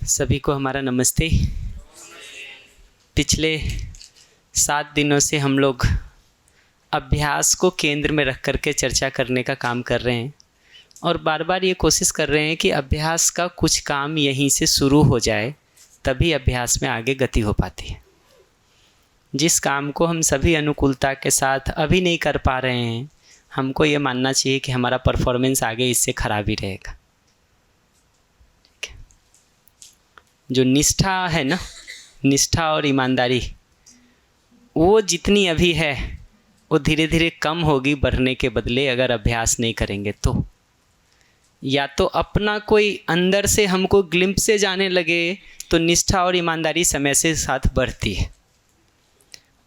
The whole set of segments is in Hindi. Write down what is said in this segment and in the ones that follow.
सभी को हमारा नमस्ते। पिछले 7 दिनों से हम लोग अभ्यास को केंद्र में रख करके चर्चा करने का काम कर रहे हैं और बार बार ये कोशिश कर रहे हैं कि अभ्यास का कुछ काम यहीं से शुरू हो जाए, तभी अभ्यास में आगे गति हो पाती है। जिस काम को हम सभी अनुकूलता के साथ अभी नहीं कर पा रहे हैं, हमको ये मानना चाहिए कि हमारा परफॉर्मेंस आगे इससे खराब ही रहेगा। जो निष्ठा है ना, निष्ठा और ईमानदारी, वो जितनी अभी है वो धीरे धीरे कम होगी बढ़ने के बदले अगर अभ्यास नहीं करेंगे तो। या तो अपना कोई अंदर से हमको ग्लिम्प से जाने लगे तो निष्ठा और ईमानदारी समय से साथ बढ़ती है।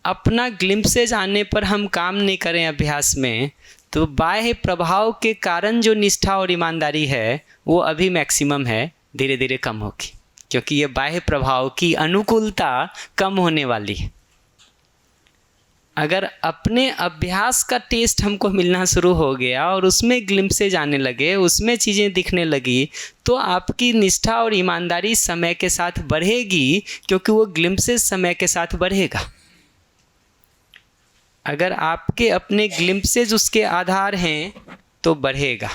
अपना ग्लिम्प से जाने पर हम काम नहीं करें अभ्यास में तो बाह्य प्रभाव के कारण जो निष्ठा और ईमानदारी है वो अभी मैक्सिमम है, धीरे धीरे कम होगी, क्योंकि ये बाह्य प्रभाव की अनुकूलता कम होने वाली है। अगर अपने अभ्यास का टेस्ट हमको मिलना शुरू हो गया और उसमें ग्लिम्प से जाने लगे, उसमें चीज़ें दिखने लगी, तो आपकी निष्ठा और ईमानदारी समय के साथ बढ़ेगी, क्योंकि वो ग्लिम्प से समय के साथ बढ़ेगा। अगर आपके अपने ग्लिम्प से उसके आधार हैं तो बढ़ेगा।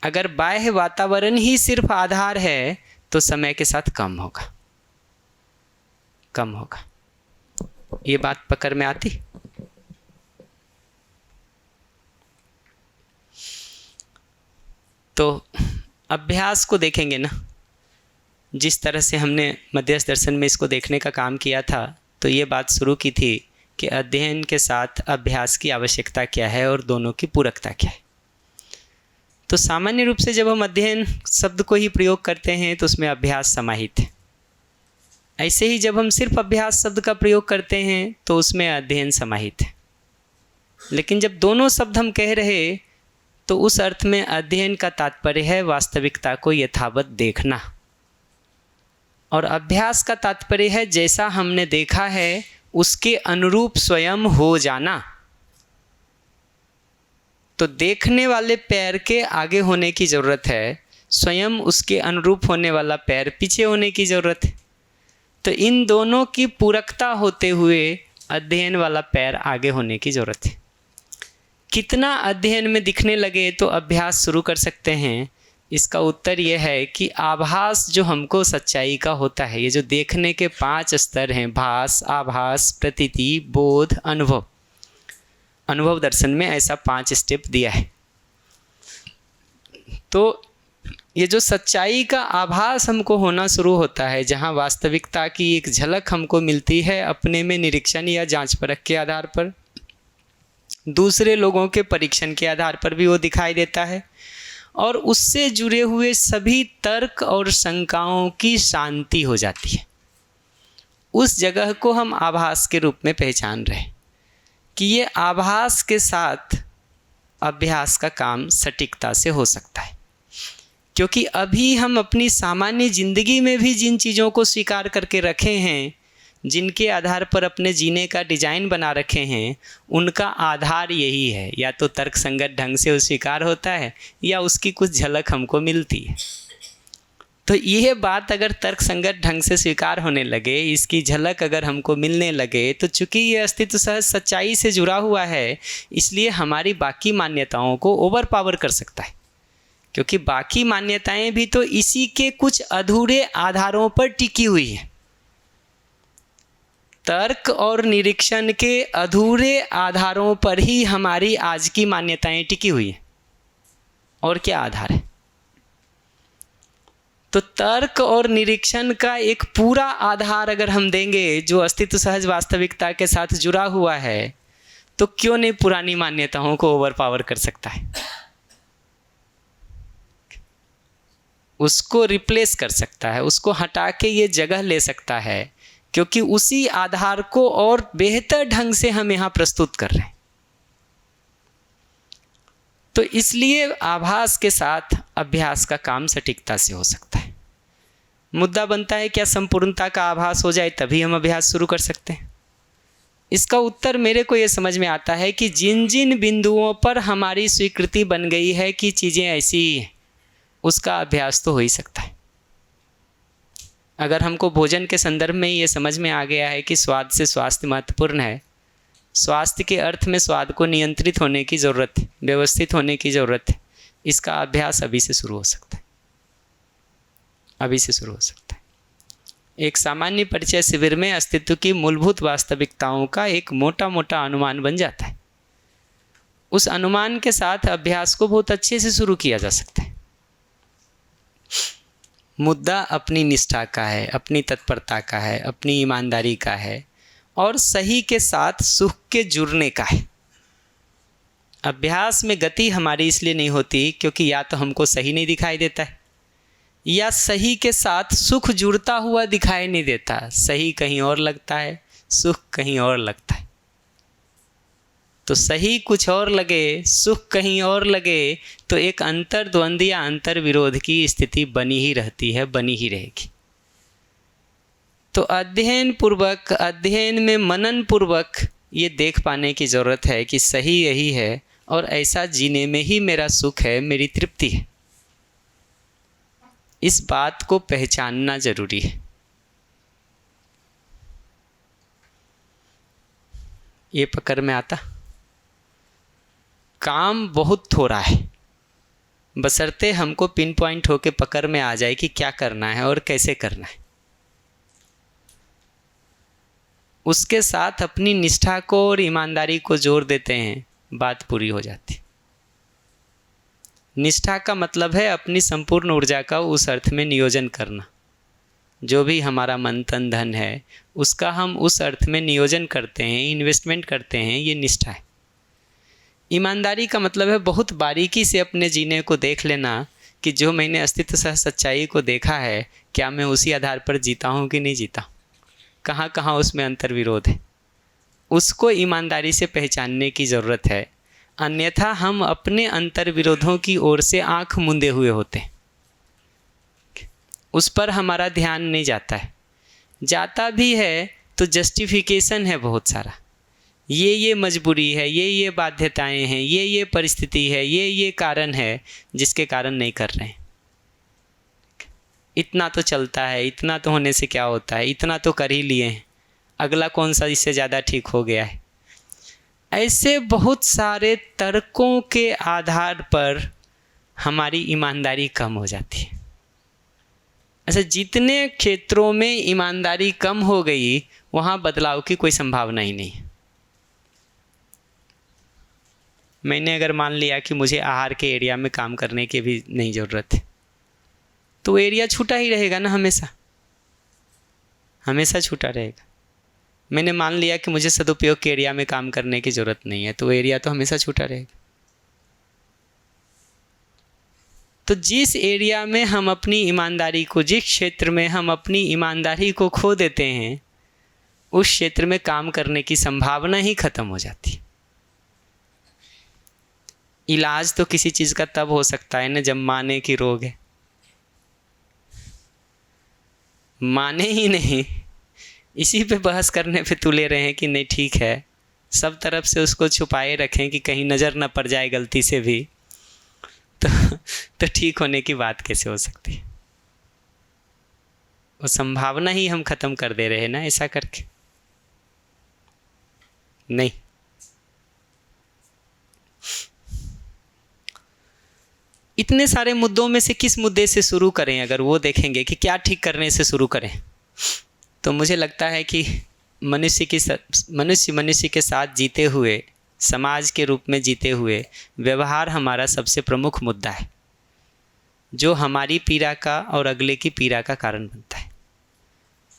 अगर बाह्य वातावरण ही सिर्फ आधार है तो समय के साथ कम होगा। ये बात पकड़ में आती? तो अभ्यास को देखेंगे ना, जिस तरह से हमने मध्यस्थ दर्शन में इसको देखने का काम किया था, तो ये बात शुरू की थी कि अध्ययन के साथ अभ्यास की आवश्यकता क्या है और दोनों की पूरकता क्या है। तो सामान्य रूप से जब हम अध्ययन शब्द को ही प्रयोग करते हैं तो उसमें अभ्यास समाहित है। ऐसे ही जब हम सिर्फ अभ्यास शब्द का प्रयोग करते हैं तो उसमें अध्ययन समाहित है। लेकिन जब दोनों शब्द हम कह रहे तो उस अर्थ में अध्ययन का तात्पर्य है वास्तविकता को यथावत देखना, और अभ्यास का तात्पर्य है जैसा हमने देखा है उसके अनुरूप स्वयं हो जाना। तो देखने वाले पैर के आगे होने की ज़रूरत है, स्वयं उसके अनुरूप होने वाला पैर पीछे होने की ज़रूरत है। तो इन दोनों की पूरकता होते हुए अध्ययन वाला पैर आगे होने की ज़रूरत है। कितना अध्ययन में दिखने लगे तो अभ्यास शुरू कर सकते हैं? इसका उत्तर यह है कि आभास जो हमको सच्चाई का होता है, ये जो देखने के 5 स्तर हैं, भास, आभास, प्रतीति, बोध, अनुभव। अनुभव दर्शन में ऐसा 5 स्टेप दिया है। तो ये जो सच्चाई का आभास हमको होना शुरू होता है, जहाँ वास्तविकता की एक झलक हमको मिलती है अपने में निरीक्षण या जांच परख के आधार पर, दूसरे लोगों के परीक्षण के आधार पर भी वो दिखाई देता है, और उससे जुड़े हुए सभी तर्क और शंकाओं की शांति हो जाती है। उस जगह को हम आभास के रूप में पहचान रहे हैं कि ये आभास के साथ अभ्यास का काम सटीकता से हो सकता है। क्योंकि अभी हम अपनी सामान्य ज़िंदगी में भी जिन चीज़ों को स्वीकार करके रखे हैं, जिनके आधार पर अपने जीने का डिज़ाइन बना रखे हैं, उनका आधार यही है। या तो तर्क संगत ढंग से वो स्वीकार होता है या उसकी कुछ झलक हमको मिलती है। तो यह बात अगर तर्क संगत ढंग से स्वीकार होने लगे, इसकी झलक अगर हमको मिलने लगे, तो चूंकि ये अस्तित्व सहज सच्चाई से जुड़ा हुआ है, इसलिए हमारी बाकी मान्यताओं को ओवर पावर कर सकता है। क्योंकि बाकी मान्यताएं भी तो इसी के कुछ अधूरे आधारों पर टिकी हुई हैं। तर्क और निरीक्षण के अधूरे आधारों पर ही हमारी आज की मान्यताएं टिकी हुई हैं। और क्या आधार है? तो तर्क और निरीक्षण का एक पूरा आधार अगर हम देंगे जो अस्तित्व सहज वास्तविकता के साथ जुड़ा हुआ है, तो क्यों नहीं पुरानी मान्यताओं को ओवर पावर कर सकता है, उसको रिप्लेस कर सकता है, उसको हटा के ये जगह ले सकता है, क्योंकि उसी आधार को और बेहतर ढंग से हम यहाँ प्रस्तुत कर रहे हैं। तो इसलिए आभास के साथ अभ्यास का काम सटीकता से हो सकता है। मुद्दा बनता है क्या संपूर्णता का आभास हो जाए तभी हम अभ्यास शुरू कर सकते हैं? इसका उत्तर मेरे को ये समझ में आता है कि जिन जिन बिंदुओं पर हमारी स्वीकृति बन गई है कि चीज़ें ऐसी ही हैं, उसका अभ्यास तो हो ही सकता है। अगर हमको भोजन के संदर्भ में ये समझ में आ गया है कि स्वाद से स्वास्थ्य महत्वपूर्ण है, स्वास्थ्य के अर्थ में स्वाद को नियंत्रित होने की ज़रूरत है, व्यवस्थित होने की ज़रूरत है, इसका अभ्यास अभी से शुरू हो सकता है, अभी से शुरू हो सकता है। एक सामान्य परिचय शिविर में अस्तित्व की मूलभूत वास्तविकताओं का एक मोटा मोटा अनुमान बन जाता है। उस अनुमान के साथ अभ्यास को बहुत अच्छे से शुरू किया जा सकता है। मुद्दा अपनी निष्ठा का है, अपनी तत्परता का है, अपनी ईमानदारी का है और सही के साथ सुख के जुड़ने का है। अभ्यास में गति हमारी इसलिए नहीं होती क्योंकि या तो हमको सही नहीं दिखाई देता है या सही के साथ सुख जुड़ता हुआ दिखाई नहीं देता। सही कहीं और लगता है, सुख कहीं और लगता है। तो सही कुछ और लगे, सुख कहीं और लगे, तो एक अंतर्द्वंद या अंतर विरोध की स्थिति बनी ही रहती है, बनी ही रहेगी। तो अध्ययन पूर्वक, अध्ययन में मनन पूर्वक ये देख पाने की ज़रूरत है कि सही यही है और ऐसा जीने में ही मेरा सुख है, मेरी तृप्ति है। इस बात को पहचानना जरूरी है। ये पकड़ में आता? काम बहुत थोड़ा है, बशर्ते हमको पिन पॉइंट होके पकड़ में आ जाए कि क्या करना है और कैसे करना है। उसके साथ अपनी निष्ठा को और ईमानदारी को जोड़ देते हैं, बात पूरी हो जाती। निष्ठा का मतलब है अपनी संपूर्ण ऊर्जा का उस अर्थ में नियोजन करना। जो भी हमारा मन तन धन है उसका हम उस अर्थ में नियोजन करते हैं, इन्वेस्टमेंट करते हैं, ये निष्ठा है। ईमानदारी का मतलब है बहुत बारीकी से अपने जीने को देख लेना कि जो मैंने अस्तित्व सह सच्चाई को देखा है, क्या मैं उसी आधार पर जीता हूँ कि नहीं जीता, कहाँ कहाँ उसमें अंतर विरोध है, उसको ईमानदारी से पहचानने की ज़रूरत है। अन्यथा हम अपने अंतर विरोधों की ओर से आंख मूंदे हुए होते हैं, उस पर हमारा ध्यान नहीं जाता है। जाता भी है तो जस्टिफिकेशन है बहुत सारा, ये मजबूरी है, ये बाध्यताएं हैं, ये परिस्थिति है, ये कारण है जिसके कारण नहीं कर रहे हैं। इतना तो चलता है, इतना तो होने से क्या होता है, इतना तो कर ही लिए हैं, अगला कौन सा इससे ज़्यादा ठीक हो गया है। ऐसे बहुत सारे तर्कों के आधार पर हमारी ईमानदारी कम हो जाती है। ऐसे जितने क्षेत्रों में ईमानदारी कम हो गई वहाँ बदलाव की कोई संभावना ही नहीं है। मैंने अगर मान लिया कि मुझे आहार के एरिया में काम करने की भी नहीं ज़रूरत है, तो एरिया छूटा ही रहेगा ना, हमेशा छूटा रहेगा। मैंने मान लिया कि मुझे सदुपयोग के एरिया में काम करने की ज़रूरत नहीं है, तो एरिया तो हमेशा छूटा रहेगा। तो जिस एरिया में हम अपनी ईमानदारी को, जिस क्षेत्र में हम अपनी ईमानदारी को खो देते हैं, उस क्षेत्र में काम करने की संभावना ही खत्म हो जाती है। इलाज तो किसी चीज़ का तब हो सकता है ना जब माने कि रोग है। माने ही नहीं, इसी पे बहस करने पे तुले रहे हैं कि नहीं ठीक है, सब तरफ से उसको छुपाए रखें कि कहीं नज़र न पड़ जाए गलती से भी, तो ठीक होने की बात कैसे हो सकती है। वो संभावना ही हम ख़त्म कर दे रहे हैं ना ऐसा करके। नहीं, इतने सारे मुद्दों में से किस मुद्दे से शुरू करें, अगर वो देखेंगे कि क्या ठीक करने से शुरू करें, तो मुझे लगता है कि मनुष्य के साथ जीते हुए, समाज के रूप में जीते हुए व्यवहार हमारा सबसे प्रमुख मुद्दा है, जो हमारी पीड़ा का और अगले की पीड़ा का कारण बनता है।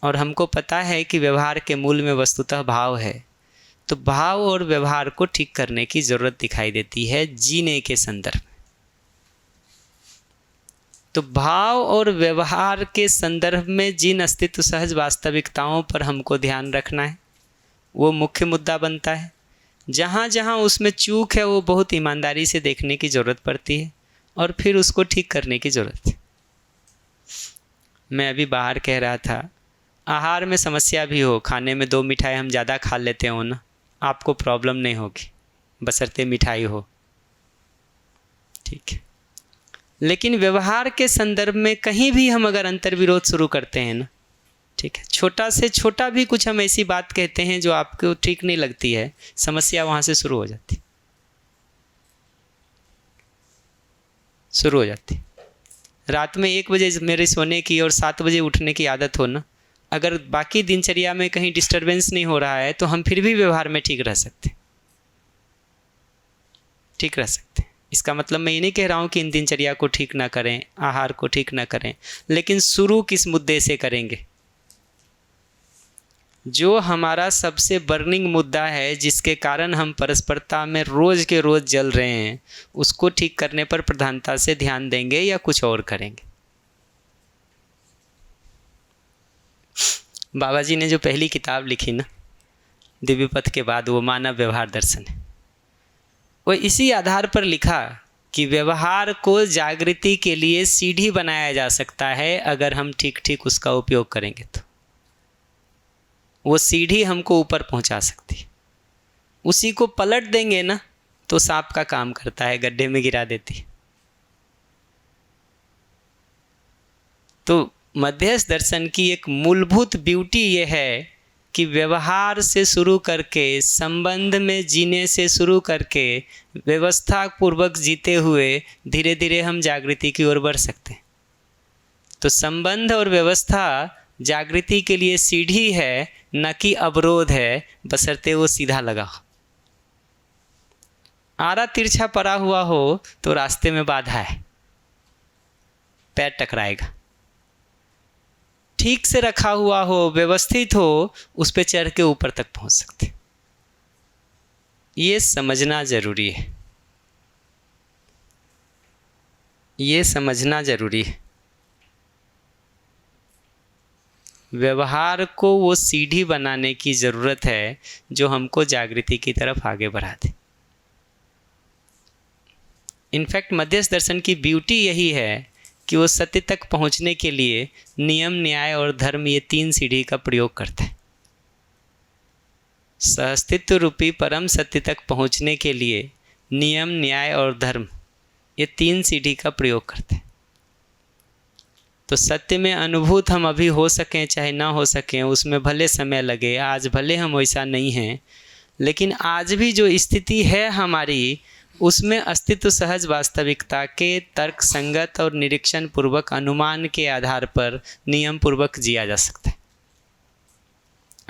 और हमको पता है कि व्यवहार के मूल में वस्तुतः भाव है, तो भाव और व्यवहार को ठीक करने की ज़रूरत दिखाई देती है जीने के संदर्भ में। तो भाव और व्यवहार के संदर्भ में जिन अस्तित्व सहज वास्तविकताओं पर हमको ध्यान रखना है, वो मुख्य मुद्दा बनता है। जहाँ जहाँ उसमें चूक है वो बहुत ईमानदारी से देखने की ज़रूरत पड़ती है और फिर उसको ठीक करने की ज़रूरत है। मैं अभी बाहर कह रहा था, आहार में समस्या भी हो, खाने में 2 मिठाई हम ज़्यादा खा लेते हो ना, आपको प्रॉब्लम नहीं होगी, बशर्ते मिठाई हो, ठीक है। लेकिन व्यवहार के संदर्भ में कहीं भी हम अगर अंतर्विरोध शुरू करते हैं ना, ठीक है, छोटा से छोटा भी कुछ हम ऐसी बात कहते हैं जो आपको ठीक नहीं लगती है, समस्या वहाँ से शुरू हो जाती, शुरू हो जाती। रात में 1 बजे मेरे सोने की और 7 बजे उठने की आदत हो ना, अगर बाकी दिनचर्या में कहीं डिस्टरबेंस नहीं हो रहा है तो हम फिर भी व्यवहार में ठीक रह सकते, ठीक रह सकते। इसका मतलब मैं ये नहीं कह रहा हूँ कि इन दिनचर्या को ठीक ना करें, आहार को ठीक ना करें, लेकिन शुरू किस मुद्दे से करेंगे? जो हमारा सबसे बर्निंग मुद्दा है, जिसके कारण हम परस्परता में रोज़ के रोज़ जल रहे हैं, उसको ठीक करने पर प्रधानता से ध्यान देंगे या कुछ और करेंगे? बाबा जी ने जो पहली किताब लिखी ना दिव्य पथ के बाद, वो मानव व्यवहार दर्शन है, वो इसी आधार पर लिखा कि व्यवहार को जागृति के लिए सीढ़ी बनाया जा सकता है अगर हम ठीक ठीक उसका उपयोग करेंगे तो वो सीढ़ी हमको ऊपर पहुंचा सकती है। उसी को पलट देंगे ना तो सांप का काम करता है, गड्ढे में गिरा देती है। तो मध्यस्थ दर्शन की एक मूलभूत ब्यूटी ये है कि व्यवहार से शुरू करके, संबंध में जीने से शुरू करके, व्यवस्था पूर्वक जीते हुए धीरे धीरे हम जागृति की ओर बढ़ सकते हैं। तो संबंध और व्यवस्था जागृति के लिए सीढ़ी है, न कि अवरोध है, बशर्ते वो सीधा लगा हो। आरा तिरछा पड़ा हुआ हो तो रास्ते में बाधा है, पैर टकराएगा। ठीक से रखा हुआ हो, व्यवस्थित हो, उस पे चढ़ के ऊपर तक पहुंच सकते। ये समझना जरूरी है, ये समझना जरूरी है। व्यवहार को वो सीढ़ी बनाने की ज़रूरत है जो हमको जागृति की तरफ आगे बढ़ा दे। इनफैक्ट मध्यस्थ दर्शन की ब्यूटी यही है कि वो सत्य तक पहुंचने के लिए नियम, न्याय और धर्म, ये 3 सीढ़ी का प्रयोग करता है। सहअस्तित्व रूपी परम सत्य तक पहुंचने के लिए नियम, न्याय और धर्म, ये 3 सीढ़ी का प्रयोग करते हैं। तो सत्य में अनुभूत हम अभी हो सकें चाहे ना हो सकें, उसमें भले समय लगे, आज भले हम वैसा नहीं हैं, लेकिन आज भी जो स्थिति है हमारी, उसमें अस्तित्व सहज वास्तविकता के तर्क संगत और निरीक्षण पूर्वक, अनुमान के आधार पर नियम पूर्वक जिया जा सकता है।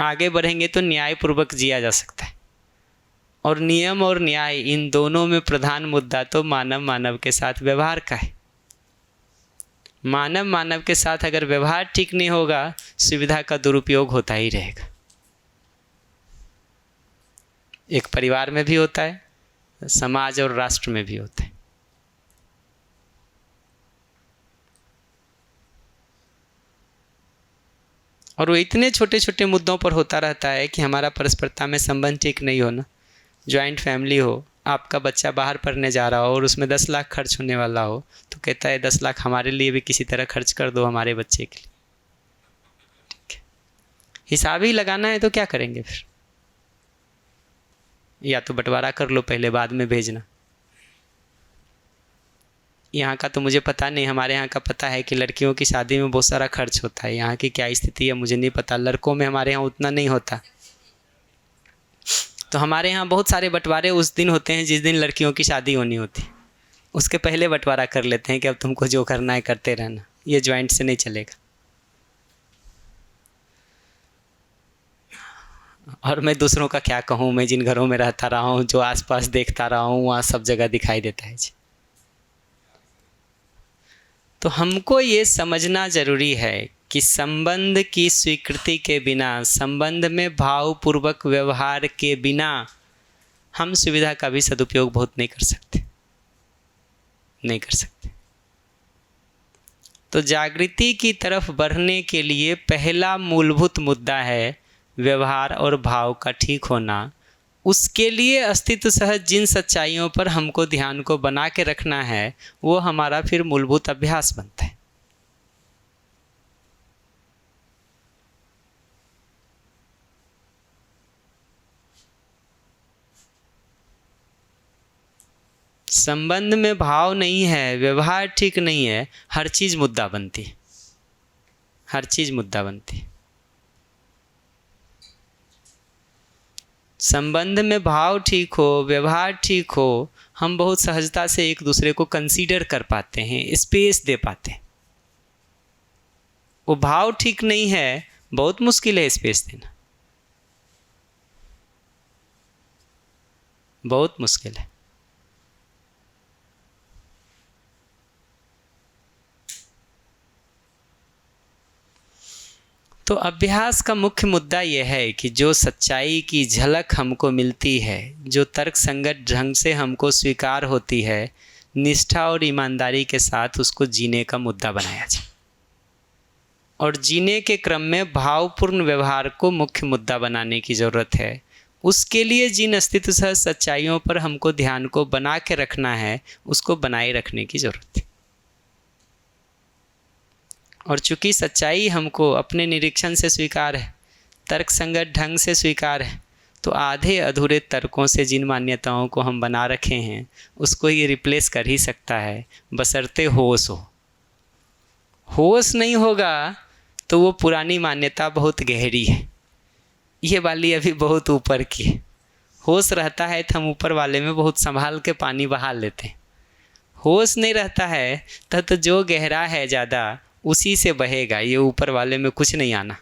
आगे बढ़ेंगे तो न्याय पूर्वक जिया जा सकता है। और नियम और न्याय, इन दोनों में प्रधान मुद्दा तो मानव मानव के साथ व्यवहार का है। मानव मानव के साथ अगर व्यवहार ठीक नहीं होगा, सुविधा का दुरुपयोग होता ही रहेगा। एक परिवार में भी होता है, समाज और राष्ट्र में भी होता है। और वो इतने छोटे छोटे मुद्दों पर होता रहता है कि हमारा परस्परता में संबंध ठीक नहीं होना। जॉइंट फैमिली हो, आपका बच्चा बाहर पढ़ने जा रहा हो और उसमें 10 लाख खर्च होने वाला हो, तो कहता है 10 लाख हमारे लिए भी किसी तरह खर्च कर दो, हमारे बच्चे के लिए। ठीक है, हिसाब ही लगाना है तो क्या करेंगे फिर? या तो बंटवारा कर लो पहले, बाद में भेजना। यहाँ का तो मुझे पता नहीं, हमारे यहाँ का पता है कि लड़कियों की शादी में बहुत सारा खर्च होता है। यहाँ की क्या स्थिति है मुझे नहीं पता, लड़कों में हमारे यहाँ उतना नहीं होता। तो हमारे यहाँ बहुत सारे बंटवारे उस दिन होते हैं जिस दिन लड़कियों की शादी होनी होती, उसके पहले बंटवारा कर लेते हैं कि अब तुमको जो करना है करते रहना, ये ज्वाइंट से नहीं चलेगा। और मैं दूसरों का क्या कहूँ, मैं जिन घरों में रहता रहा हूँ, जो आसपास देखता रहा हूँ, वहाँ सब जगह दिखाई देता है जी। तो हमको ये समझना ज़रूरी है कि संबंध की स्वीकृति के बिना, संबंध में भावपूर्वक व्यवहार के बिना हम सुविधा का भी सदुपयोग बहुत नहीं कर सकते, नहीं कर सकते। तो जागृति की तरफ बढ़ने के लिए पहला मूलभूत मुद्दा है व्यवहार और भाव का ठीक होना। उसके लिए अस्तित्व सहज जिन सच्चाइयों पर हमको ध्यान को बना के रखना है, वो हमारा फिर मूलभूत अभ्यास बनता है। संबंध में भाव नहीं है, व्यवहार ठीक नहीं है, हर चीज़ मुद्दा बनती है, हर चीज़ मुद्दा बनती है। संबंध में भाव ठीक हो, व्यवहार ठीक हो, हम बहुत सहजता से एक दूसरे को कंसीडर कर पाते हैं, स्पेस दे पाते हैं। वो भाव ठीक नहीं है, बहुत मुश्किल है स्पेस देना, बहुत मुश्किल है। तो अभ्यास का मुख्य मुद्दा यह है कि जो सच्चाई की झलक हमको मिलती है, जो तर्क संगत ढंग से हमको स्वीकार होती है, निष्ठा और ईमानदारी के साथ उसको जीने का मुद्दा बनाया जाए, और जीने के क्रम में भावपूर्ण व्यवहार को मुख्य मुद्दा बनाने की ज़रूरत है। उसके लिए जिन अस्तित्व सह सच्चाइयों पर हमको ध्यान को बना के रखना है, उसको बनाए रखने की ज़रूरत है। और चूंकि सच्चाई हमको अपने निरीक्षण से स्वीकार है, तर्क संगत ढंग से स्वीकार है, तो आधे अधूरे तर्कों से जिन मान्यताओं को हम बना रखे हैं उसको ये रिप्लेस कर ही सकता है, बशर्ते होश हो। होश नहीं होगा तो वो पुरानी मान्यता बहुत गहरी है, ये वाली अभी बहुत ऊपर की है। होश रहता है तो हम ऊपर वाले में बहुत संभाल के पानी बहा लेते हैं। होश नहीं रहता है तो जो गहरा है ज़्यादा उसी से बहेगा, ये ऊपर वाले में कुछ नहीं आना।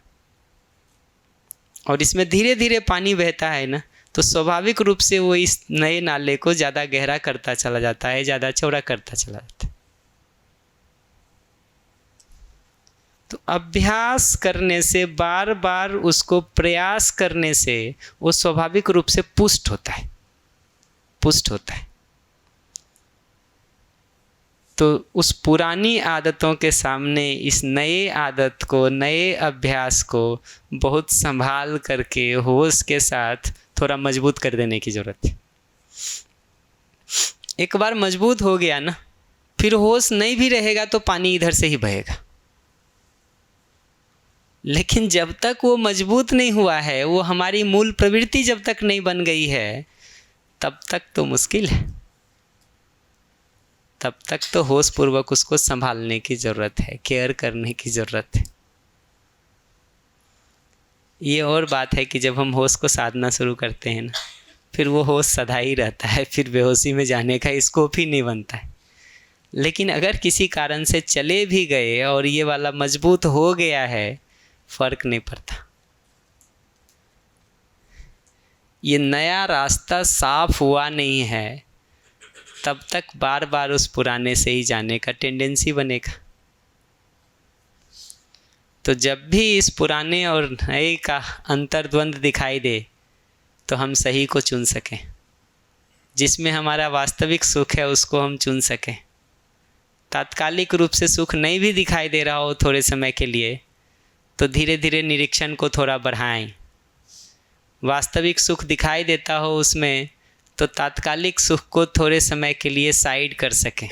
और इसमें धीरे धीरे पानी बहता है ना, तो स्वाभाविक रूप से वो इस नए नाले को ज़्यादा गहरा करता चला जाता है, ज़्यादा चौड़ा करता चला जाता है। तो अभ्यास करने से, बार बार उसको प्रयास करने से वो स्वाभाविक रूप से पुष्ट होता है, पुष्ट होता है। तो उस पुरानी आदतों के सामने इस नए आदत को, नए अभ्यास को बहुत संभाल करके होश के साथ थोड़ा मजबूत कर देने की ज़रूरत है। एक बार मजबूत हो गया ना, फिर होश नहीं भी रहेगा तो पानी इधर से ही बहेगा। लेकिन जब तक वो मजबूत नहीं हुआ है, वो हमारी मूल प्रवृत्ति जब तक नहीं बन गई है, तब तक तो मुश्किल है। तब तक तो होश पूर्वक उसको संभालने की ज़रूरत है, केयर करने की ज़रूरत है। ये और बात है कि जब हम होश को साधना शुरू करते हैं ना, फिर वो होश सदा ही रहता है, फिर बेहोशी में जाने का स्कोप ही नहीं बनता है। लेकिन अगर किसी कारण से चले भी गए और ये वाला मजबूत हो गया है, फर्क नहीं पड़ता। ये नया रास्ता साफ हुआ नहीं है, तब तक बार बार उस पुराने से ही जाने का टेंडेंसी बनेगा। तो जब भी इस पुराने और नए का अंतर्द्वंद दिखाई दे, तो हम सही को चुन सकें, जिसमें हमारा वास्तविक सुख है उसको हम चुन सकें। तात्कालिक रूप से सुख नहीं भी दिखाई दे रहा हो थोड़े समय के लिए, तो धीरे धीरे निरीक्षण को थोड़ा बढ़ाएं। वास्तविक सुख दिखाई देता हो उसमें, तो तात्कालिक सुख को थोड़े समय के लिए साइड कर सकें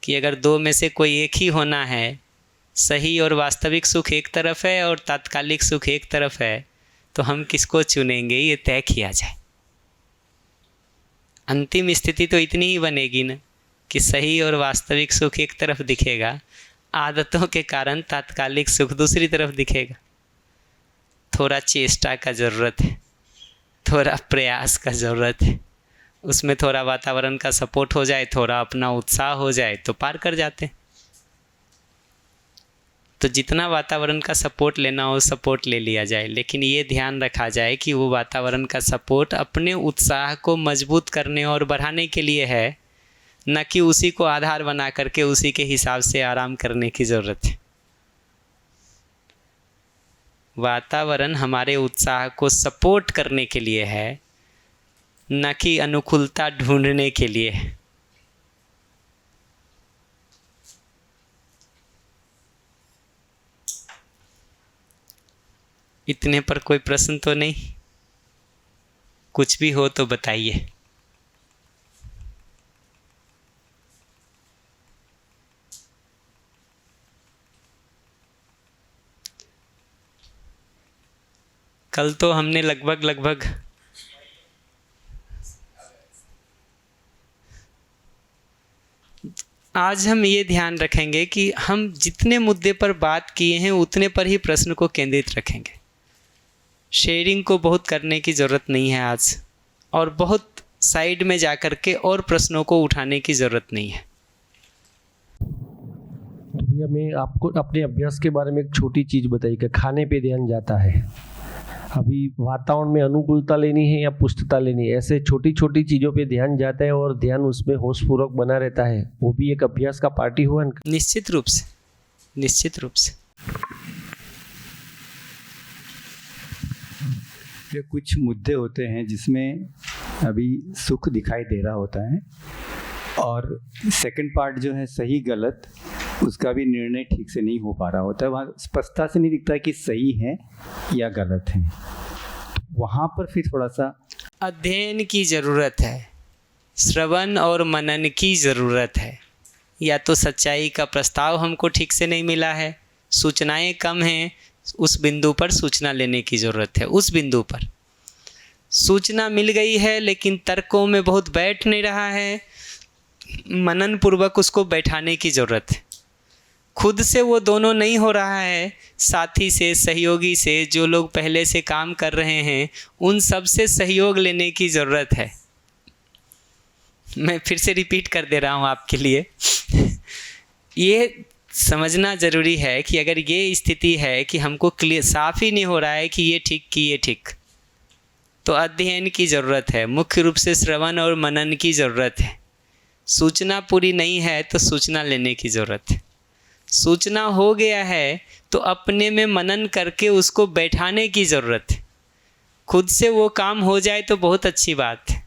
कि अगर दो में से कोई एक ही होना है, सही और वास्तविक सुख एक तरफ है और तात्कालिक सुख एक तरफ है, तो हम किसको चुनेंगे ये तय किया जाए। अंतिम स्थिति तो इतनी ही बनेगी ना कि सही और वास्तविक सुख एक तरफ दिखेगा, आदतों के कारण तात्कालिक सुख दूसरी तरफ दिखेगा। थोड़ा चेष्टा का ज़रूरत है, थोड़ा प्रयास का ज़रूरत है, उसमें थोड़ा वातावरण का सपोर्ट हो जाए, थोड़ा अपना उत्साह हो जाए तो पार कर जाते हैं। तो जितना वातावरण का सपोर्ट लेना हो सपोर्ट ले लिया जाए, लेकिन ये ध्यान रखा जाए कि वो वातावरण का सपोर्ट अपने उत्साह को मजबूत करने और बढ़ाने के लिए है, न कि उसी को आधार बना करके उसी के हिसाब से आराम करने की ज़रूरत है। वातावरण हमारे उत्साह को सपोर्ट करने के लिए है, न कि अनुकूलता ढूंढने के लिए है। इतने पर कोई प्रश्न तो नहीं? कुछ भी हो तो बताइए। कल तो हमने लगभग आज हम ये ध्यान रखेंगे कि हम जितने मुद्दे पर बात किए हैं उतने पर ही प्रश्न को केंद्रित रखेंगे। शेयरिंग को बहुत करने की ज़रूरत नहीं है आज, और बहुत साइड में जा कर के और प्रश्नों को उठाने की ज़रूरत नहीं है। भैया मैं आपको अपने अभ्यास के बारे में एक छोटी चीज़ बताई कि खाने पे ध्यान जाता है। अभी वातावरण में अनुकूलता लेनी है या पुष्टता लेनी है, ऐसे छोटी छोटी चीज़ों पे ध्यान जाता है और ध्यान उसमें होशपूर्वक बना रहता है, वो भी एक अभ्यास का पार्ट ही हुआ। निश्चित रूप से, निश्चित रूप से। ये कुछ मुद्दे होते हैं जिसमें अभी सुख दिखाई दे रहा होता है, और सेकंड पार्ट जो है सही गलत, उसका भी निर्णय ठीक से नहीं हो पा रहा होता है। वहाँ स्पष्टता से नहीं दिखता कि सही है या गलत है। वहाँ पर फिर थोड़ा सा अध्ययन की ज़रूरत है, श्रवण और मनन की ज़रूरत है। या तो सच्चाई का प्रस्ताव हमको ठीक से नहीं मिला है, सूचनाएं कम हैं, उस बिंदु पर सूचना लेने की ज़रूरत है। उस बिंदु पर सूचना मिल गई है लेकिन तर्कों में बहुत बैठ नहीं रहा है, मनन पूर्वक उसको बैठाने की ज़रूरत है। खुद से वो दोनों नहीं हो रहा है, साथी से, सहयोगी से, जो लोग पहले से काम कर रहे हैं उन सब से सहयोग लेने की ज़रूरत है। मैं फिर से रिपीट कर दे रहा हूँ आपके लिए। ये समझना ज़रूरी है कि अगर ये स्थिति है कि हमको क्लियर साफ ही नहीं हो रहा है कि ये ठीक कि ये ठीक, तो अध्ययन की ज़रूरत है, मुख्य रूप से श्रवण और मनन की ज़रूरत है। सूचना पूरी नहीं है तो सूचना लेने की ज़रूरत है। सूचना हो गया है तो अपने में मनन करके उसको बैठाने की ज़रूरत है। खुद से वो काम हो जाए तो बहुत अच्छी बात है,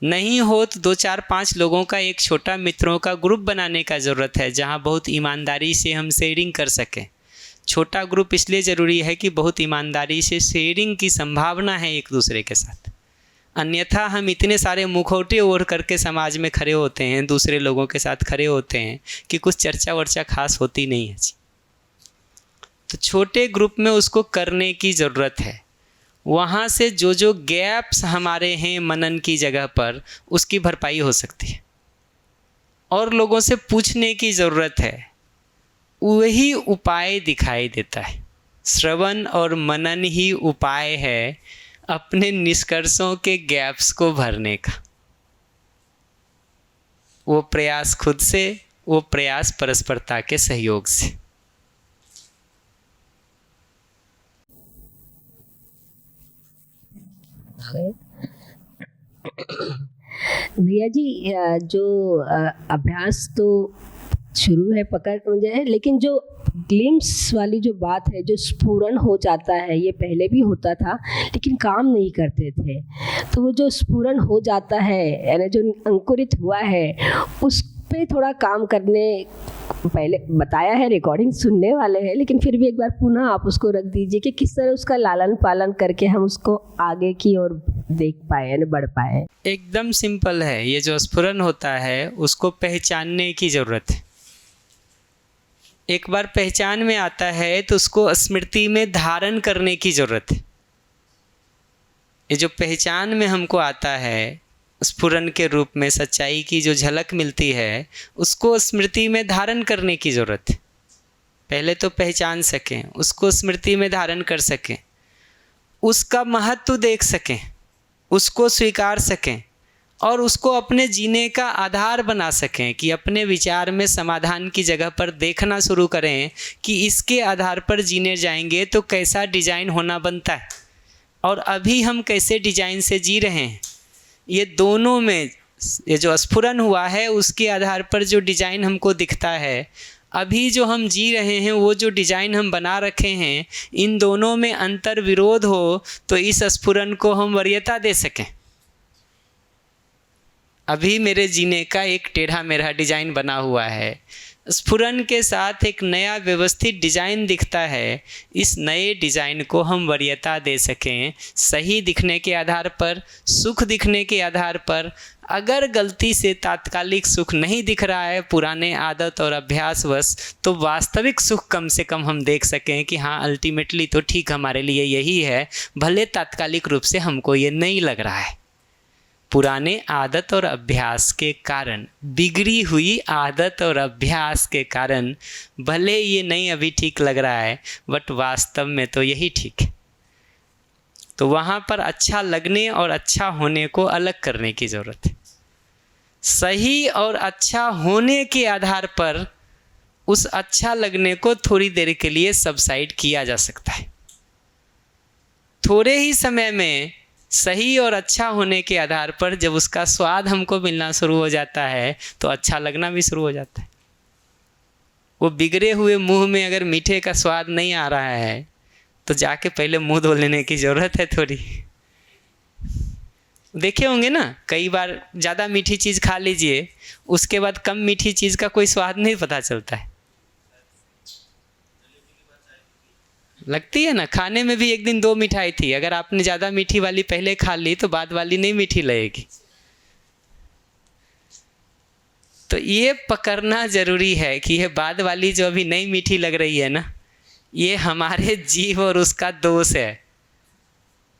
नहीं हो तो 2 4 5 लोगों का एक छोटा मित्रों का ग्रुप बनाने का ज़रूरत है, जहाँ बहुत ईमानदारी से हम शेयरिंग कर सकें। छोटा ग्रुप इसलिए ज़रूरी है कि बहुत ईमानदारी से शेयरिंग की संभावना है एक दूसरे के साथ। अन्यथा हम इतने सारे मुखौटे ओढ़ करके समाज में खड़े होते हैं, दूसरे लोगों के साथ खड़े होते हैं कि कुछ चर्चा वर्चा खास होती नहीं है जी। तो छोटे ग्रुप में उसको करने की ज़रूरत है। वहाँ से जो जो गैप्स हमारे हैं मनन की जगह पर, उसकी भरपाई हो सकती है। और लोगों से पूछने की ज़रूरत है, वही उपाय दिखाई देता है। श्रवण और मनन ही उपाय है अपने निष्कर्षों के गैप्स को भरने का। वो प्रयास खुद से, वो प्रयास परस्परता के सहयोग से। भैया जी, जो अभ्यास तो शुरू है, पकड़ मुझे है, लेकिन जो ग्लिम्स वाली जो बात है, जो स्फुरन हो जाता है, ये पहले भी होता था लेकिन काम नहीं करते थे। तो वो जो स्फुरन हो जाता है, यानी जो अंकुरित हुआ है, उस पे थोड़ा काम करने, पहले बताया है, रिकॉर्डिंग सुनने वाले हैं, लेकिन फिर भी एक बार पुनः आप उसको रख दीजिए कि किस तरह उसका लालन पालन करके हम उसको आगे की ओर देख पाए, यानी बढ़ पाए। एकदम सिंपल है। ये जो स्फुरन होता है उसको पहचानने की ज़रूरत है। एक बार पहचान में आता है तो उसको स्मृति में धारण करने की ज़रूरत है। ये जो पहचान में हमको आता है, स्फुरन के रूप में सच्चाई की जो झलक मिलती है, उसको स्मृति में धारण करने की ज़रूरत है। पहले तो पहचान सकें, उसको स्मृति में धारण कर सकें, उसका महत्व देख सकें, उसको स्वीकार सकें और उसको अपने जीने का आधार बना सकें कि अपने विचार में समाधान की जगह पर देखना शुरू करें कि इसके आधार पर जीने जाएंगे तो कैसा डिज़ाइन होना बनता है और अभी हम कैसे डिज़ाइन से जी रहे हैं। ये दोनों में ये जो स्फुरन हुआ है उसके आधार पर जो डिज़ाइन हमको दिखता है, अभी जो हम जी रहे हैं वो जो डिज़ाइन हम बना रखे हैं, इन दोनों में अंतर विरोध हो तो इस स्फुरन को हम वरीयता दे सकें। अभी मेरे जीने का एक टेढ़ा मेढ़ा डिज़ाइन बना हुआ है, स्फुरन के साथ एक नया व्यवस्थित डिज़ाइन दिखता है, इस नए डिज़ाइन को हम वरीयता दे सकें। सही दिखने के आधार पर, सुख दिखने के आधार पर, अगर गलती से तात्कालिक सुख नहीं दिख रहा है पुराने आदत और अभ्यासवश, तो वास्तविक सुख कम से कम हम देख सकें कि हाँ अल्टीमेटली तो ठीक हमारे लिए यही है, भले तात्कालिक रूप से हमको ये नहीं लग रहा है। पुराने आदत और अभ्यास के कारण, बिगड़ी हुई आदत और अभ्यास के कारण, भले ये नहीं अभी ठीक लग रहा है बट वास्तव में तो यही ठीक है। तो वहाँ पर अच्छा लगने और अच्छा होने को अलग करने की ज़रूरत है। सही और अच्छा होने के आधार पर उस अच्छा लगने को थोड़ी देर के लिए सबसाइड किया जा सकता है। थोड़े ही समय में सही और अच्छा होने के आधार पर जब उसका स्वाद हमको मिलना शुरू हो जाता है तो अच्छा लगना भी शुरू हो जाता है। वो बिगड़े हुए मुंह में अगर मीठे का स्वाद नहीं आ रहा है तो जाके पहले मुंह धो लेने की ज़रूरत है थोड़ी। देखे होंगे ना, कई बार ज़्यादा मीठी चीज़ खा लीजिए, उसके बाद कम मीठी चीज़ का कोई स्वाद नहीं पता चलता है। लगती है ना, खाने में भी एक दिन 2 मिठाई थी, अगर आपने ज़्यादा मीठी वाली पहले खा ली तो बाद वाली नहीं मीठी लगेगी। तो ये पकड़ना ज़रूरी है कि ये बाद वाली जो अभी नहीं मीठी लग रही है ना, ये हमारे जीव और उसका दोष है।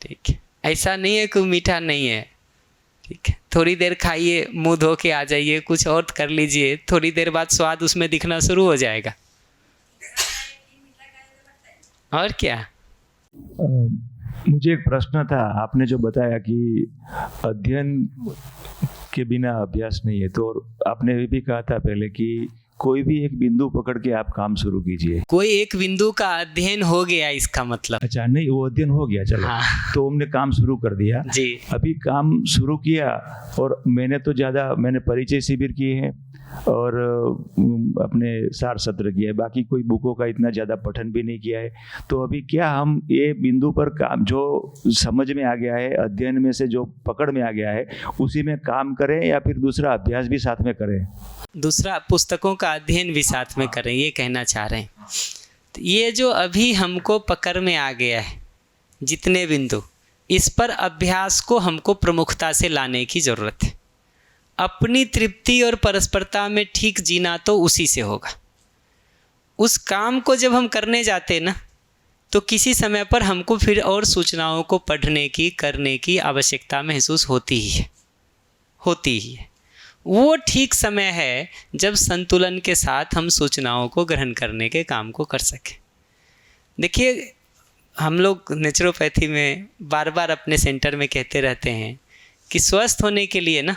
ठीक है, ऐसा नहीं है कि मीठा नहीं है। ठीक है, थोड़ी देर खाइए, मुंह धो के आ जाइए, कुछ और कर लीजिए, थोड़ी देर बाद स्वाद उसमें दिखना शुरू हो जाएगा। और क्या। मुझे एक प्रश्न था, आपने जो बताया कि अध्ययन के बिना अभ्यास नहीं है, तो आपने ये भी कहा था पहले कि कोई भी एक बिंदु पकड़ के आप काम शुरू कीजिए। कोई एक बिंदु का अध्ययन हो गया इसका मतलब। अच्छा, नहीं, वो अध्ययन हो गया, चलो। हाँ। तो हमने काम शुरू कर दिया जी। अभी काम शुरू किया और मैंने परिचय शिविर किए हैं और अपने सार सत्र किया है, बाकी कोई बुकों का इतना ज़्यादा पठन भी नहीं किया है। तो अभी क्या हम ये बिंदु पर काम जो समझ में आ गया है, अध्ययन में से जो पकड़ में आ गया है, उसी में काम करें या फिर दूसरा अभ्यास भी साथ में करें? दूसरा पुस्तकों का अध्ययन भी साथ में करें, ये कहना चाह रहे हैं। तो ये जो अभी हमको पकड़ में आ गया है, जितने बिंदु, इस पर अभ्यास को हमको प्रमुखता से लाने की ज़रूरत है। अपनी तृप्ति और परस्परता में ठीक जीना तो उसी से होगा। उस काम को जब हम करने जाते ना, तो किसी समय पर हमको फिर और सूचनाओं को पढ़ने की, करने की आवश्यकता महसूस होती ही है। वो ठीक समय है जब संतुलन के साथ हम सूचनाओं को ग्रहण करने के काम को कर सकें। देखिए, हम लोग नेचुरोपैथी में बार बार अपने सेंटर में कहते रहते हैं कि स्वस्थ होने के लिए ना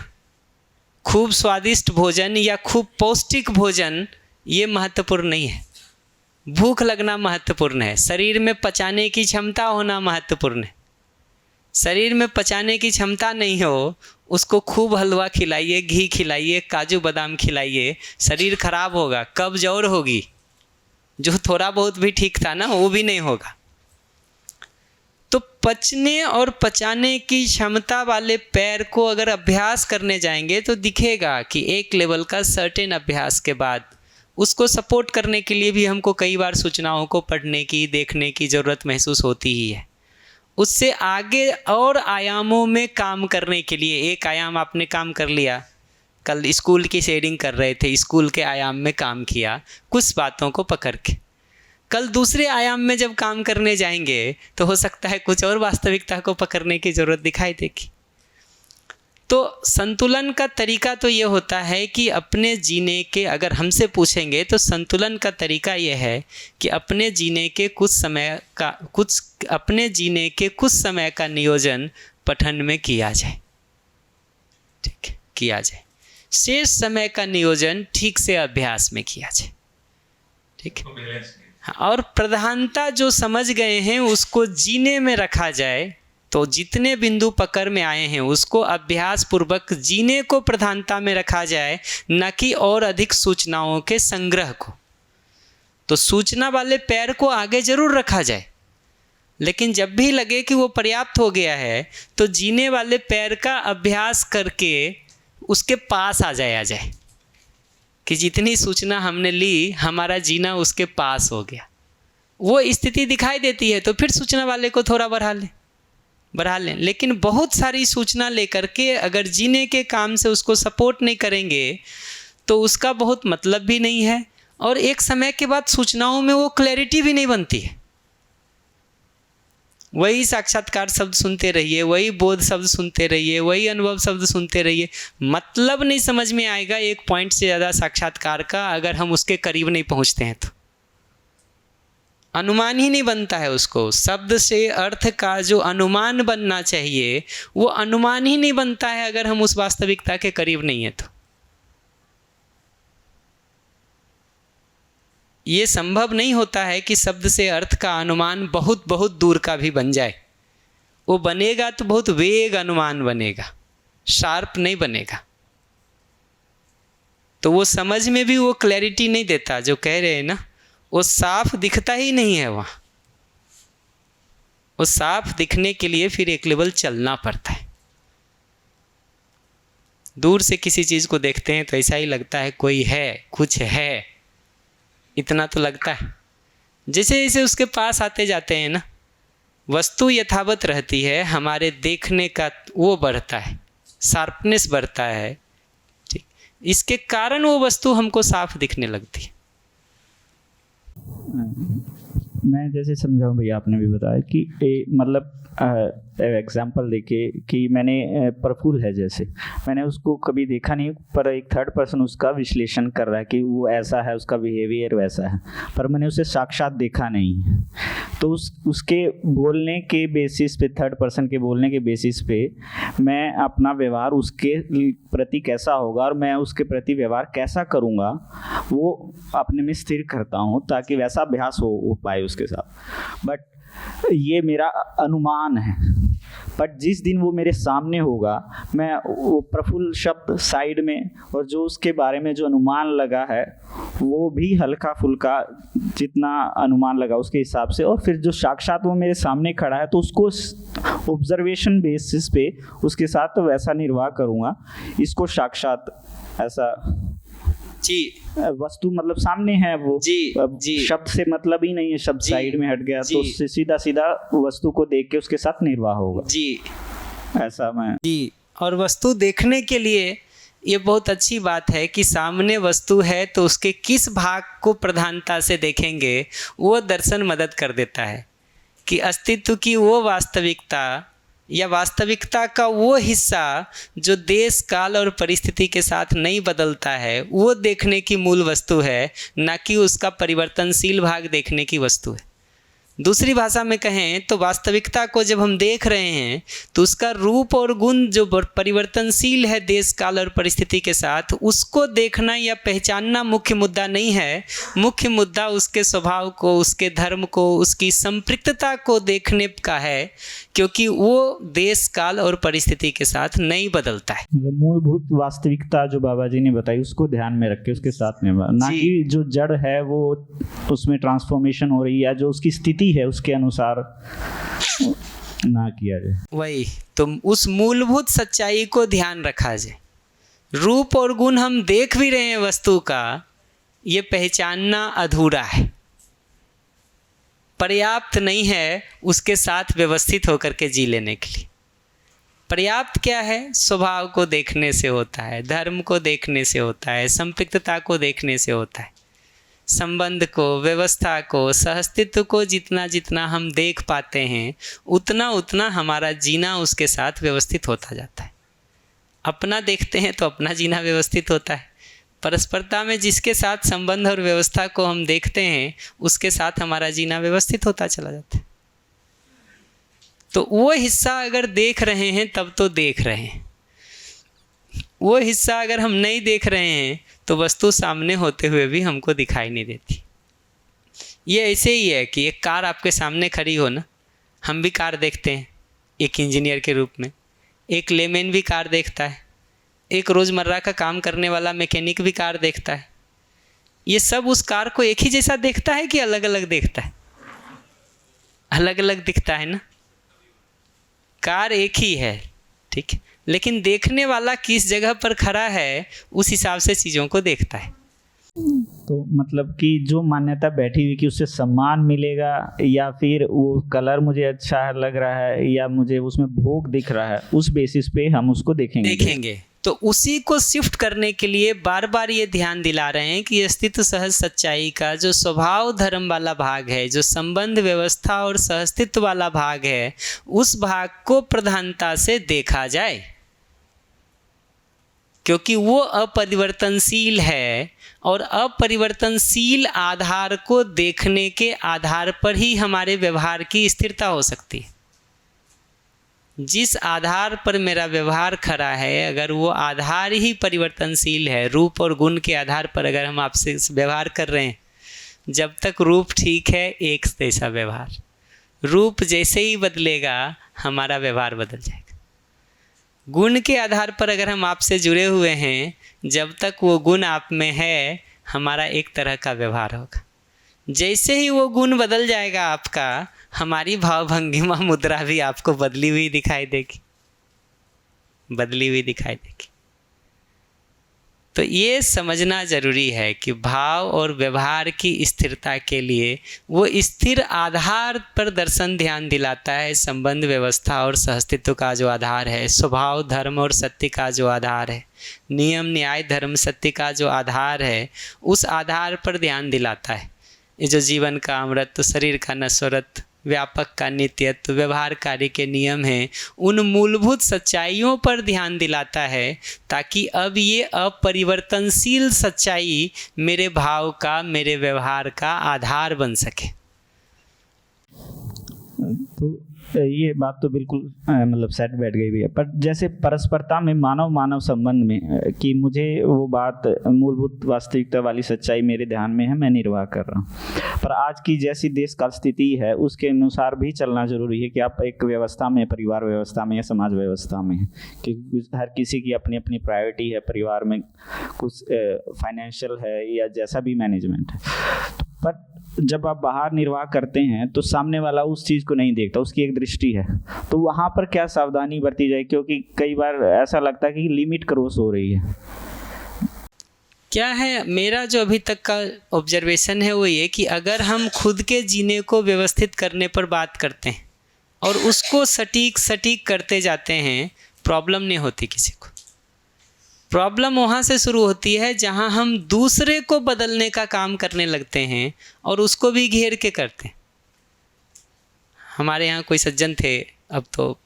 खूब स्वादिष्ट भोजन या खूब पौष्टिक भोजन ये महत्वपूर्ण नहीं है। भूख लगना महत्वपूर्ण है, शरीर में पचाने की क्षमता होना महत्वपूर्ण है। शरीर में पचाने की क्षमता नहीं हो, उसको खूब हलवा खिलाइए, घी खिलाइए, काजू बादाम खिलाइए, शरीर खराब होगा, कब्ज और होगी। जो थोड़ा बहुत भी ठीक था ना, वो भी नहीं होगा। तो पचने और पचाने की क्षमता वाले पैर को अगर अभ्यास करने जाएंगे तो दिखेगा कि एक लेवल का सर्टेन अभ्यास के बाद उसको सपोर्ट करने के लिए भी हमको कई बार सूचनाओं को पढ़ने की, देखने की ज़रूरत महसूस होती ही है। उससे आगे और आयामों में काम करने के लिए, एक आयाम आपने काम कर लिया, कल स्कूल की शेयरिंग कर रहे थे, स्कूल के आयाम में काम किया कुछ बातों को पकड़ के, कल दूसरे आयाम में जब काम करने जाएंगे तो हो सकता है कुछ और वास्तविकता को पकड़ने की ज़रूरत दिखाई देगी। तो संतुलन का तरीका तो ये होता है कि अपने जीने के, अगर हमसे पूछेंगे तो संतुलन का तरीका ये है कि अपने जीने के कुछ समय का नियोजन पठन में किया जाए। ठीक है, किया जाए। शेष समय का नियोजन ठीक से अभ्यास में किया जाए। ठीक है, और प्रधानता जो समझ गए हैं उसको जीने में रखा जाए। तो जितने बिंदु पकड़ में आए हैं उसको अभ्यास पूर्वक जीने को प्रधानता में रखा जाए, न कि और अधिक सूचनाओं के संग्रह को। तो सूचना वाले पैर को आगे जरूर रखा जाए, लेकिन जब भी लगे कि वो पर्याप्त हो गया है तो जीने वाले पैर का अभ्यास करके उसके पास आ जाए कि जितनी सूचना हमने ली, हमारा जीना उसके पास हो गया। वो स्थिति दिखाई देती है तो फिर सूचना वाले को थोड़ा बढ़ा लें। लेकिन बहुत सारी सूचना लेकर के अगर जीने के काम से उसको सपोर्ट नहीं करेंगे तो उसका बहुत मतलब भी नहीं है, और एक समय के बाद सूचनाओं में वो क्लैरिटी भी नहीं बनती है। वही साक्षात्कार शब्द सुनते रहिए, वही बोध शब्द सुनते रहिए, वही अनुभव शब्द सुनते रहिए, मतलब नहीं समझ में आएगा एक पॉइंट से ज़्यादा साक्षात्कार का अगर हम उसके करीब नहीं पहुंचते हैं तो। अनुमान ही नहीं बनता है उसको, शब्द से अर्थ का जो अनुमान बनना चाहिए वो अनुमान ही नहीं बनता है अगर हम उस वास्तविकता के करीब नहीं है तो। ये संभव नहीं होता है कि शब्द से अर्थ का अनुमान बहुत बहुत दूर का भी बन जाए। वो बनेगा तो बहुत वेग अनुमान बनेगा, शार्प नहीं बनेगा। तो वो समझ में भी वो क्लैरिटी नहीं देता जो कह रहे हैं ना, वो साफ दिखता ही नहीं है वहाँ। वो साफ दिखने के लिए फिर एक लेवल चलना पड़ता है। दूर से किसी चीज़ को देखते हैं तो ऐसा ही लगता है कोई है, कुछ है, इतना तो लगता है। जैसे जैसे उसके पास आते जाते हैं ना, वस्तु यथावत रहती है, हमारे देखने का वो बढ़ता है, शार्पनेस बढ़ता है। ठीक, इसके कारण वो वस्तु हमको साफ दिखने लगती है। मैं जैसे समझाऊँ भैया, आपने भी बताया कि मतलब एग्जाम्पल देके कि मैंने प्रफुल्ल है, जैसे मैंने उसको कभी देखा नहीं, पर एक थर्ड पर्सन उसका विश्लेषण कर रहा है कि वो ऐसा है, उसका बिहेवियर वैसा है, पर मैंने उसे साक्षात देखा नहीं। तो उसके बोलने के बेसिस पे, थर्ड पर्सन के बोलने के बेसिस पे मैं अपना व्यवहार उसके प्रति कैसा होगा और मैं उसके प्रति व्यवहार कैसा करूँगा वो अपने में स्थिर करता हूँ, ताकि वैसा अभ्यास हो पाए उसके साथ। बट ये मेरा अनुमान है, बट जिस दिन वो मेरे सामने होगा, मैं वो प्रफुल्ल शब्द साइड में, और जो उसके बारे में जो अनुमान लगा है वो भी हल्का फुल्का जितना अनुमान लगा उसके हिसाब से, और फिर जो साक्षात वो मेरे सामने खड़ा है तो उसको ऑब्जर्वेशन बेसिस पे उसके साथ तो वैसा निर्वाह करूँगा। इसको साक्षात ऐसा जी, वस्तु मतलब सामने है वो, जी शब्द से मतलब ही नहीं है, शब्द साइड में हट गया तो उससे सीधा सीधा वस्तु को देख के उसके साथ निर्वाह होगा। जी, ऐसा मैं जी। और वस्तु देखने के लिए ये बहुत अच्छी बात है कि सामने वस्तु है तो उसके किस भाग को प्रधानता से देखेंगे वो दर्शन मदद कर देता है कि अस्तित्व की वो वास्तविकता या वास्तविकता का वो हिस्सा जो देश काल और परिस्थिति के साथ नहीं बदलता है, वो देखने की मूल वस्तु है, ना कि उसका परिवर्तनशील भाग देखने की वस्तु है। दूसरी भाषा में कहें तो वास्तविकता को जब हम देख रहे हैं तो उसका रूप और गुण जो परिवर्तनशील है देश काल और परिस्थिति के साथ, उसको देखना या पहचानना मुख्य मुद्दा नहीं है। मुख्य मुद्दा उसके स्वभाव को, उसके धर्म को, उसकी संपृक्तता को देखने का है, क्योंकि वो देश काल और परिस्थिति के साथ नहीं बदलता है। मूलभूत वास्तविकता जो बाबा जी ने बताई उसको ध्यान में रख के उसके साथ में, ना कि जो जड़ है वो उसमें ट्रांसफॉर्मेशन हो रही है, जो उसकी स्थिति है उसके अनुसार ना किया जाए। वही तो उस मूलभूत सच्चाई को ध्यान रखा जाए। रूप और गुण हम देख भी रहे हैं वस्तु का, ये पहचानना अधूरा है, पर्याप्त नहीं है उसके साथ व्यवस्थित होकर के जी लेने के लिए। पर्याप्त क्या है? स्वभाव को देखने से होता है, धर्म को देखने से होता है, संपृक्तता को देखने से होता है, संबंध को, व्यवस्था को, सहअस्तित्व को जितना जितना हम देख पाते हैं उतना उतना हमारा जीना उसके साथ व्यवस्थित होता जाता है। अपना देखते हैं तो अपना जीना व्यवस्थित होता है। परस्परता में जिसके साथ संबंध और व्यवस्था को हम देखते हैं उसके साथ हमारा जीना व्यवस्थित होता चला जाता है। तो वो हिस्सा अगर देख रहे हैं तब तो देख रहे हैं, वो हिस्सा अगर हम नहीं देख रहे हैं तो वस्तु सामने होते हुए भी हमको दिखाई नहीं देती। ये ऐसे ही है कि एक कार आपके सामने खड़ी हो ना, हम भी कार देखते हैं एक इंजीनियर के रूप में, एक लेमैन भी कार देखता है, एक रोज़मर्रा का काम करने वाला मैकेनिक भी कार देखता है। ये सब उस कार को एक ही जैसा देखता है कि अलग अलग देखता है? अलग अलग दिखता है ना। कार एक ही है, ठीक है, लेकिन देखने वाला किस जगह पर खड़ा है उस हिसाब से चीज़ों को देखता है। तो मतलब कि जो मान्यता बैठी हुई कि उससे सम्मान मिलेगा, या फिर वो कलर मुझे अच्छा लग रहा है, या मुझे उसमें भोग दिख रहा है, उस बेसिस पे हम उसको देखेंगे। तो उसी को शिफ्ट करने के लिए बार बार ये ध्यान दिला रहे हैं कि अस्तित्व सहज सच्चाई का जो स्वभाव धर्म वाला भाग है, जो संबंध व्यवस्था और सहअस्तित्व वाला भाग है, उस भाग को प्रधानता से देखा जाए, क्योंकि वो अपरिवर्तनशील है और अपरिवर्तनशील आधार को देखने के आधार पर ही हमारे व्यवहार की स्थिरता हो सकती है। जिस आधार पर मेरा व्यवहार खड़ा है, अगर वो आधार ही परिवर्तनशील है, रूप और गुण के आधार पर अगर हम आपसे व्यवहार कर रहे हैं, जब तक रूप ठीक है एक जैसा व्यवहार, रूप जैसे ही बदलेगा हमारा व्यवहार बदल जाएगा। गुण के आधार पर अगर हम आपसे जुड़े हुए हैं, जब तक वो गुण आप में है हमारा एक तरह का व्यवहार होगा। जैसे ही वो गुण बदल जाएगा आपका, हमारी भाव भंगिमा मुद्रा भी आपको बदली हुई दिखाई देगी, बदली हुई दिखाई देगी। तो ये समझना ज़रूरी है कि भाव और व्यवहार की स्थिरता के लिए वो स्थिर आधार पर दर्शन ध्यान दिलाता है। संबंध व्यवस्था और सहअस्तित्व का जो आधार है, स्वभाव धर्म और सत्य का जो आधार है, नियम न्याय धर्म सत्य का जो आधार है, उस आधार पर ध्यान दिलाता है। ये जो जीवन का अमृत, शरीर का नश्वरत, व्यापक का नित्यत्व, व्यवहारकारी के नियम हैं, उन मूलभूत सच्चाइयों पर ध्यान दिलाता है, ताकि अब ये अपरिवर्तनशील सच्चाई मेरे भाव का, मेरे व्यवहार का आधार बन सके। तो ये बात तो बिल्कुल मतलब सेट बैठ गई भी है, पर जैसे परस्परता में मानव मानव संबंध में कि मुझे वो बात मूलभूत वास्तविकता वाली सच्चाई मेरे ध्यान में है, मैं निर्वाह कर रहा हूँ, पर आज की जैसी देश काल स्थिति है उसके अनुसार भी चलना जरूरी है कि आप एक व्यवस्था में, परिवार व्यवस्था में या समाज व्यवस्था में हैं, कि हर किसी की अपनी अपनी प्रायोरिटी है, परिवार में कुछ फाइनेंशियल है या जैसा भी मैनेजमेंट है, पर जब आप बाहर निर्वाह करते हैं तो सामने वाला उस चीज़ को नहीं देखता, उसकी एक दृष्टि है, तो वहाँ पर क्या सावधानी बरती जाए, क्योंकि कई बार ऐसा लगता है कि लिमिट क्रॉस हो रही है। क्या है, मेरा जो अभी तक का ऑब्जर्वेशन है वो ये कि अगर हम खुद के जीने को व्यवस्थित करने पर बात करते हैं और उसको सटीक करते जाते हैं, प्रॉब्लम नहीं होती किसी को। प्रॉब्लम वहाँ से शुरू होती है जहाँ हम दूसरे को बदलने का काम करने लगते हैं और उसको भी घेर के करते हैं। हमारे यहाँ कोई सज्जन थे, अब तो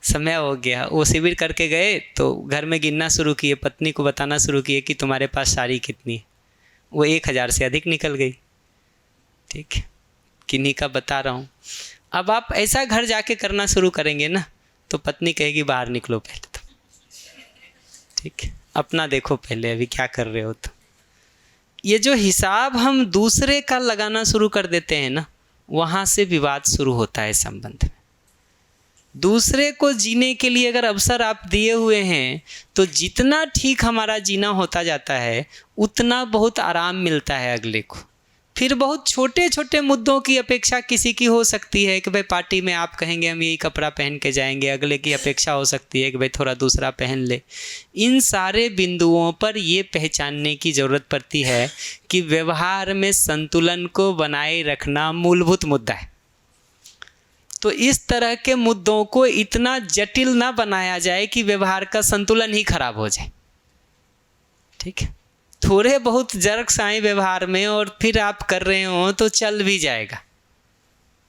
समय हो गया, वो शिविर करके गए तो घर में गिनना शुरू किए, पत्नी को बताना शुरू किए कि तुम्हारे पास साड़ी कितनी है। वो 1000 से अधिक निकल गई। ठीक है, किन्हीं का बता रहा हूँ। अब आप ऐसा घर जाके करना शुरू करेंगे ना, तो पत्नी कहेगी बाहर निकलो पहले तो, ठीक है, अपना देखो पहले अभी क्या कर रहे हो। तो ये जो हिसाब हम दूसरे का लगाना शुरू कर देते हैं ना, वहाँ से विवाद शुरू होता है संबंध में। दूसरे को जीने के लिए अगर अवसर आप दिए हुए हैं, तो जितना ठीक हमारा जीना होता जाता है उतना बहुत आराम मिलता है अगले को। फिर बहुत छोटे छोटे मुद्दों की अपेक्षा किसी की हो सकती है कि भाई पार्टी में आप कहेंगे हम यही कपड़ा पहन के जाएंगे, अगले की अपेक्षा हो सकती है कि भाई थोड़ा दूसरा पहन ले। इन सारे बिंदुओं पर ये पहचानने की ज़रूरत पड़ती है कि व्यवहार में संतुलन को बनाए रखना मूलभूत मुद्दा है। तो इस तरह के मुद्दों को इतना जटिल ना बनाया जाए कि व्यवहार का संतुलन ही खराब हो जाए। ठीक है, थोड़े बहुत जर्क्स आए व्यवहार में और फिर आप कर रहे हो तो चल भी जाएगा।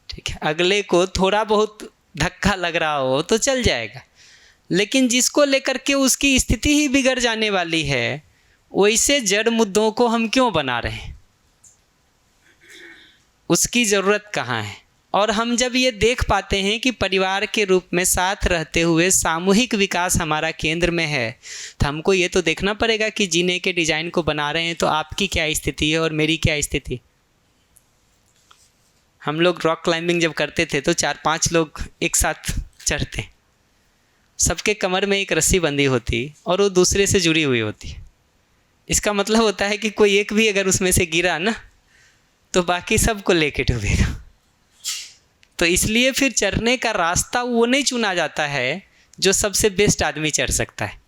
ठीक है, अगले को थोड़ा बहुत धक्का लग रहा हो तो चल जाएगा, लेकिन जिसको लेकर के उसकी स्थिति ही बिगड़ जाने वाली है, वैसे जड़ मुद्दों को हम क्यों बना रहे हैं? उसकी ज़रूरत कहाँ है? और हम जब ये देख पाते हैं कि परिवार के रूप में साथ रहते हुए सामूहिक विकास हमारा केंद्र में है, तो हमको ये तो देखना पड़ेगा कि जीने के डिज़ाइन को बना रहे हैं तो आपकी क्या स्थिति है और मेरी क्या स्थिति। हम लोग रॉक क्लाइंबिंग जब करते थे तो 4-5 लोग एक साथ चढ़ते, सबके कमर में एक रस्सी बंधी होती और वो दूसरे से जुड़ी हुई होती। इसका मतलब होता है कि कोई एक भी अगर उसमें से गिरा ना, तो बाकी सबको लेके डूबेगा। तो इसलिए फिर चढ़ने का रास्ता वो नहीं चुना जाता है जो सबसे बेस्ट आदमी चढ़ सकता है।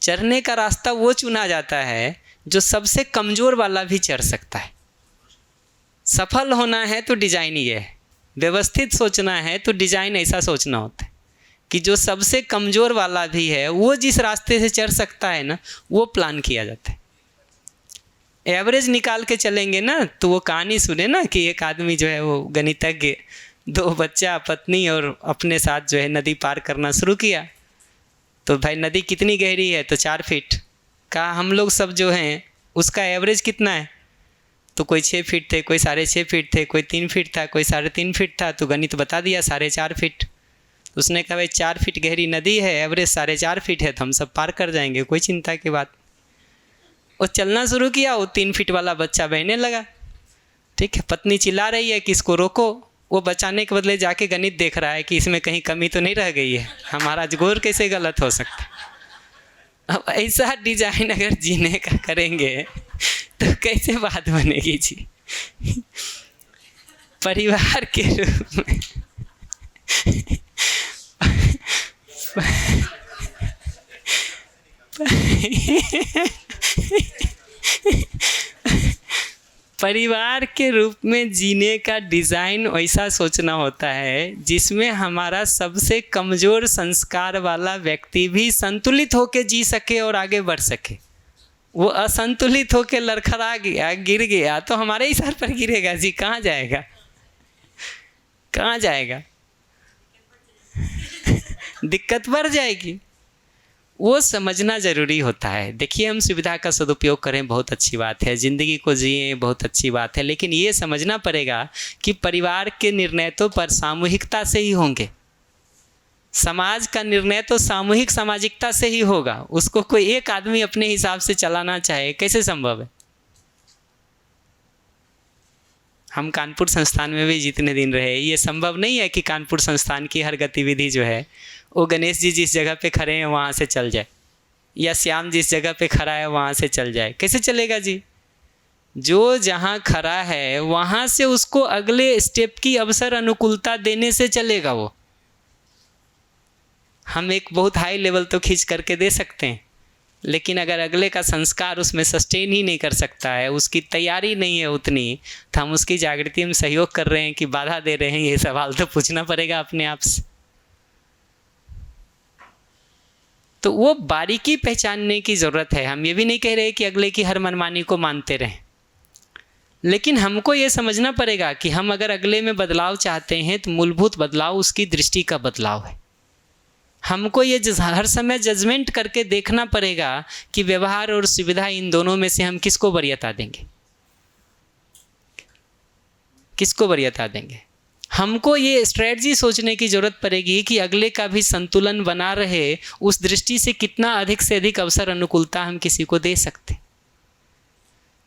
चढ़ने का रास्ता वो चुना जाता है जो सबसे कमज़ोर वाला भी चढ़ सकता है। सफल होना है तो डिज़ाइन ये है, व्यवस्थित सोचना है तो डिज़ाइन ऐसा सोचना होता है कि जो सबसे कमज़ोर वाला भी है वो जिस रास्ते से चढ़ सकता है ना, वो प्लान किया जाता है। एवरेज निकाल के चलेंगे ना, तो वो कहानी सुने ना कि एक आदमी जो है वो गणितज्ञ, 2 बच्चा, पत्नी और अपने साथ जो है नदी पार करना शुरू किया। तो भाई नदी कितनी गहरी है? तो 4 फीट। कहा हम लोग सब जो हैं उसका एवरेज कितना है? तो कोई 6 फीट थे, कोई 6.5 फीट थे, कोई 3 फीट था, कोई 3.5 फीट था। तो गणित बता दिया 4.5 फीट। उसने कहा भाई 4 फीट गहरी नदी है, एवरेज 4.5 फीट है, तो हम सब पार कर जाएंगे, कोई चिंता की बात। वो चलना शुरू किया, वो 3 फीट वाला बच्चा बहने लगा। ठीक है, पत्नी चिल्ला रही है कि इसको रोको। वो बचाने के बदले जाके गणित देख रहा है कि इसमें कहीं कमी तो नहीं रह गई है, हमारा गोर कैसे गलत हो सकता है। अब ऐसा डिजाइन अगर जीने का करेंगे तो कैसे बात बनेगी जी। परिवार के रूप में परिवार के रूप में जीने का डिज़ाइन ऐसा सोचना होता है जिसमें हमारा सबसे कमज़ोर संस्कार वाला व्यक्ति भी संतुलित होकर जी सके और आगे बढ़ सके। वो असंतुलित होकर लड़खड़ा गया, गिर गया, तो हमारे ही सर पर गिरेगा जी। कहाँ जाएगा, कहाँ जाएगा? दिक्कत बढ़ जाएगी। वो समझना ज़रूरी होता है। देखिए, हम सुविधा का सदुपयोग करें, बहुत अच्छी बात है, ज़िंदगी को जिए, बहुत अच्छी बात है, लेकिन ये समझना पड़ेगा कि परिवार के निर्णय तो पर सामूहिकता से ही होंगे। समाज का निर्णय तो सामूहिक सामाजिकता से ही होगा। उसको कोई एक आदमी अपने हिसाब से चलाना चाहे, कैसे संभव है? हम कानपुर संस्थान में भी जितने दिन रहे, ये संभव नहीं है कि कानपुर संस्थान की हर गतिविधि जो है वो गणेश जी जिस जगह पे खड़े हैं वहाँ से चल जाए, या श्याम जिस जगह पे खड़ा है वहाँ से चल जाए। कैसे चलेगा जी? जो जहाँ खड़ा है वहाँ से उसको अगले स्टेप की अवसर अनुकूलता देने से चलेगा। वो हम एक बहुत हाई लेवल तो खींच करके दे सकते हैं, लेकिन अगर अगले का संस्कार उसमें सस्टेन ही नहीं कर सकता है, उसकी तैयारी नहीं है उतनी, तो हम उसकी जागृति में सहयोग कर रहे हैं कि बाधा दे रहे हैं, ये सवाल तो पूछना पड़ेगा अपने आप से। तो वो बारीकी पहचानने की ज़रूरत है। हम ये भी नहीं कह रहे कि अगले की हर मनमानी को मानते रहें, लेकिन हमको ये समझना पड़ेगा कि हम अगर अगले में बदलाव चाहते हैं तो मूलभूत बदलाव उसकी दृष्टि का बदलाव है। हमको ये हर समय जजमेंट करके देखना पड़ेगा कि व्यवहार और सुविधा, इन दोनों में से हम किसको वरीयता देंगे, किसको वरीयता देंगे। हमको ये स्ट्रेटजी सोचने की ज़रूरत पड़ेगी कि अगले का भी संतुलन बना रहे, उस दृष्टि से कितना अधिक से अधिक अवसर अनुकूलता हम किसी को दे सकते।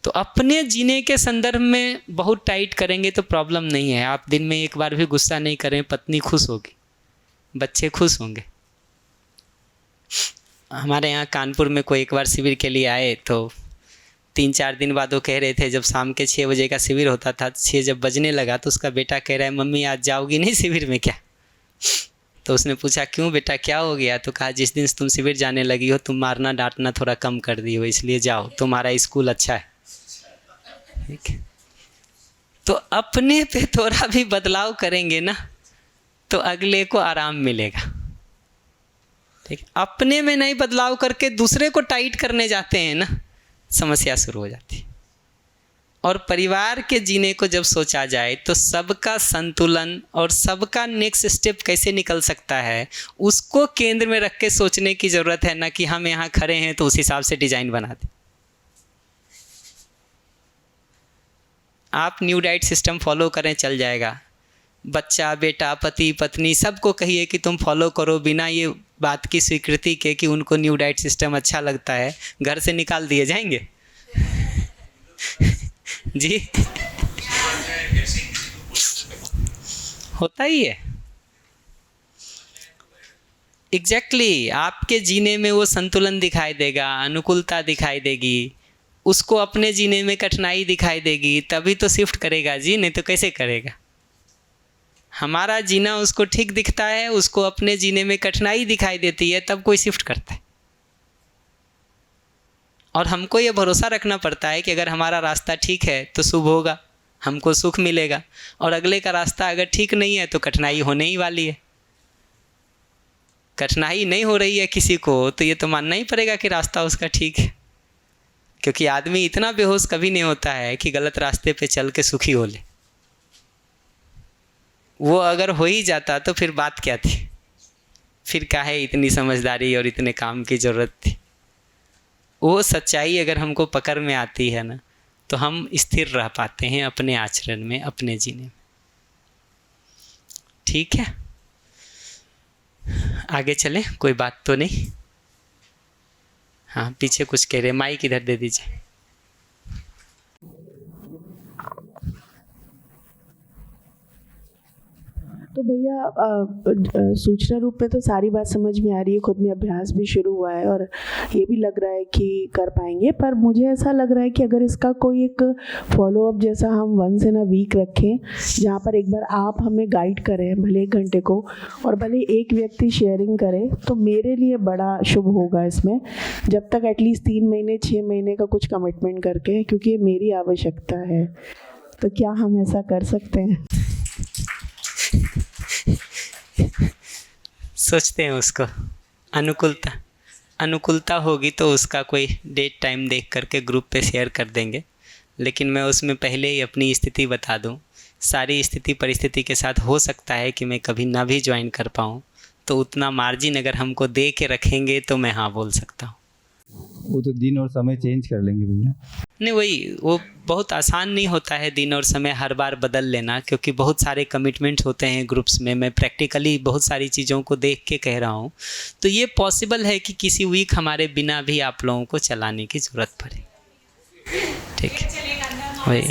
तो अपने जीने के संदर्भ में बहुत टाइट करेंगे तो प्रॉब्लम नहीं है। आप दिन में एक बार भी गुस्सा नहीं करें, पत्नी खुश होगी, बच्चे खुश होंगे। हमारे यहाँ कानपुर में कोई एक बार शिविर के लिए आए, तो 3-4 दिन बाद वो कह रहे थे, जब शाम के 6 बजे का शिविर होता था, 6 जब बजने लगा तो उसका बेटा कह रहा है, मम्मी आज जाओगी नहीं शिविर में क्या? तो उसने पूछा क्यों बेटा, क्या हो गया? तो कहा जिस दिन तुम शिविर जाने लगी हो तुम मारना डांटना थोड़ा कम कर दी हो, इसलिए जाओ, तुम्हारा स्कूल अच्छा है। ठीक है, तो अपने पे थोड़ा भी बदलाव करेंगे ना तो अगले को आराम मिलेगा। ठीक, अपने में नहीं बदलाव करके दूसरे को टाइट करने जाते हैं ना, समस्या शुरू हो जाती है। और परिवार के जीने को जब सोचा जाए तो सबका संतुलन और सबका नेक्स्ट स्टेप कैसे निकल सकता है, उसको केंद्र में रख के सोचने की ज़रूरत है, ना कि हम यहाँ खड़े हैं तो उस हिसाब से डिज़ाइन बना दें। आप न्यू डाइट सिस्टम फॉलो करें, चल जाएगा। बच्चा, बेटा, पति, पत्नी, सबको कहिए कि तुम फॉलो करो, बिना ये बात की स्वीकृति के कि उनको न्यू डाइट सिस्टम अच्छा लगता है, घर से निकाल दिए जाएंगे जी। होता ही है एग्जैक्टली। आपके जीने में वो संतुलन दिखाई देगा, अनुकूलता दिखाई देगी, उसको अपने जीने में कठिनाई दिखाई देगी, तभी तो शिफ्ट करेगा जी, नहीं तो कैसे करेगा। हमारा जीना उसको ठीक दिखता है, उसको अपने जीने में कठिनाई दिखाई देती है, तब कोई शिफ्ट करता है। और हमको ये भरोसा रखना पड़ता है कि अगर हमारा रास्ता ठीक है तो शुभ होगा, हमको सुख मिलेगा, और अगले का रास्ता अगर ठीक नहीं है तो कठिनाई होने ही वाली है। कठिनाई नहीं हो रही है किसी को, तो ये तो मानना ही पड़ेगा कि रास्ता उसका ठीक है, क्योंकि आदमी इतना बेहोश कभी नहीं होता है कि गलत रास्ते पे चल के सुखी हो ले। वो अगर हो ही जाता तो फिर बात क्या थी, फिर काहे इतनी समझदारी और इतने काम की ज़रूरत थी। वो सच्चाई अगर हमको पकड़ में आती है ना, तो हम स्थिर रह पाते हैं अपने आचरण में, अपने जीने में। ठीक है, आगे चलें, कोई बात तो नहीं। हाँ, पीछे कुछ कह रहे, माइक इधर दे दीजिए। तो भैया सूचना रूप में तो सारी बात समझ में आ रही है, खुद में अभ्यास भी शुरू हुआ है और ये भी लग रहा है कि कर पाएंगे, पर मुझे ऐसा लग रहा है कि अगर इसका कोई एक फॉलोअप जैसा हम वंस इन अ वीक रखें, जहाँ पर एक बार आप हमें गाइड करें, भले 1 घंटे को, और भले एक व्यक्ति शेयरिंग करे, तो मेरे लिए बड़ा शुभ होगा इसमें, जब तक एटलीस्ट 3 महीने 6 महीने का कुछ कमिटमेंट करके, क्योंकि ये मेरी आवश्यकता है। तो क्या हम ऐसा कर सकते हैं? सोचते हैं उसको, अनुकूलता होगी तो उसका कोई डेट टाइम देख करके ग्रुप पे शेयर कर देंगे, लेकिन मैं उसमें पहले ही अपनी स्थिति बता दूं। सारी स्थिति परिस्थिति के साथ हो सकता है कि मैं कभी ना भी ज्वाइन कर पाऊँ, तो उतना मार्जिन अगर हमको दे के रखेंगे तो मैं हाँ बोल सकता हूँ। वो तो दिन और समय चेंज कर लेंगे भैया। नहीं, वही, वो बहुत आसान नहीं होता है दिन और समय हर बार बदल लेना, क्योंकि बहुत सारे कमिटमेंट होते हैं ग्रुप्स में। मैं प्रैक्टिकली बहुत सारी चीज़ों को देख के कह रहा हूँ। तो ये पॉसिबल है कि किसी वीक हमारे बिना भी आप लोगों को चलाने की ज़रूरत पड़े। ठीक है, वही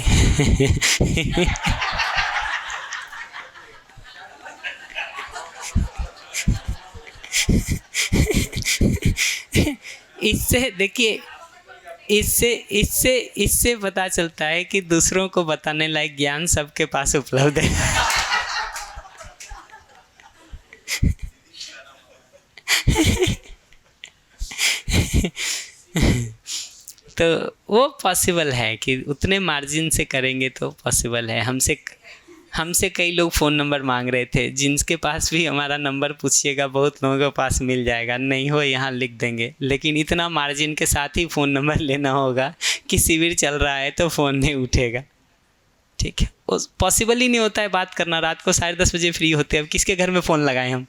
इससे देखिए, इससे पता चलता है कि दूसरों को बताने लायक ज्ञान सबके पास उपलब्ध है। तो वो पॉसिबल है कि उतने मार्जिन से करेंगे तो पॉसिबल है। हमसे कई लोग फ़ोन नंबर मांग रहे थे, जिनके पास भी हमारा नंबर पूछिएगा बहुत लोगों के पास मिल जाएगा, नहीं हो यहाँ लिख देंगे, लेकिन इतना मार्जिन के साथ ही फ़ोन नंबर लेना होगा कि शिविर चल रहा है तो फ़ोन नहीं उठेगा। ठीक है, वो पॉसिबल ही नहीं होता है बात करना। रात को 10:30 बजे फ्री होते हैं, अब किसके घर में फ़ोन लगाएं हम?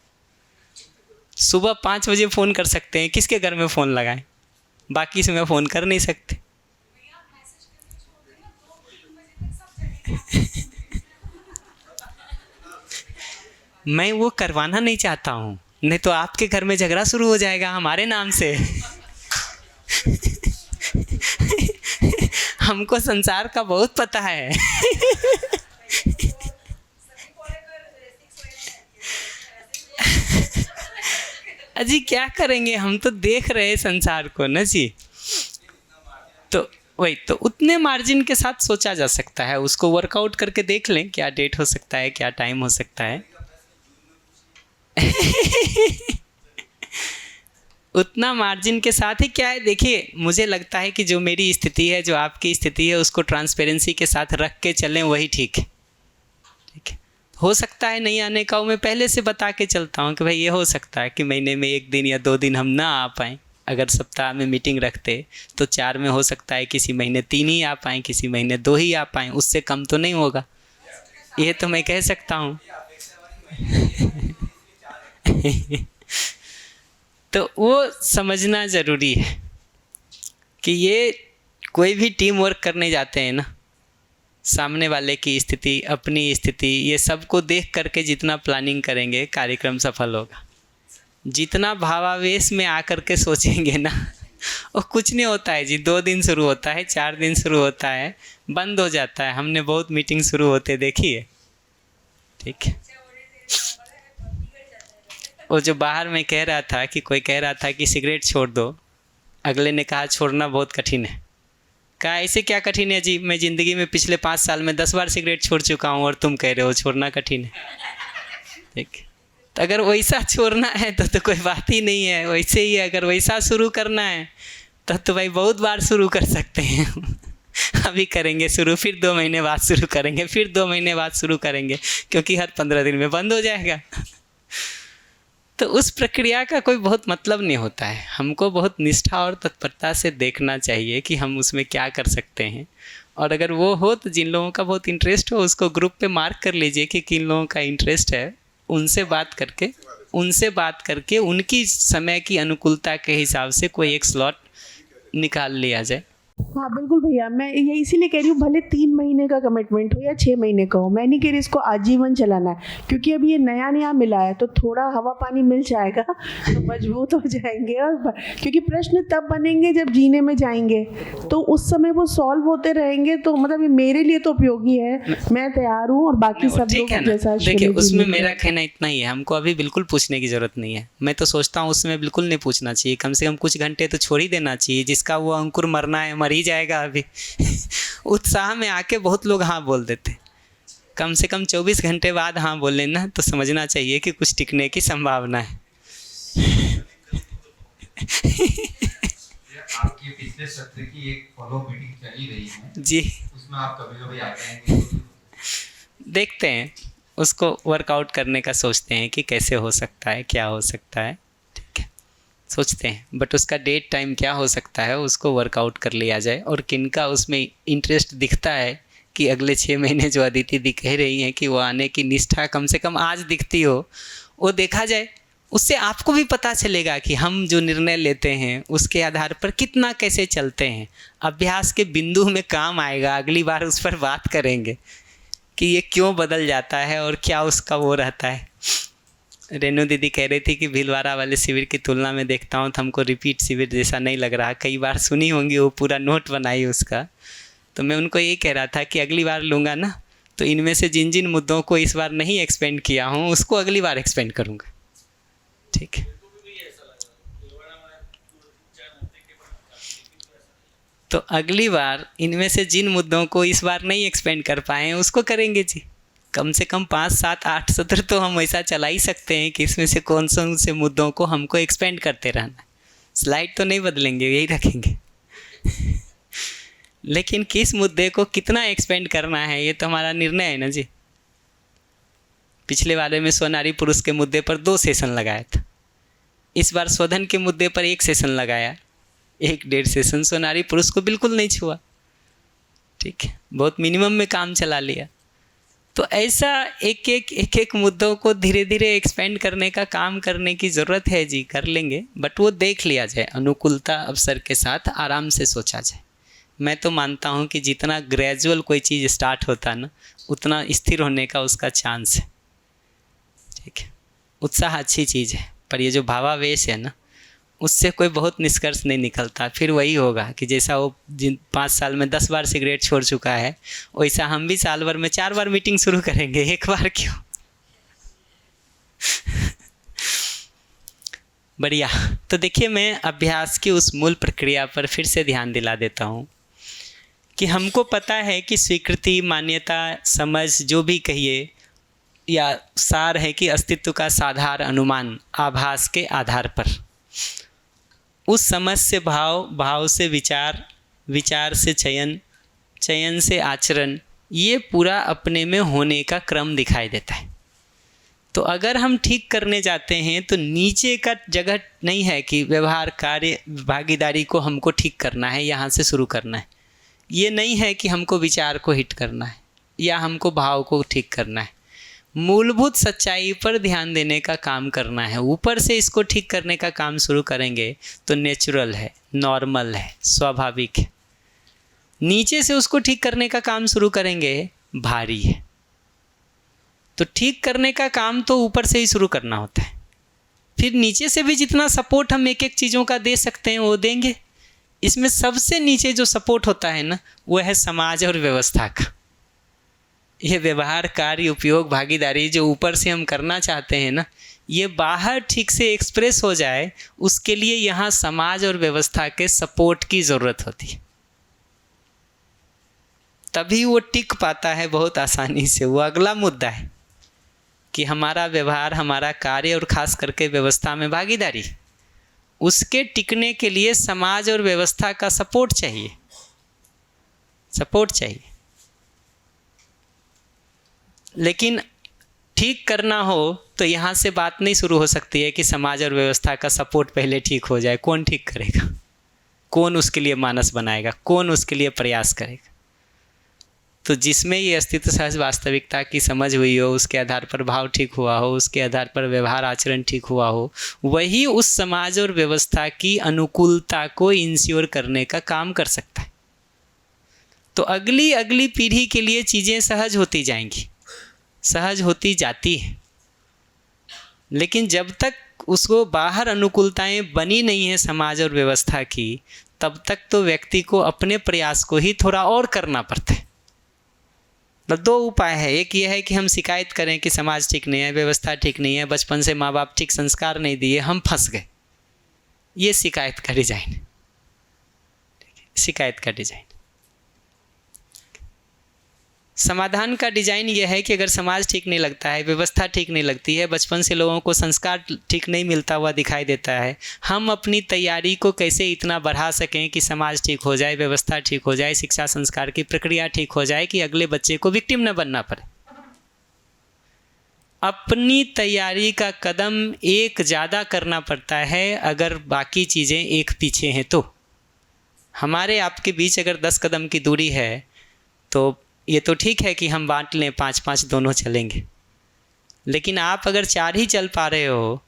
सुबह 5 बजे फ़ोन कर सकते हैं, किसके घर में फ़ोन लगाएं? बाकी समय फ़ोन कर नहीं सकते। मैं वो करवाना नहीं चाहता हूँ, नहीं तो आपके घर में झगड़ा शुरू हो जाएगा हमारे नाम से। हमको संसार का बहुत पता है। अजी क्या करेंगे, हम तो देख रहे हैं संसार को ना जी। तो वही, तो उतने मार्जिन के साथ सोचा जा सकता है, उसको वर्कआउट करके देख लें क्या डेट हो सकता है, क्या टाइम हो सकता है। उतना मार्जिन के साथ ही क्या है, देखिए मुझे लगता है कि जो मेरी स्थिति है, जो आपकी स्थिति है, उसको ट्रांसपेरेंसी के साथ रख के चलें, वही ठीक है। ठीक है, हो सकता है नहीं आने का, मैं पहले से बता के चलता हूँ कि भाई ये हो सकता है कि महीने में 1 दिन या 2 दिन हम ना आ पाएँ। अगर सप्ताह में मीटिंग रखते तो 4 में हो सकता है किसी महीने 3 ही आ पाएँ, किसी महीने 2 ही आ पाएँ, उससे कम तो नहीं होगा, ये तो मैं कह सकता हूँ। तो वो समझना ज़रूरी है कि ये कोई भी टीम वर्क करने जाते हैं ना, सामने वाले की स्थिति, अपनी स्थिति, ये सबको देख करके जितना प्लानिंग करेंगे कार्यक्रम सफल होगा। जितना भावावेश में आकर के सोचेंगे ना, वो कुछ नहीं होता है जी। 2 दिन शुरू होता है, 4 दिन शुरू होता है, बंद हो जाता है। हमने बहुत मीटिंग शुरू होते देखी है। ठीक है, वो जो बाहर में कह रहा था कि कोई कह रहा था कि सिगरेट छोड़ दो, अगले ने कहा छोड़ना बहुत कठिन है। कहा ऐसे क्या कठिन है जी, मैं ज़िंदगी में पिछले 5 साल में 10 बार सिगरेट छोड़ चुका हूँ और तुम कह रहे हो छोड़ना कठिन है। ठीक, तो अगर वैसा छोड़ना है तो कोई बात ही नहीं है। वैसे ही अगर वैसा शुरू करना है तो भाई बहुत बार शुरू कर सकते हैं। अभी करेंगे शुरू, फिर 2 महीने बाद शुरू करेंगे, फिर 2 महीने बाद शुरू करेंगे, क्योंकि हर 15 दिन में बंद हो जाएगा। तो उस प्रक्रिया का कोई बहुत मतलब नहीं होता है। हमको बहुत निष्ठा और तत्परता से देखना चाहिए कि हम उसमें क्या कर सकते हैं। और अगर वो हो तो जिन लोगों का बहुत इंटरेस्ट हो उसको ग्रुप पे मार्क कर लीजिए कि किन लोगों का इंटरेस्ट है, उनसे बात करके उनकी समय की अनुकूलता के हिसाब से कोई एक स्लॉट निकाल लिया जाए। हाँ बिल्कुल भैया, मैं ये इसीलिए कह रही हूँ, भले 3 महीने का कमिटमेंट हो या 6 महीने का हो, मैं नहीं कह रही इसको आजीवन चलाना है, क्योंकि अभी ये नया नया मिला है तो थोड़ा हवा पानी मिल जाएगा तो मजबूत हो जाएंगे। और क्योंकि प्रश्न तब बनेंगे जब जीने में जाएंगे, तो उस समय वो सॉल्व होते रहेंगे। तो मतलब ये मेरे लिए तो उपयोगी है, मैं तैयार हूँ और बाकी सब ठीक है लोग ना। जैसा देखिए उसमें मेरा कहना इतना ही है, हमको अभी बिल्कुल पूछने की ज़रूरत नहीं है। मैं तो सोचता हूँ उसमें बिल्कुल नहीं पूछना चाहिए, कम से कम कुछ घंटे तो छोड़ ही देना चाहिए। जिसका वो अंकुर मरना है मर ही जाएगा। अभी उत्साह में आके बहुत लोग हाँ बोल देते, कम से कम 24 घंटे बाद हाँ बोल लेना तो समझना चाहिए कि कुछ टिकने की संभावना है। आपकी पिछले सत्र की एक फॉलो मीटिंग चली रही है जी, उसमें आप कभी आते हैं देखते हैं उसको वर्कआउट करने का, सोचते हैं कि कैसे हो सकता है, क्या हो सकता है, ठीक है सोचते हैं। बट उसका डेट टाइम क्या हो सकता है उसको वर्कआउट कर लिया जाए। और किनका उसमें इंटरेस्ट दिखता है कि अगले 6 महीने जो अदिति दिख रही हैं कि वो आने की निष्ठा कम से कम आज दिखती हो, वो देखा जाए। उससे आपको भी पता चलेगा कि हम जो निर्णय लेते हैं उसके आधार पर कितना कैसे चलते हैं। अभ्यास के बिंदु में काम आएगा, अगली बार उस पर बात करेंगे कि ये क्यों बदल जाता है और क्या उसका वो रहता है। रेणु दीदी कह रही थी कि भीलवाड़ा वाले शिविर की तुलना में देखता हूँ तो हमको रिपीट शिविर जैसा नहीं लग रहा। कई बार सुनी होंगी, वो पूरा नोट बनाई उसका। तो मैं उनको ये कह रहा था कि अगली बार लूँगा ना तो इनमें से जिन जिन मुद्दों को इस बार नहीं एक्सपेंड किया हूँ उसको अगली बार एक्सपेंड करूँगा, ठीक है। तो अगली बार इनमें से जिन मुद्दों को इस बार नहीं एक्सपेंड कर पाए हैं उसको करेंगे जी। कम से कम 5, 7, 8 सत्र तो हम ऐसा चला ही सकते हैं कि इसमें से कौन से मुद्दों को हमको एक्सपेंड करते रहना है। स्लाइड तो नहीं बदलेंगे, यही रखेंगे लेकिन किस मुद्दे को कितना एक्सपेंड करना है ये तो हमारा निर्णय है ना जी। पिछले वाले में स्वनारी पुरुष के मुद्दे पर 2 सेशन लगाया था, इस बार स्वधन के मुद्दे पर 1 सेशन लगाया, 1-1.5 सेशन स्वनारी पुरुष को बिल्कुल नहीं छुआ, ठीक है, बहुत मिनिमम में काम चला लिया। तो ऐसा एक मुद्दों को धीरे धीरे एक्सपेंड करने का काम करने की ज़रूरत है जी, कर लेंगे। बट वो देख लिया जाए, अनुकूलता अवसर के साथ आराम से सोचा जाए। मैं तो मानता हूँ कि जितना ग्रेजुअल कोई चीज़ स्टार्ट होता ना उतना स्थिर होने का उसका चांस है, ठीक है। उत्साह अच्छी चीज़ है, पर ये जो भावावेश है ना उससे कोई बहुत निष्कर्ष नहीं निकलता। फिर वही होगा कि जैसा वो जिन 5 साल में 10 बार सिगरेट छोड़ चुका है वैसा हम भी साल भर में 4 बार मीटिंग शुरू करेंगे, 1 बार क्यों। बढ़िया। तो देखिए मैं अभ्यास की उस मूल प्रक्रिया पर फिर से ध्यान दिला देता हूँ कि हमको पता है कि स्वीकृति, मान्यता, समझ जो भी कहिए या सार है कि अस्तित्व का साधारण अनुमान आभास के आधार पर, उस समझ से भाव, भाव से विचार, विचार से चयन, चयन से आचरण, ये पूरा अपने में होने का क्रम दिखाई देता है। तो अगर हम ठीक करने जाते हैं तो नीचे का जगह नहीं है कि व्यवहार, कार्य, भागीदारी को हमको ठीक करना है, यहाँ से शुरू करना है। ये नहीं है कि हमको विचार को हिट करना है या हमको भाव को ठीक करना है। मूलभूत सच्चाई पर ध्यान देने का काम करना है। ऊपर से इसको ठीक करने का काम शुरू करेंगे तो नेचुरल है, नॉर्मल है, स्वाभाविक है। नीचे से उसको ठीक करने का काम शुरू करेंगे, भारी है। तो ठीक करने का काम तो ऊपर से ही शुरू करना होता है, फिर नीचे से भी जितना सपोर्ट हम एक चीज़ों का दे सकते हैं वो देंगे। इसमें सबसे नीचे जो सपोर्ट होता है ना वो है समाज और व्यवस्था का। ये व्यवहार, कार्य, उपयोग, भागीदारी जो ऊपर से हम करना चाहते हैं ना, ये बाहर ठीक से एक्सप्रेस हो जाए, उसके लिए यहाँ समाज और व्यवस्था के सपोर्ट की ज़रूरत होती है। तभी वो टिक पाता है बहुत आसानी से। वो अगला मुद्दा है कि हमारा व्यवहार, हमारा कार्य और ख़ास करके व्यवस्था में भागीदारी, उसके टिकने के लिए समाज और व्यवस्था का सपोर्ट चाहिए, सपोर्ट चाहिए। लेकिन ठीक करना हो तो यहाँ से बात नहीं शुरू हो सकती है कि समाज और व्यवस्था का सपोर्ट पहले ठीक हो जाए। कौन ठीक करेगा? कौन उसके लिए मानस बनाएगा? कौन उसके लिए प्रयास करेगा? तो जिसमें ये अस्तित्व सहज वास्तविकता की समझ हुई हो, उसके आधार पर भाव ठीक हुआ हो, उसके आधार पर व्यवहार आचरण ठीक हुआ हो, वही उस समाज और व्यवस्था की अनुकूलता को इंश्योर करने का काम कर सकता है। तो अगली अगली पीढ़ी के लिए चीज़ें सहज होती जाएंगी, सहज होती जाती है। लेकिन जब तक उसको बाहर अनुकूलताएं बनी नहीं है समाज और व्यवस्था की, तब तक तो व्यक्ति को अपने प्रयास को ही थोड़ा और करना पड़ता है। मतलब दो उपाय है। एक ये है कि हम शिकायत करें कि समाज ठीक नहीं है, व्यवस्था ठीक नहीं है, बचपन से माँ बाप ठीक संस्कार नहीं दिए, हम फंस गए। ये शिकायत का डिजाइन है, शिकायत का डिजाइन। समाधान का डिजाइन ये है कि अगर समाज ठीक नहीं लगता है, व्यवस्था ठीक नहीं लगती है, बचपन से लोगों को संस्कार ठीक नहीं मिलता हुआ दिखाई देता है, हम अपनी तैयारी को कैसे इतना बढ़ा सकें कि समाज ठीक हो जाए, व्यवस्था ठीक हो जाए, शिक्षा संस्कार की प्रक्रिया ठीक हो जाए कि अगले बच्चे को विक्टिम न बनना पड़े। अपनी तैयारी का कदम एक ज़्यादा करना पड़ता है अगर बाकी चीज़ें एक पीछे हैं। तो हमारे आपके बीच अगर 10 कदम की दूरी है तो ये तो ठीक है कि हम बांट लें, 5-5 दोनों चलेंगे। लेकिन आप अगर 4 ही चल पा रहे हो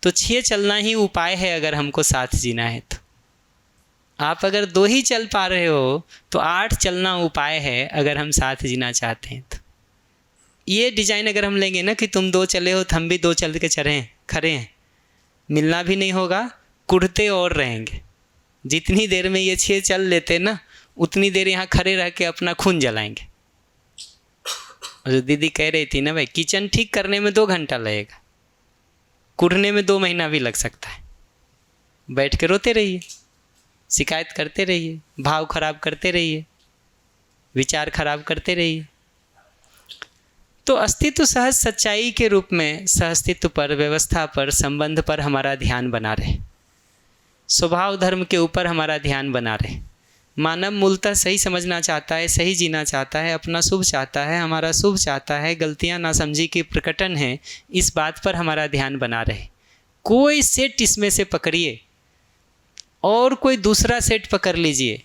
तो 6 चलना ही उपाय है अगर हमको साथ जीना है। तो आप अगर 2 ही चल पा रहे हो तो 8 चलना उपाय है अगर हम साथ जीना चाहते हैं। तो ये डिज़ाइन अगर हम लेंगे ना कि तुम 2 चले हो तो हम भी 2 चल के चलें, खड़े हैं, मिलना भी नहीं होगा, कुढ़ते और रहेंगे। जितनी देर में ये 6 चल लेते ना, उतनी देर यहाँ खड़े रह के अपना खून जलाएंगे। और जो दीदी कह रही थी ना, भाई किचन ठीक करने में 2 घंटा लगेगा, कुढ़ने में 2 महीना भी लग सकता है। बैठ के रोते रहिए, शिकायत करते रहिए, भाव खराब करते रहिए, विचार खराब करते रहिए। तो अस्तित्व सहज सच्चाई के रूप में सहअस्तित्व पर, व्यवस्था पर, संबंध पर हमारा ध्यान बना रहे, स्वभाव धर्म के ऊपर हमारा ध्यान बना रहे। मानव मूलतः सही समझना चाहता है, सही जीना चाहता है, अपना शुभ चाहता है, हमारा शुभ चाहता है, गलतियां नासमझी की प्रकटन है, इस बात पर हमारा ध्यान बना रहे। कोई सेट इसमें से पकड़िए और कोई दूसरा सेट पकड़ लीजिए,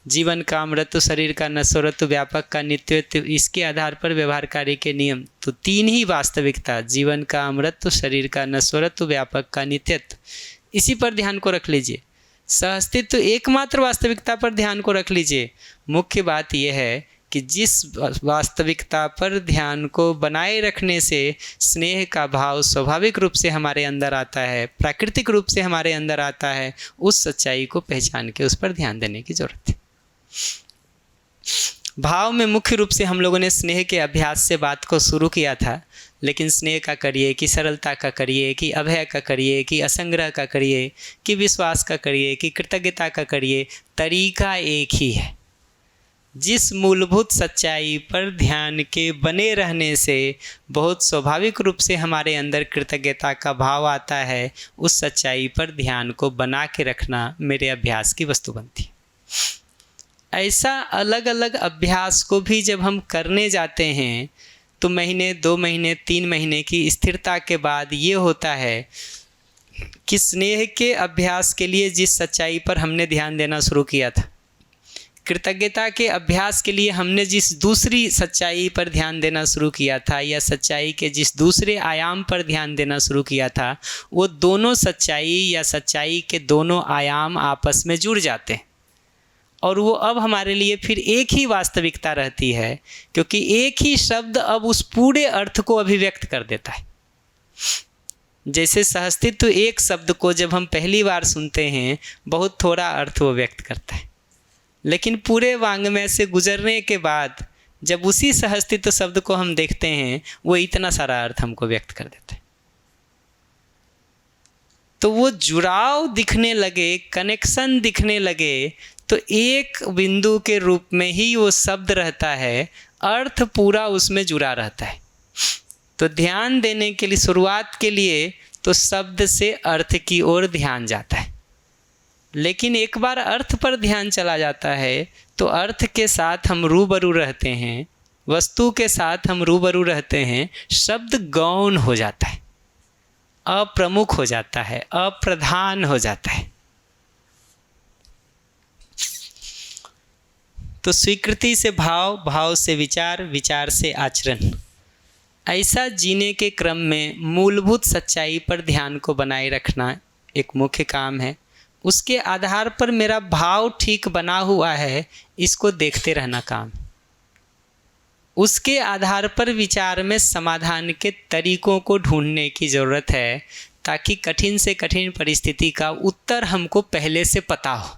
जीवन का अमृत, शरीर का नश्वरत्व, व्यापक का नित्यत्व, इसके आधार पर व्यवहार कार्य के नियम। तो 3 ही वास्तविकता, जीवन का अमृत, शरीर का नश्वरत्व, व्यापक का नित्यत्व, इसी पर ध्यान को रख लीजिए। सहअस्तित्व एकमात्र वास्तविकता पर ध्यान को रख लीजिए। मुख्य बात यह है कि जिस वास्तविकता पर ध्यान को बनाए रखने से स्नेह का भाव स्वाभाविक रूप से हमारे अंदर आता है, प्राकृतिक रूप से हमारे अंदर आता है, उस सच्चाई को पहचान के उस पर ध्यान देने की जरूरत है। भाव में मुख्य रूप से हम लोगों ने स्नेह के अभ्यास से बात को शुरू किया था, लेकिन स्नेह का करिए कि सरलता का करिए कि अभय का करिए कि असंग्रह का करिए कि विश्वास का करिए कि कृतज्ञता का करिए, तरीका एक ही है। जिस मूलभूत सच्चाई पर ध्यान के बने रहने से बहुत स्वाभाविक रूप से हमारे अंदर कृतज्ञता का भाव आता है, उस सच्चाई पर ध्यान को बना के रखना मेरे अभ्यास की वस्तु बनती है। ऐसा अलग अलग अभ्यास को भी जब हम करने जाते हैं तो महीने, 2 महीने, 3 महीने की स्थिरता के बाद ये होता है कि स्नेह के अभ्यास के लिए जिस सच्चाई पर हमने ध्यान देना शुरू किया था, कृतज्ञता के अभ्यास के लिए हमने जिस दूसरी सच्चाई पर ध्यान देना शुरू किया था, या सच्चाई के जिस दूसरे आयाम पर ध्यान देना शुरू किया था, वो दोनों सच्चाई या सच्चाई के दोनों आयाम आपस में जुड़ जाते हैं और वो अब हमारे लिए फिर एक ही वास्तविकता रहती है, क्योंकि एक ही शब्द अब उस पूरे अर्थ को अभिव्यक्त कर देता है। जैसे सहअस्तित्व एक शब्द को जब हम पहली बार सुनते हैं बहुत थोड़ा अर्थ वो व्यक्त करता है, लेकिन पूरे वांग्मय से गुजरने के बाद जब उसी सहअस्तित्व शब्द को हम देखते हैं वो इतना सारा अर्थ हमको व्यक्त कर देता है। तो वो जुड़ाव दिखने लगे, कनेक्शन दिखने लगे, तो एक बिंदु के रूप में ही वो शब्द रहता है, अर्थ पूरा उसमें जुड़ा रहता है। तो ध्यान देने के लिए, शुरुआत के लिए तो शब्द से अर्थ की ओर ध्यान जाता है, लेकिन एक बार अर्थ पर ध्यान चला जाता है तो अर्थ के साथ हम रूबरू रहते हैं, वस्तु के साथ हम रूबरू रहते हैं, शब्द गौण हो जाता है, अप्रमुख हो जाता है, अप्रधान हो जाता है। तो स्वीकृति से भाव, भाव से विचार, विचार से आचरण, ऐसा जीने के क्रम में मूलभूत सच्चाई पर ध्यान को बनाए रखना एक मुख्य काम है। उसके आधार पर मेरा भाव ठीक बना हुआ है, इसको देखते रहना काम। उसके आधार पर विचार में समाधान के तरीकों को ढूंढने की ज़रूरत है, ताकि कठिन से कठिन परिस्थिति का उत्तर हमको पहले से पता हो।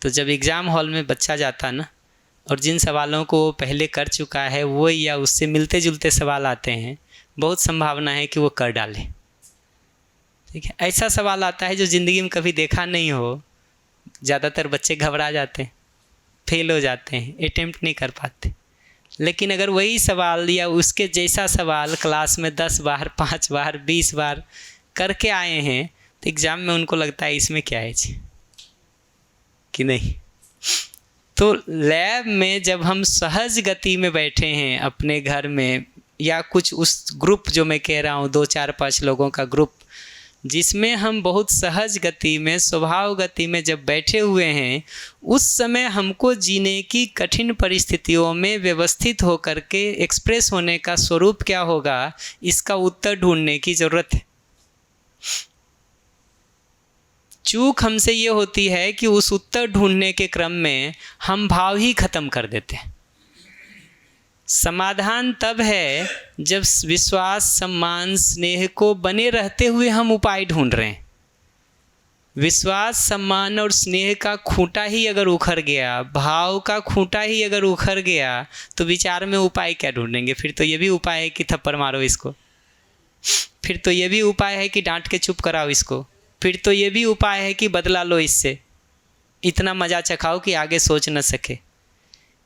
तो जब एग्ज़ाम हॉल में बच्चा जाता ना, और जिन सवालों को वो पहले कर चुका है वो या उससे मिलते जुलते सवाल आते हैं, बहुत संभावना है कि वो कर डाले। ठीक है, ऐसा सवाल आता है जो ज़िंदगी में कभी देखा नहीं हो, ज़्यादातर बच्चे घबरा जाते हैं, फेल हो जाते हैं, अटेम्प्ट नहीं कर पाते। लेकिन अगर वही सवाल या उसके जैसा सवाल क्लास में 10 बार, 5 बार, 20 बार करके आए हैं, तो एग्ज़ाम में उनको लगता है इसमें क्या है जी, कि नहीं। तो लैब में जब हम सहज गति में बैठे हैं अपने घर में, या कुछ उस ग्रुप जो मैं कह रहा हूँ 2, 4, 5 लोगों का ग्रुप, जिसमें हम बहुत सहज गति में, स्वभाव गति में जब बैठे हुए हैं, उस समय हमको जीने की कठिन परिस्थितियों में व्यवस्थित होकर के एक्सप्रेस होने का स्वरूप क्या होगा, इसका उत्तर ढूंढने की ज़रूरत है। चूक हमसे ये होती है कि उस उत्तर ढूंढने के क्रम में हम भाव ही खत्म कर देते हैं। समाधान तब है जब विश्वास, सम्मान, स्नेह को बने रहते हुए हम उपाय ढूंढ रहे हैं। विश्वास, सम्मान और स्नेह का खूंटा ही अगर उखड़ गया, भाव का खूंटा ही अगर उखड़ गया, तो विचार में उपाय क्या ढूंढेंगे? फिर तो ये भी उपाय है कि थप्पड़ मारो इसको, फिर तो ये भी उपाय है कि डांट के चुप कराओ इसको, फिर तो ये भी उपाय है कि बदला लो इससे, इतना मज़ा चखाओ कि आगे सोच न सके।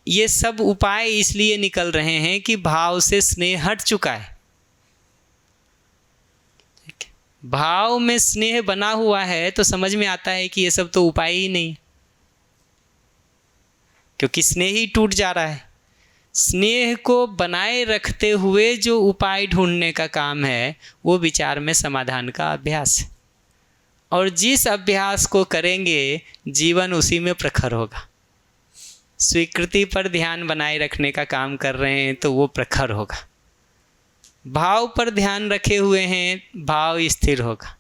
ये सब उपाय इसलिए निकल रहे हैं कि भाव से स्नेह हट चुका है। भाव में स्नेह बना हुआ है तो समझ में आता है कि ये सब तो उपाय ही नहीं, क्योंकि स्नेह ही टूट जा रहा है। स्नेह को बनाए रखते हुए जो उपाय ढूंढने का काम है, वो विचार में समाधान का अभ्यास है। और जिस अभ्यास को करेंगे, जीवन उसी में प्रखर होगा। स्वीकृति पर ध्यान बनाए रखने का काम कर रहे हैं तो वो प्रखर होगा। भाव पर ध्यान रखे हुए हैं, भाव स्थिर होगा।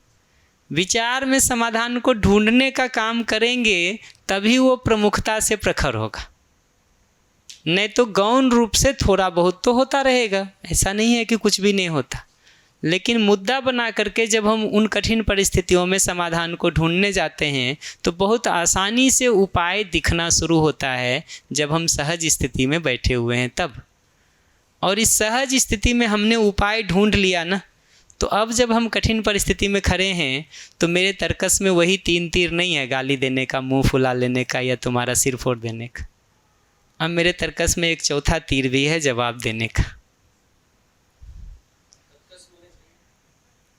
विचार में समाधान को ढूंढने का काम करेंगे तभी वो प्रमुखता से प्रखर होगा। नहीं तो गौण रूप से थोड़ा बहुत तो होता रहेगा, ऐसा नहीं है कि कुछ भी नहीं होता। लेकिन मुद्दा बना करके जब हम उन कठिन परिस्थितियों में समाधान को ढूंढने जाते हैं तो बहुत आसानी से उपाय दिखना शुरू होता है, जब हम सहज स्थिति में बैठे हुए हैं तब। और इस सहज स्थिति में हमने उपाय ढूंढ लिया ना, तो अब जब हम कठिन परिस्थिति में खड़े हैं तो मेरे तर्कस में वही 3 तीर नहीं है, गाली देने का, मुंह फुला लेने का या तुम्हारा सिर फोड़ देने का। अब मेरे तर्कस में एक चौथा तीर भी है, जवाब देने का।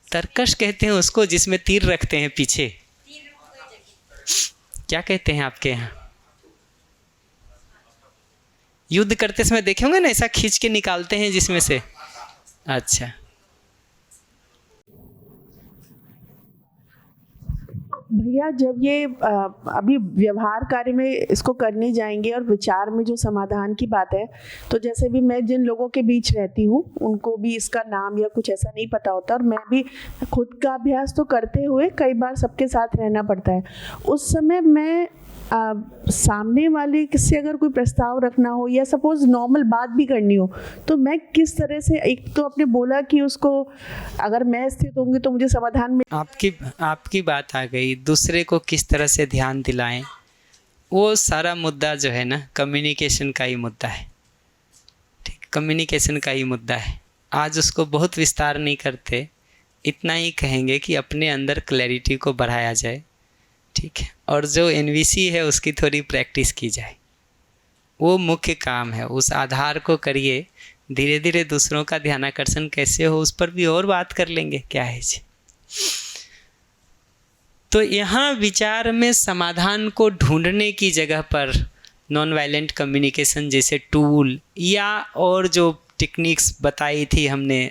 तर्कश कहते हैं उसको जिसमें तीर रखते हैं पीछे, क्या कहते हैं आपके यहाँ? युद्ध करते समय देखे होंगे ना, ऐसा खींच के निकालते हैं जिसमें से। अच्छा, भैया जब ये अभी व्यवहार कार्य में इसको करने जाएंगे और विचार में जो समाधान की बात है, तो जैसे भी मैं जिन लोगों के बीच रहती हूँ उनको भी इसका नाम या कुछ ऐसा नहीं पता होता, और मैं भी खुद का अभ्यास तो करते हुए कई बार सबके साथ रहना पड़ता है। उस समय मैं सामने वाले से अगर कोई प्रस्ताव रखना हो या सपोज नॉर्मल बात भी करनी हो, तो मैं किस तरह से, एक तो आपने बोला कि उसको अगर मैं स्थित होंगी तो मुझे समाधान में, आपकी बात आ गई। दूसरे को किस तरह से ध्यान दिलाएं, वो सारा मुद्दा जो है ना, कम्युनिकेशन का ही मुद्दा है। ठीक, कम्युनिकेशन का ही मुद्दा है। आज उसको बहुत विस्तार नहीं करते, इतना ही कहेंगे कि अपने अंदर क्लैरिटी को बढ़ाया जाए। ठीक है, और जो एनवीसी है उसकी थोड़ी प्रैक्टिस की जाए, वो मुख्य काम है। उस आधार को करिए, धीरे धीरे दूसरों का ध्यानाकर्षण कैसे हो उस पर भी और बात कर लेंगे, क्या है जी। तो यहाँ विचार में समाधान को ढूंढने की जगह पर नॉन वायलेंट कम्युनिकेशन जैसे टूल या और जो टेक्निक्स बताई थी हमने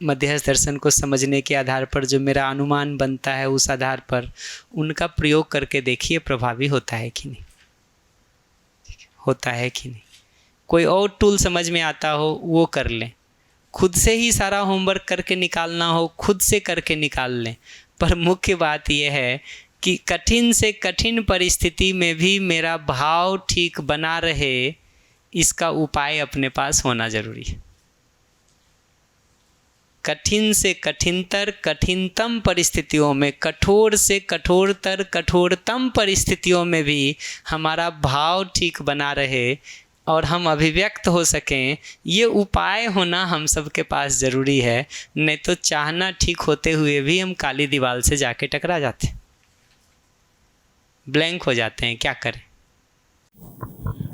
मध्यस्थ दर्शन को समझने के आधार पर, जो मेरा अनुमान बनता है उस आधार पर उनका प्रयोग करके देखिए प्रभावी होता है कि नहीं, होता है कि नहीं। कोई और टूल समझ में आता हो वो कर लें, खुद से ही सारा होमवर्क करके निकालना हो खुद से करके निकाल लें। पर मुख्य बात यह है कि कठिन से कठिन परिस्थिति में भी मेरा भाव ठीक बना रहे, इसका उपाय अपने पास होना जरूरी है। कठिन से कठिनतर कठिनतम परिस्थितियों में, कठोर से कठोरतर कठोरतम परिस्थितियों में भी हमारा भाव ठीक बना रहे और हम अभिव्यक्त हो सकें, ये उपाय होना हम सबके पास ज़रूरी है। नहीं तो चाहना ठीक होते हुए भी हम काली दीवार से जाके टकरा जाते हैं, ब्लैंक हो जाते हैं, क्या करें।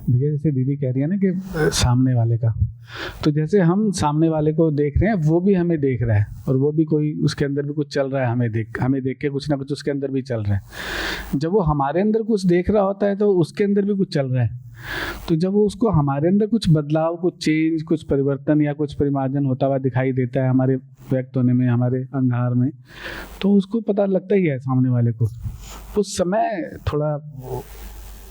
भैया जैसे दीदी कह रही है ना कि सामने वाले का, तो जैसे हम सामने वाले को देख रहे हैं, वो भी हमें देख रहा है और वो भी कोई उसके अंदर भी कुछ चल रहा है, हमें देख के कुछ ना कुछ उसके अंदर भी चल रहा है। जब वो हमारे अंदर कुछ देख रहा होता है तो उसके अंदर भी कुछ चल रहा है। तो जब वो उसको हमारे अंदर कुछ बदलाव, कुछ चेंज, कुछ परिवर्तन या कुछ परिमार्जन होता हुआ दिखाई देता है हमारे व्यक्त होने में, हमारे अंगार में, तो उसको पता लगता ही है सामने वाले को। उस समय थोड़ा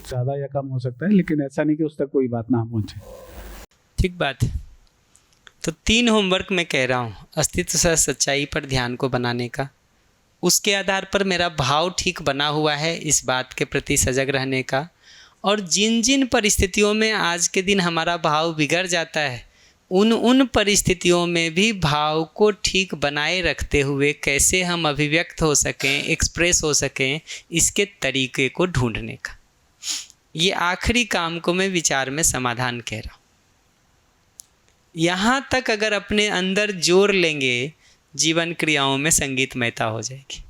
ज़्यादा या कम हो सकता है, लेकिन ऐसा नहीं कि उस तक कोई बात ना पहुँचे। ठीक बात है। तो 3 होमवर्क मैं कह रहा हूँ, अस्तित्व सह सच्चाई पर ध्यान को बनाने का, उसके आधार पर मेरा भाव ठीक बना हुआ है इस बात के प्रति सजग रहने का, और जिन जिन परिस्थितियों में आज के दिन हमारा भाव बिगड़ जाता है उन परिस्थितियों में भी भाव को ठीक बनाए रखते हुए कैसे हम अभिव्यक्त हो सकें, एक्सप्रेस हो सकें, इसके तरीके को ढूंढने का। ये आखिरी काम को मैं विचार में समाधान कह रहा हूँ। यहाँ तक अगर अपने अंदर जोर लेंगे, जीवन क्रियाओं में संगीतमयता हो जाएगी।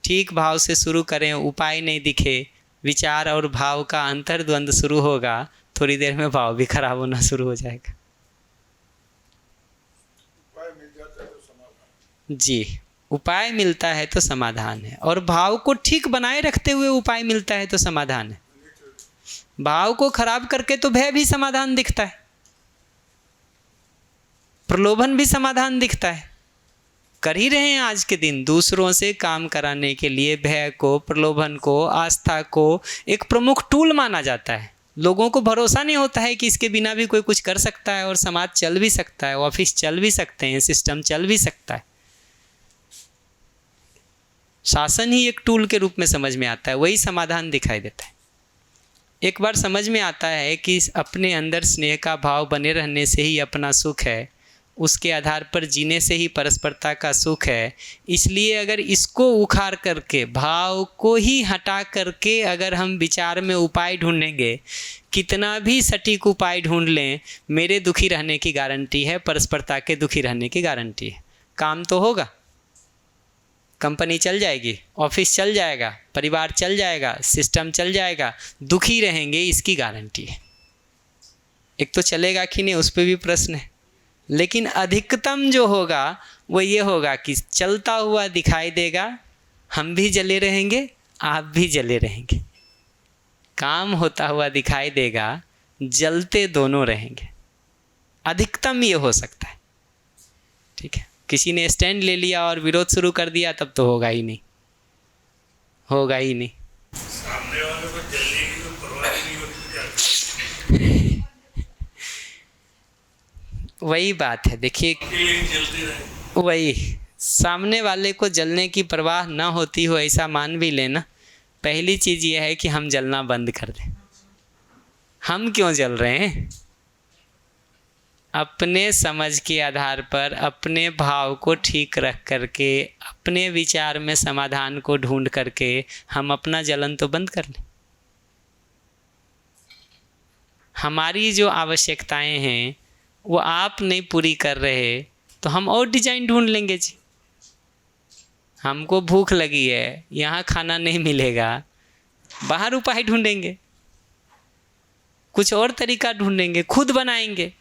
ठीक भाव से शुरू करें, उपाय नहीं दिखे, विचार और भाव का अंतर्द्वंद शुरू होगा, थोड़ी देर में भाव भी खराब होना शुरू हो जाएगा। जी, उपाय मिलता है तो समाधान है, और भाव को ठीक बनाए रखते हुए उपाय मिलता है तो समाधान है। भाव को खराब करके तो भय भी समाधान दिखता है, प्रलोभन भी समाधान दिखता है। कर ही रहे हैं आज के दिन, दूसरों से काम कराने के लिए भय को, प्रलोभन को, आस्था को एक प्रमुख टूल माना जाता है। लोगों को भरोसा नहीं होता है कि इसके बिना भी कोई कुछ कर सकता है और समाज चल भी सकता है, ऑफिस चल भी सकते हैं, सिस्टम चल भी सकता है। शासन ही एक टूल के रूप में समझ में आता है, वही समाधान दिखाई देता है। एक बार समझ में आता है कि अपने अंदर स्नेह का भाव बने रहने से ही अपना सुख है, उसके आधार पर जीने से ही परस्परता का सुख है। इसलिए अगर इसको उखाड़ करके, भाव को ही हटा करके अगर हम विचार में उपाय ढूंढेंगे, कितना भी सटीक उपाय ढूंढ लें, मेरे दुखी रहने की गारंटी है, परस्परता के दुखी रहने की गारंटी है। काम तो होगा, कंपनी चल जाएगी, ऑफिस चल जाएगा, परिवार चल जाएगा, सिस्टम चल जाएगा, दुखी रहेंगे इसकी गारंटी है। एक तो चलेगा कि नहीं उस पर भी प्रश्न है, लेकिन अधिकतम जो होगा वो ये होगा कि चलता हुआ दिखाई देगा, हम भी जले रहेंगे, आप भी जले रहेंगे। काम होता हुआ दिखाई देगा, जलते दोनों रहेंगे। अधिकतम ये हो सकता है। ठीक है, किसी ने स्टैंड ले लिया और विरोध शुरू कर दिया, तब तो होगा ही नहीं, होगा ही नहीं। सामने वाले को जलने की तो परवाह नहीं होती। वही बात है, देखिए, वही सामने वाले को जलने की परवाह ना होती हो ऐसा मान भी लेना। पहली चीज़ ये है कि हम जलना बंद कर दें। हम क्यों जल रहे हैं? अपने समझ के आधार पर, अपने भाव को ठीक रख करके, अपने विचार में समाधान को ढूंढ करके हम अपना जलन तो बंद कर लें। हमारी जो आवश्यकताएं हैं वो आप नहीं पूरी कर रहे तो हम और डिजाइन ढूंढ लेंगे जी। हमको भूख लगी है, यहाँ खाना नहीं मिलेगा, बाहर उपाय ढूंढेंगे, कुछ और तरीका ढूंढेंगे, खुद बनाएंगे।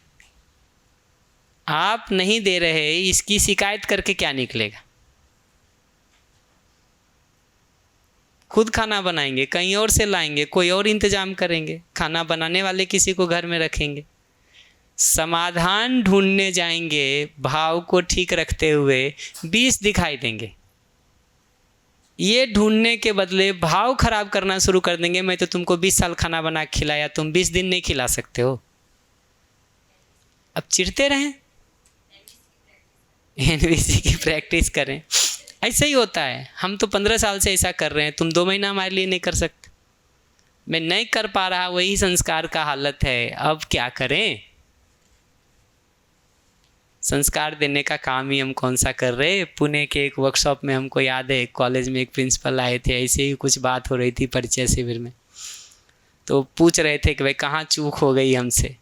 आप नहीं दे रहे, इसकी शिकायत करके क्या निकलेगा? खुद खाना बनाएंगे, कहीं और से लाएंगे, कोई और इंतजाम करेंगे, खाना बनाने वाले किसी को घर में रखेंगे। समाधान ढूंढने जाएंगे, भाव को ठीक रखते हुए 20 दिखाई देंगे। ये ढूंढने के बदले भाव खराब करना शुरू कर देंगे, मैं तो तुमको 20 साल खाना बना के खिलाया, तुम 20 दिन नहीं खिला सकते हो। अब चिढ़ते रहें, एनवीसी की प्रैक्टिस करें। ऐसा ही होता है, हम तो 15 साल से ऐसा कर रहे हैं, तुम 2 महीना हमारे लिए नहीं कर सकते। मैं नहीं कर पा रहा, वही संस्कार का हालत है, अब क्या करें। संस्कार देने का काम ही हम कौन सा कर रहे हैं। पुणे के एक वर्कशॉप में हमको याद है, कॉलेज में एक प्रिंसिपल आए थे, ऐसे ही कुछ बात हो रही थी परिचय शिविर में, तो पूछ रहे थे कि भाई कहाँ चूक हो गई हमसे,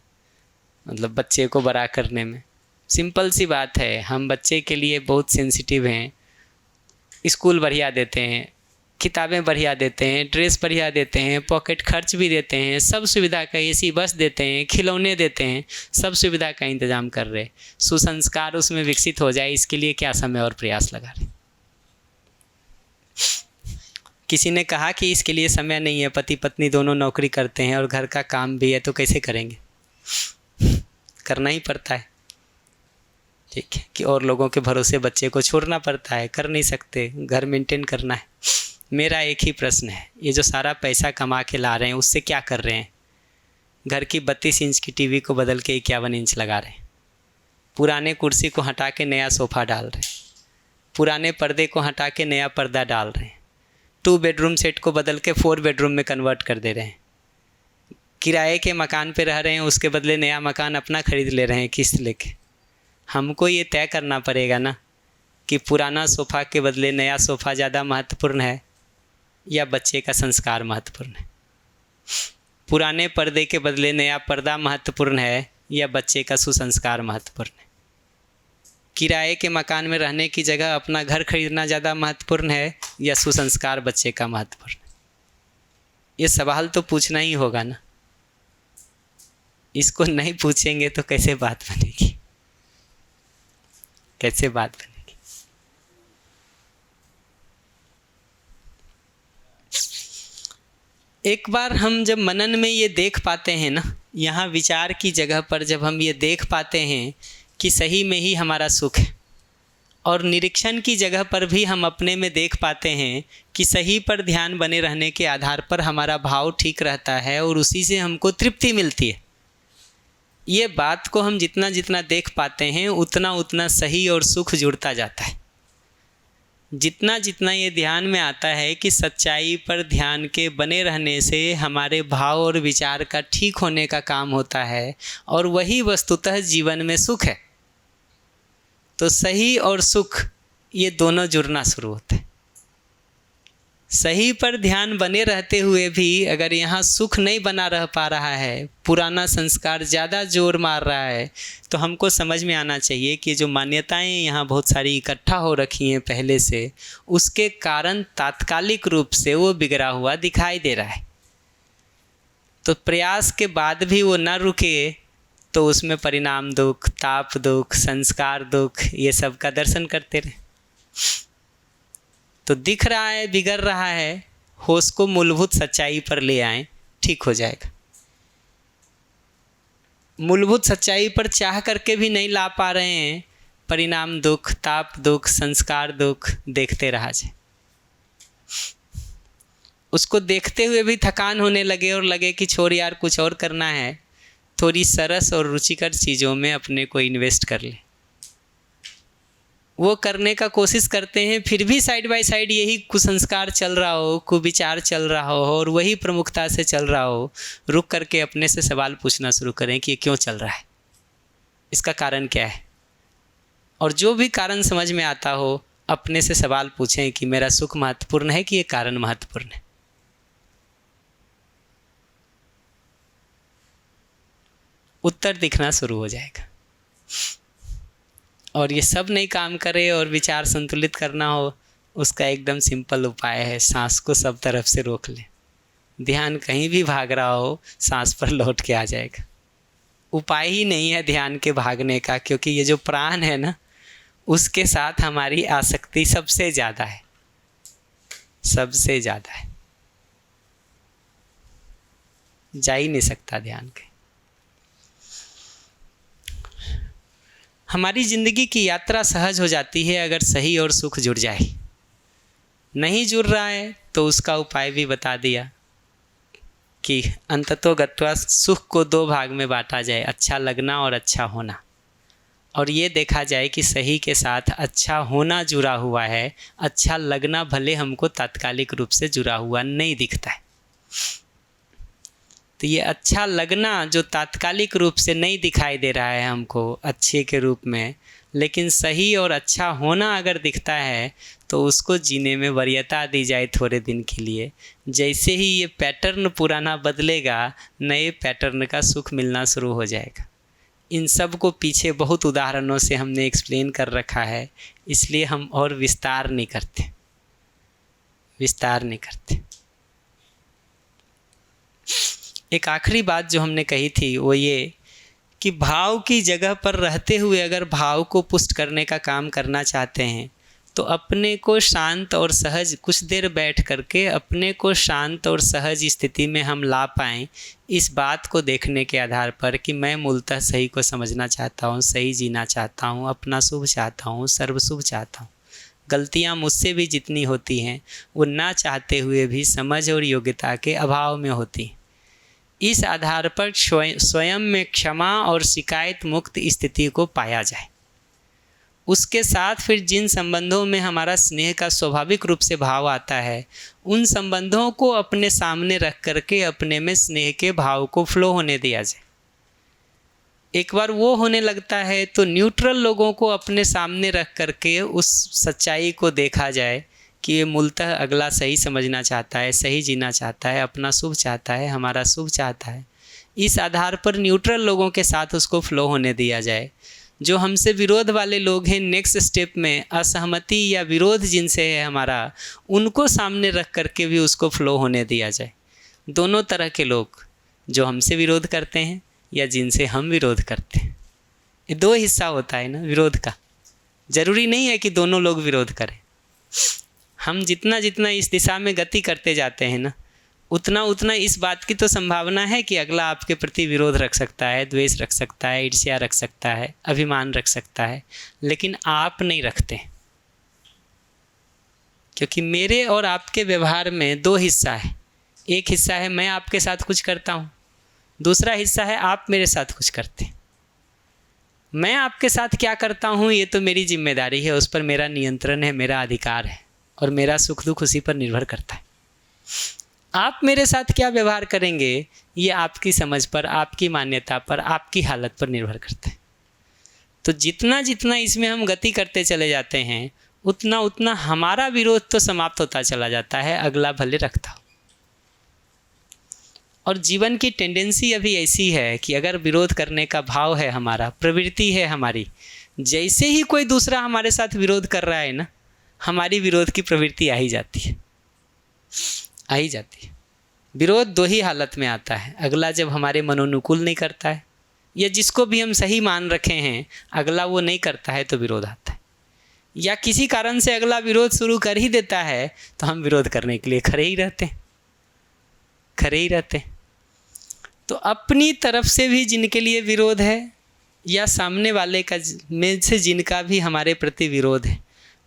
मतलब बच्चे को बड़ा करने में। सिंपल सी बात है, हम बच्चे के लिए बहुत सेंसिटिव हैं। स्कूल बढ़िया देते हैं, किताबें बढ़िया देते हैं, ड्रेस बढ़िया देते हैं, पॉकेट खर्च भी देते हैं, सब सुविधा का, एसी बस देते हैं, खिलौने देते हैं, सब सुविधा का इंतजाम कर रहे। सुसंस्कार उसमें विकसित हो जाए, इसके लिए क्या समय और प्रयास लगा रहे। किसी ने कहा कि इसके लिए समय नहीं है, पति पत्नी दोनों नौकरी करते हैं और घर का काम भी है, तो कैसे करेंगे। करना ही पड़ता है, ठीक है, कि और लोगों के भरोसे बच्चे को छोड़ना पड़ता है, कर नहीं सकते, घर मेंटेन करना है। मेरा एक ही प्रश्न है, ये जो सारा पैसा कमा के ला रहे हैं उससे क्या कर रहे हैं। घर की 32 इंच की टीवी को बदल के 51 इंच लगा रहे हैं, पुराने कुर्सी को हटा के नया सोफ़ा डाल रहे हैं, पुराने पर्दे को हटा के नया पर्दा डाल रहे हैं, 2 बेडरूम सेट को बदल के 4 बेडरूम में कन्वर्ट कर दे रहे हैं, किराए के मकान पे रह रहे हैं, उसके बदले नया मकान अपना खरीद ले रहे हैं किस्त लेके। हमको ये तय करना पड़ेगा ना कि पुराना सोफ़ा के बदले नया सोफ़ा ज़्यादा महत्वपूर्ण है या बच्चे का संस्कार महत्वपूर्ण है। पुराने पर्दे के बदले नया पर्दा महत्वपूर्ण है या बच्चे का सुसंस्कार महत्वपूर्ण है। किराए के मकान में रहने की जगह अपना घर खरीदना ज़्यादा महत्वपूर्ण है या सुसंस्कार बच्चे का महत्वपूर्ण है। ये सवाल तो पूछना ही होगा ना, इसको नहीं पूछेंगे तो कैसे बात बनेगी, कैसे बात बनेगी। एक बार हम जब मनन में ये देख पाते हैं ना, यहाँ विचार की जगह पर जब हम ये देख पाते हैं कि सही में ही हमारा सुख है, और निरीक्षण की जगह पर भी हम अपने में देख पाते हैं कि सही पर ध्यान बने रहने के आधार पर हमारा भाव ठीक रहता है और उसी से हमको तृप्ति मिलती है। ये बात को हम जितना जितना देख पाते हैं उतना उतना सही और सुख जुड़ता जाता है। जितना जितना ये ध्यान में आता है कि सच्चाई पर ध्यान के बने रहने से हमारे भाव और विचार का ठीक होने का काम होता है और वही वस्तुतः जीवन में सुख है, तो सही और सुख ये दोनों जुड़ना शुरू होते हैं। सही पर ध्यान बने रहते हुए भी अगर यहाँ सुख नहीं बना रह पा रहा है, पुराना संस्कार ज़्यादा जोर मार रहा है, तो हमको समझ में आना चाहिए कि जो मान्यताएं यहाँ बहुत सारी इकट्ठा हो रखी हैं पहले से, उसके कारण तात्कालिक रूप से वो बिगड़ा हुआ दिखाई दे रहा है। तो प्रयास के बाद भी वो न रुके तो उसमें परिणाम दुख, ताप दुख, संस्कार दुख, ये सब का दर्शन करते रहे। तो दिख रहा है बिगड़ रहा है, होश को मूलभूत सच्चाई पर ले आएं, ठीक हो जाएगा। मूलभूत सच्चाई पर चाह करके भी नहीं ला पा रहे हैं, परिणाम दुख, ताप दुख, संस्कार दुख देखते रहा जाए। उसको देखते हुए भी थकान होने लगे और लगे कि छोड़ यार कुछ और करना है, थोड़ी सरस और रुचिकर चीज़ों में अपने को इन्वेस्ट कर ले। वो करने का कोशिश करते हैं, फिर भी साइड बाय साइड यही कुसंस्कार चल रहा हो, कुविचार चल रहा हो और वही प्रमुखता से चल रहा हो। रुक करके अपने से सवाल पूछना शुरू करें कि ये क्यों चल रहा है, इसका कारण क्या है। और जो भी कारण समझ में आता हो अपने से सवाल पूछें कि मेरा सुख महत्वपूर्ण है कि ये कारण महत्वपूर्ण है। उत्तर दिखना शुरू हो जाएगा। और ये सब नहीं काम करे और विचार संतुलित करना हो, उसका एकदम सिंपल उपाय है, सांस को सब तरफ से रोक ले। ध्यान कहीं भी भाग रहा हो, सांस पर लौट के आ जाएगा। उपाय ही नहीं है ध्यान के भागने का, क्योंकि ये जो प्राण है ना, उसके साथ हमारी आसक्ति सबसे ज़्यादा है, सबसे ज़्यादा है। जा ही नहीं सकता ध्यान के। हमारी ज़िंदगी की यात्रा सहज हो जाती है अगर सही और सुख जुड़ जाए। नहीं जुड़ रहा है तो उसका उपाय भी बता दिया कि अंततो गत्वा सुख को 2 भाग में बांटा जाए, अच्छा लगना और अच्छा होना। और ये देखा जाए कि सही के साथ अच्छा होना जुड़ा हुआ है, अच्छा लगना भले हमको तात्कालिक रूप से जुड़ा हुआ नहीं दिखता है। तो ये अच्छा लगना जो तात्कालिक रूप से नहीं दिखाई दे रहा है हमको अच्छे के रूप में, लेकिन सही और अच्छा होना अगर दिखता है तो उसको जीने में वरीयता दी जाए थोड़े दिन के लिए। जैसे ही ये पैटर्न पुराना बदलेगा, नए पैटर्न का सुख मिलना शुरू हो जाएगा। इन सब को पीछे बहुत उदाहरणों से हमने एक्सप्लेन कर रखा है, इसलिए हम और विस्तार नहीं करते। एक आखिरी बात जो हमने कही थी वो ये कि भाव की जगह पर रहते हुए अगर भाव को पुष्ट करने का काम करना चाहते हैं तो अपने को शांत और सहज कुछ देर बैठ करके अपने को शांत और सहज स्थिति में हम ला पाएँ, इस बात को देखने के आधार पर कि मैं मूलतः सही को समझना चाहता हूँ, सही जीना चाहता हूँ, अपना शुभ चाहता हूँ, सर्वशुभ चाहता हूँ। गलतियाँ मुझसे भी जितनी होती हैं वो ना चाहते हुए भी समझ और योग्यता के अभाव में होती हैं। इस आधार पर स्वयं में क्षमा और शिकायत मुक्त स्थिति को पाया जाए। उसके साथ फिर जिन संबंधों में हमारा स्नेह का स्वाभाविक रूप से भाव आता है, उन संबंधों को अपने सामने रख करके अपने में स्नेह के भाव को फ्लो होने दिया जाए। एक बार वो होने लगता है तो न्यूट्रल लोगों को अपने सामने रख करके उस सच्चाई को देखा जाए कि ये मूलतः अगला सही समझना चाहता है, सही जीना चाहता है, अपना शुभ चाहता है, हमारा शुभ चाहता है। इस आधार पर न्यूट्रल लोगों के साथ उसको फ्लो होने दिया जाए। जो हमसे विरोध वाले लोग हैं, नेक्स्ट स्टेप में असहमति या विरोध जिनसे है हमारा, उनको सामने रख करके भी उसको फ्लो होने दिया जाए। दोनों तरह के लोग जो हमसे विरोध करते हैं या जिनसे हम विरोध करते हैं, ये 2 हिस्सा होता है ना विरोध का। ज़रूरी नहीं है कि दोनों लोग विरोध करें। हम जितना जितना इस दिशा में गति करते जाते हैं ना, उतना उतना इस बात की तो संभावना है कि अगला आपके प्रति विरोध रख सकता है, द्वेष रख सकता है, ईर्ष्या रख सकता है, अभिमान रख सकता है, लेकिन आप नहीं रखते। क्योंकि मेरे और आपके व्यवहार में 2 हिस्सा है। एक हिस्सा है मैं आपके साथ कुछ करता हूँ, दूसरा हिस्सा है आप मेरे साथ कुछ करते हैं। मैं आपके साथ क्या करता हूँ ये तो मेरी जिम्मेदारी है, उस पर मेरा नियंत्रण है, मेरा अधिकार है, और मेरा सुख दुख उसी पर निर्भर करता है। आप मेरे साथ क्या व्यवहार करेंगे ये आपकी समझ पर, आपकी मान्यता पर, आपकी हालत पर निर्भर करता है। तो जितना जितना इसमें हम गति करते चले जाते हैं, उतना उतना हमारा विरोध तो समाप्त होता चला जाता है, अगला भले रखता हो। और जीवन की टेंडेंसी अभी ऐसी है कि अगर विरोध करने का भाव है हमारा, प्रवृत्ति है हमारी, जैसे ही कोई दूसरा हमारे साथ विरोध कर रहा है ना, हमारी विरोध की प्रवृत्ति आ ही जाती है। विरोध 2 ही हालत में आता है। अगला जब हमारे मनोनुकूल नहीं करता है, या जिसको भी हम सही मान रखे हैं अगला वो नहीं करता है तो विरोध आता है, या किसी कारण से अगला विरोध शुरू कर ही देता है तो हम विरोध करने के लिए खड़े ही रहते हैं। तो अपनी तरफ से भी जिनके लिए विरोध है या सामने वाले का में से जिनका भी हमारे प्रति विरोध है,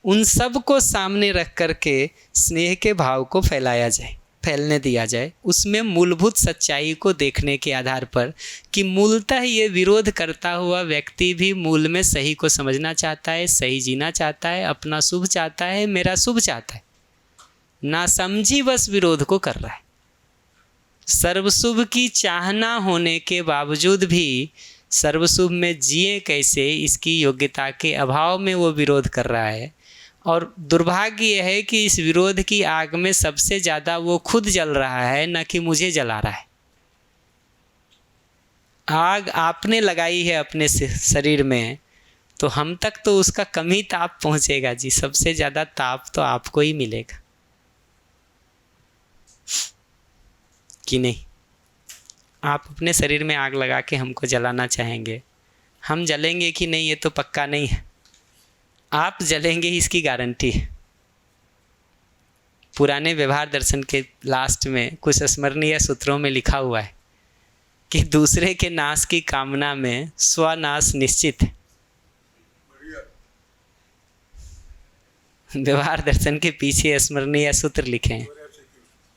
उन सब को सामने रख करके स्नेह के भाव को फैलने दिया जाए। उसमें मूलभूत सच्चाई को देखने के आधार पर कि मूलतः ये विरोध करता हुआ व्यक्ति भी मूल में सही को समझना चाहता है, सही जीना चाहता है, अपना शुभ चाहता है, मेरा शुभ चाहता है, ना समझी बस विरोध को कर रहा है। सर्वशुभ की चाहना होने के बावजूद भी सर्वशुभ में जिए कैसे, इसकी योग्यता के अभाव में वो विरोध कर रहा है। और दुर्भाग्य यह है कि इस विरोध की आग में सबसे ज़्यादा वो खुद जल रहा है, न कि मुझे जला रहा है। आग आपने लगाई है अपने शरीर में, तो हम तक तो उसका कम ही ताप पहुँचेगा जी, सबसे ज़्यादा ताप तो आपको ही मिलेगा कि नहीं। आप अपने शरीर में आग लगा के हमको जलाना चाहेंगे, हम जलेंगे कि नहीं ये तो पक्का नहीं है। आप जलेंगे इसकी गारंटी है। पुराने व्यवहार दर्शन के लास्ट में कुछ स्मरणीय सूत्रों में लिखा हुआ है कि दूसरे के नाश की कामना में स्वनाश निश्चित है। व्यवहार दर्शन के पीछे स्मरणीय सूत्र लिखे हैं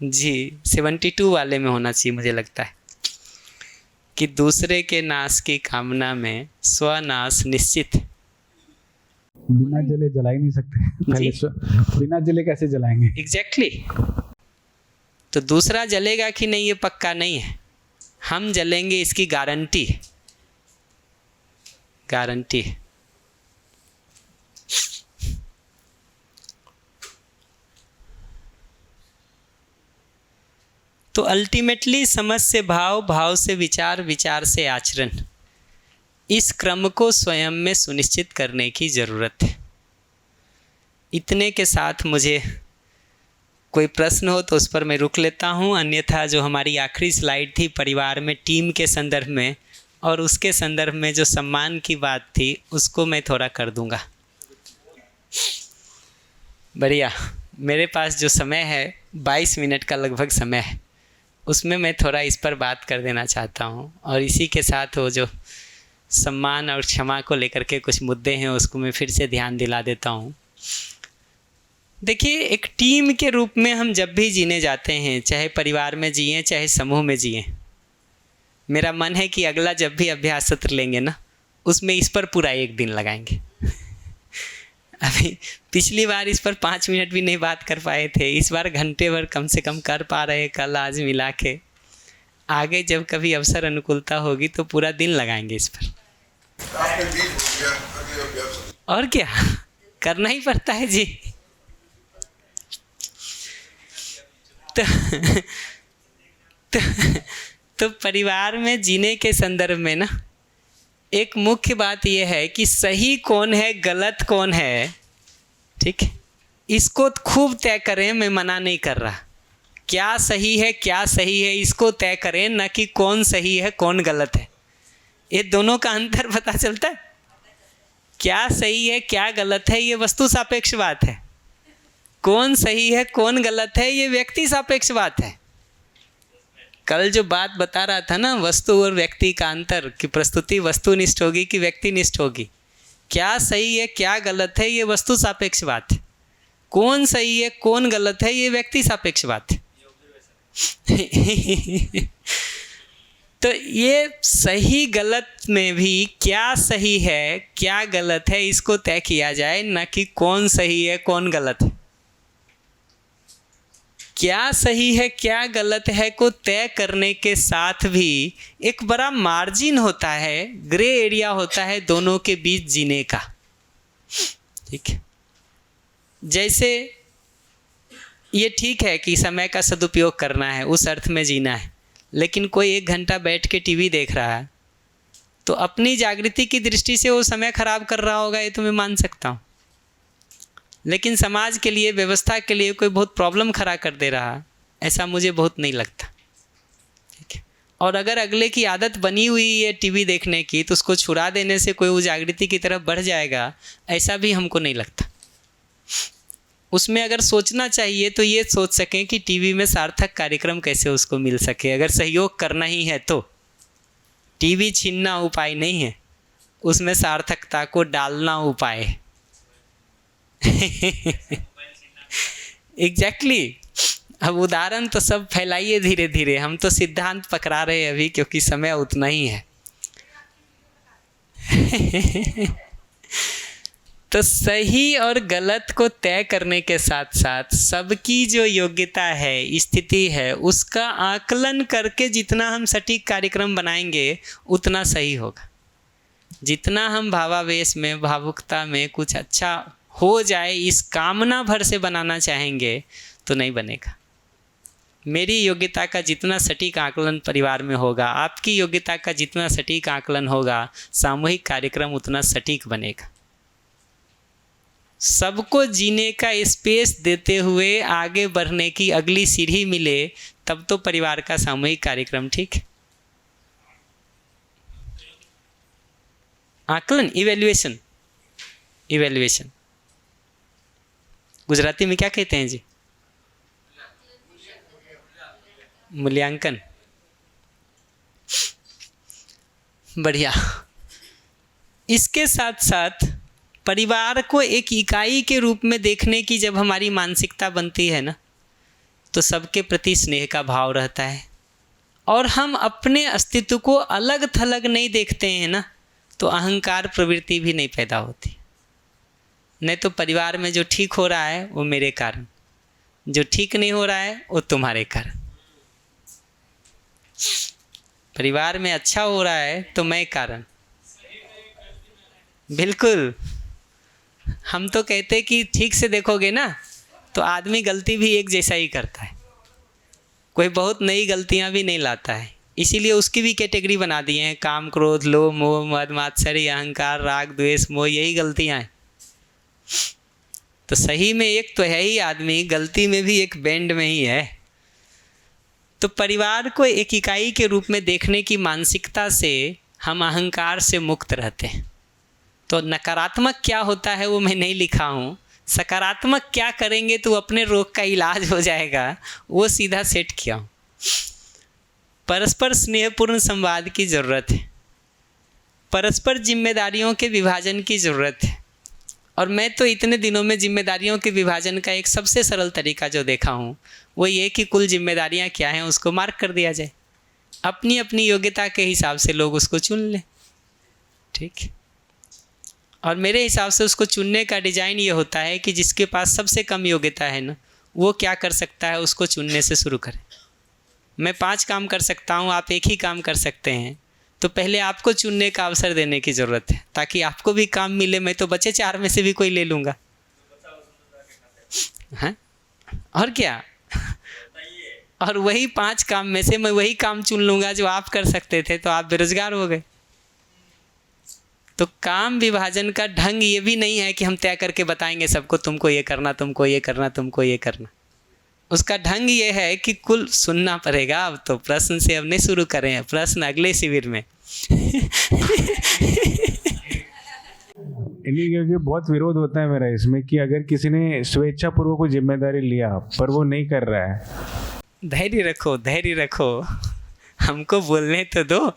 जी, 72 वाले में होना चाहिए मुझे लगता है, कि दूसरे के नाश की कामना में स्वनाश निश्चित है। बिना जले जला ही नहीं सकते, पहले बिना जले कैसे जलाएंगे? एग्जैक्टली तो दूसरा जलेगा कि नहीं ये पक्का नहीं है, हम जलेंगे इसकी गारंटी है, गारंटी है। तो अल्टीमेटली समझ से भाव, भाव से विचार, विचार से आचरण, इस क्रम को स्वयं में सुनिश्चित करने की ज़रूरत है। इतने के साथ मुझे कोई प्रश्न हो तो उस पर मैं रुक लेता हूँ, अन्यथा जो हमारी आखिरी स्लाइड थी परिवार में टीम के संदर्भ में और उसके संदर्भ में जो सम्मान की बात थी उसको मैं थोड़ा कर दूँगा। बढ़िया, मेरे पास जो समय है 22 मिनट का लगभग समय है, उसमें मैं थोड़ा इस पर बात कर देना चाहता हूँ और इसी के साथ वो जो सम्मान और क्षमा को लेकर के कुछ मुद्दे हैं उसको मैं फिर से ध्यान दिला देता हूँ। देखिए, एक टीम के रूप में हम जब भी जीने जाते हैं, चाहे परिवार में जिएं चाहे समूह में जिएं, मेरा मन है कि अगला जब भी अभ्यास सत्र लेंगे ना, उसमें इस पर पूरा 1 दिन लगाएंगे। अभी पिछली बार इस पर 5 मिनट भी नहीं बात कर पाए थे, इस बार घंटे भर कम से कम कर पा रहे, कल आज मिला के। आगे जब कभी अवसर अनुकूलता होगी तो पूरा दिन लगाएंगे इस पर। और क्या करना ही पड़ता है जी। तो परिवार में जीने के संदर्भ में ना एक मुख्य बात यह है कि सही कौन है गलत कौन है, ठीक है, इसको खूब तय करें। मैं मना नहीं कर रहा, क्या सही है क्या सही है इसको तय करें, ना कि कौन सही है कौन गलत है। ये दोनों का अंतर पता चलता है। क्या सही है क्या गलत है ये वस्तु सापेक्ष बात है, कौन सही है कौन गलत है ये व्यक्ति सापेक्ष बात है। कल जो बात बता रहा था ना वस्तु और व्यक्ति का अंतर, कि प्रस्तुति वस्तुनिष्ठ होगी कि व्यक्तिनिष्ठ होगी, क्या सही है क्या गलत है ये वस्तु सापेक्ष बात है, कौन सही है कौन गलत है ये व्यक्ति सापेक्ष बात है। तो ये सही गलत में भी क्या सही है क्या गलत है इसको तय किया जाए, न कि कौन सही है कौन गलत है। क्या सही है क्या गलत है को तय करने के साथ भी एक बड़ा मार्जिन होता है, ग्रे एरिया होता है दोनों के बीच जीने का, ठीक है। जैसे ये ठीक है कि समय का सदुपयोग करना है, उस अर्थ में जीना है, लेकिन कोई 1 घंटा बैठ के टीवी देख रहा है तो अपनी जागृति की दृष्टि से वो समय खराब कर रहा होगा, ये तो मैं मान सकता हूँ। लेकिन समाज के लिए, व्यवस्था के लिए कोई बहुत प्रॉब्लम खड़ा कर दे रहा, ऐसा मुझे बहुत नहीं लगता, ठीक है। और अगर अगले की आदत बनी हुई है टीवी देखने की तो उसको छुड़ा देने से कोई वो जागृति की तरफ बढ़ जाएगा, ऐसा भी हमको नहीं लगता। उसमें अगर सोचना चाहिए तो ये सोच सकें कि टीवी में सार्थक कार्यक्रम कैसे उसको मिल सके। अगर सहयोग करना ही है तो टीवी छीनना उपाय नहीं है, उसमें सार्थकता को डालना उपाय है। एग्जैक्टली अब उदाहरण तो सब फैलाइए धीरे धीरे, हम तो सिद्धांत पकड़ा रहे हैं अभी क्योंकि समय उतना ही है। तो सही और गलत को तय करने के साथ साथ सबकी जो योग्यता है, स्थिति है, उसका आकलन करके जितना हम सटीक कार्यक्रम बनाएंगे उतना सही होगा। जितना हम भावावेश में, भावुकता में कुछ अच्छा हो जाए इस कामना भर से बनाना चाहेंगे तो नहीं बनेगा। मेरी योग्यता का जितना सटीक आकलन परिवार में होगा, आपकी योग्यता का जितना सटीक आकलन होगा, सामूहिक कार्यक्रम उतना सटीक बनेगा। सबको जीने का स्पेस देते हुए आगे बढ़ने की अगली सीढ़ी मिले तब तो परिवार का सामूहिक कार्यक्रम ठीक है। आकलन, इवैल्यूएशन, इवैल्यूएशन गुजराती में क्या कहते हैं जी? मूल्यांकन। बढ़िया। इसके साथ साथ परिवार को एक इकाई के रूप में देखने की जब हमारी मानसिकता बनती है ना, तो सबके प्रति स्नेह का भाव रहता है और हम अपने अस्तित्व को अलग थलग नहीं देखते हैं ना, तो अहंकार प्रवृत्ति भी नहीं पैदा होती। नहीं तो परिवार में जो ठीक हो रहा है वो मेरे कारण, जो ठीक नहीं हो रहा है वो तुम्हारे कारण। परिवार में अच्छा हो रहा है तो मैं कारण। बिल्कुल, हम तो कहते कि ठीक से देखोगे ना तो आदमी गलती भी एक जैसा ही करता है, कोई बहुत नई गलतियां भी नहीं लाता है। इसीलिए उसकी भी कैटेगरी बना दिए हैं, काम क्रोध लोभ मोह मद मात्सर्य अहंकार राग द्वेष मोह, यही गलतियां हैं। तो सही में एक तो है ही आदमी, गलती में भी एक बैंड में ही है। तो परिवार को एक इकाई के रूप में देखने की मानसिकता से हम अहंकार से मुक्त रहते हैं। तो नकारात्मक क्या होता है वो मैं नहीं लिखा हूँ, सकारात्मक क्या करेंगे तो अपने रोग का इलाज हो जाएगा, वो सीधा सेट किया हूँ। परस्पर स्नेहपूर्ण संवाद की ज़रूरत है, परस्पर जिम्मेदारियों के विभाजन की ज़रूरत है। और मैं तो इतने दिनों में जिम्मेदारियों के विभाजन का एक सबसे सरल तरीका जो देखा हूँ वो ये कि कुल जिम्मेदारियाँ क्या हैं उसको मार्क कर दिया जाए, अपनी अपनी योग्यता के हिसाब से लोग उसको चुन लें। ठीक। और मेरे हिसाब से उसको चुनने का डिज़ाइन ये होता है कि जिसके पास सबसे कम योग्यता है ना, वो क्या कर सकता है उसको चुनने से शुरू करें। मैं 5 काम कर सकता हूँ, आप एक ही काम कर सकते हैं, तो पहले आपको चुनने का अवसर देने की ज़रूरत है ताकि आपको भी काम मिले। मैं तो बचे 4 में से भी कोई ले लूँगा, हैं? और क्या? और वही 5 काम में से मैं वही काम चुन लूँगा जो आप कर सकते थे, तो आप बेरोजगार हो गए। तो काम विभाजन का ढंग ये भी नहीं है कि हम तय करके बताएंगे सबको तुमको ये करना, तुमको ये करना, तुमको ये करना। उसका ढंग ये है कि कुल सुनना पड़ेगा। अब तो प्रश्न से अब नहीं शुरू करें, प्रश्न अगले शिविर में। इन्हीं क्योंकि बहुत विरोध होता है मेरा इसमें कि अगर किसी ने स्वेच्छापूर्वक कोई जिम्मेदारी लिया पर वो नहीं कर रहा है। धैर्य रखो, धैर्य रखो, हमको बोलने तो दो।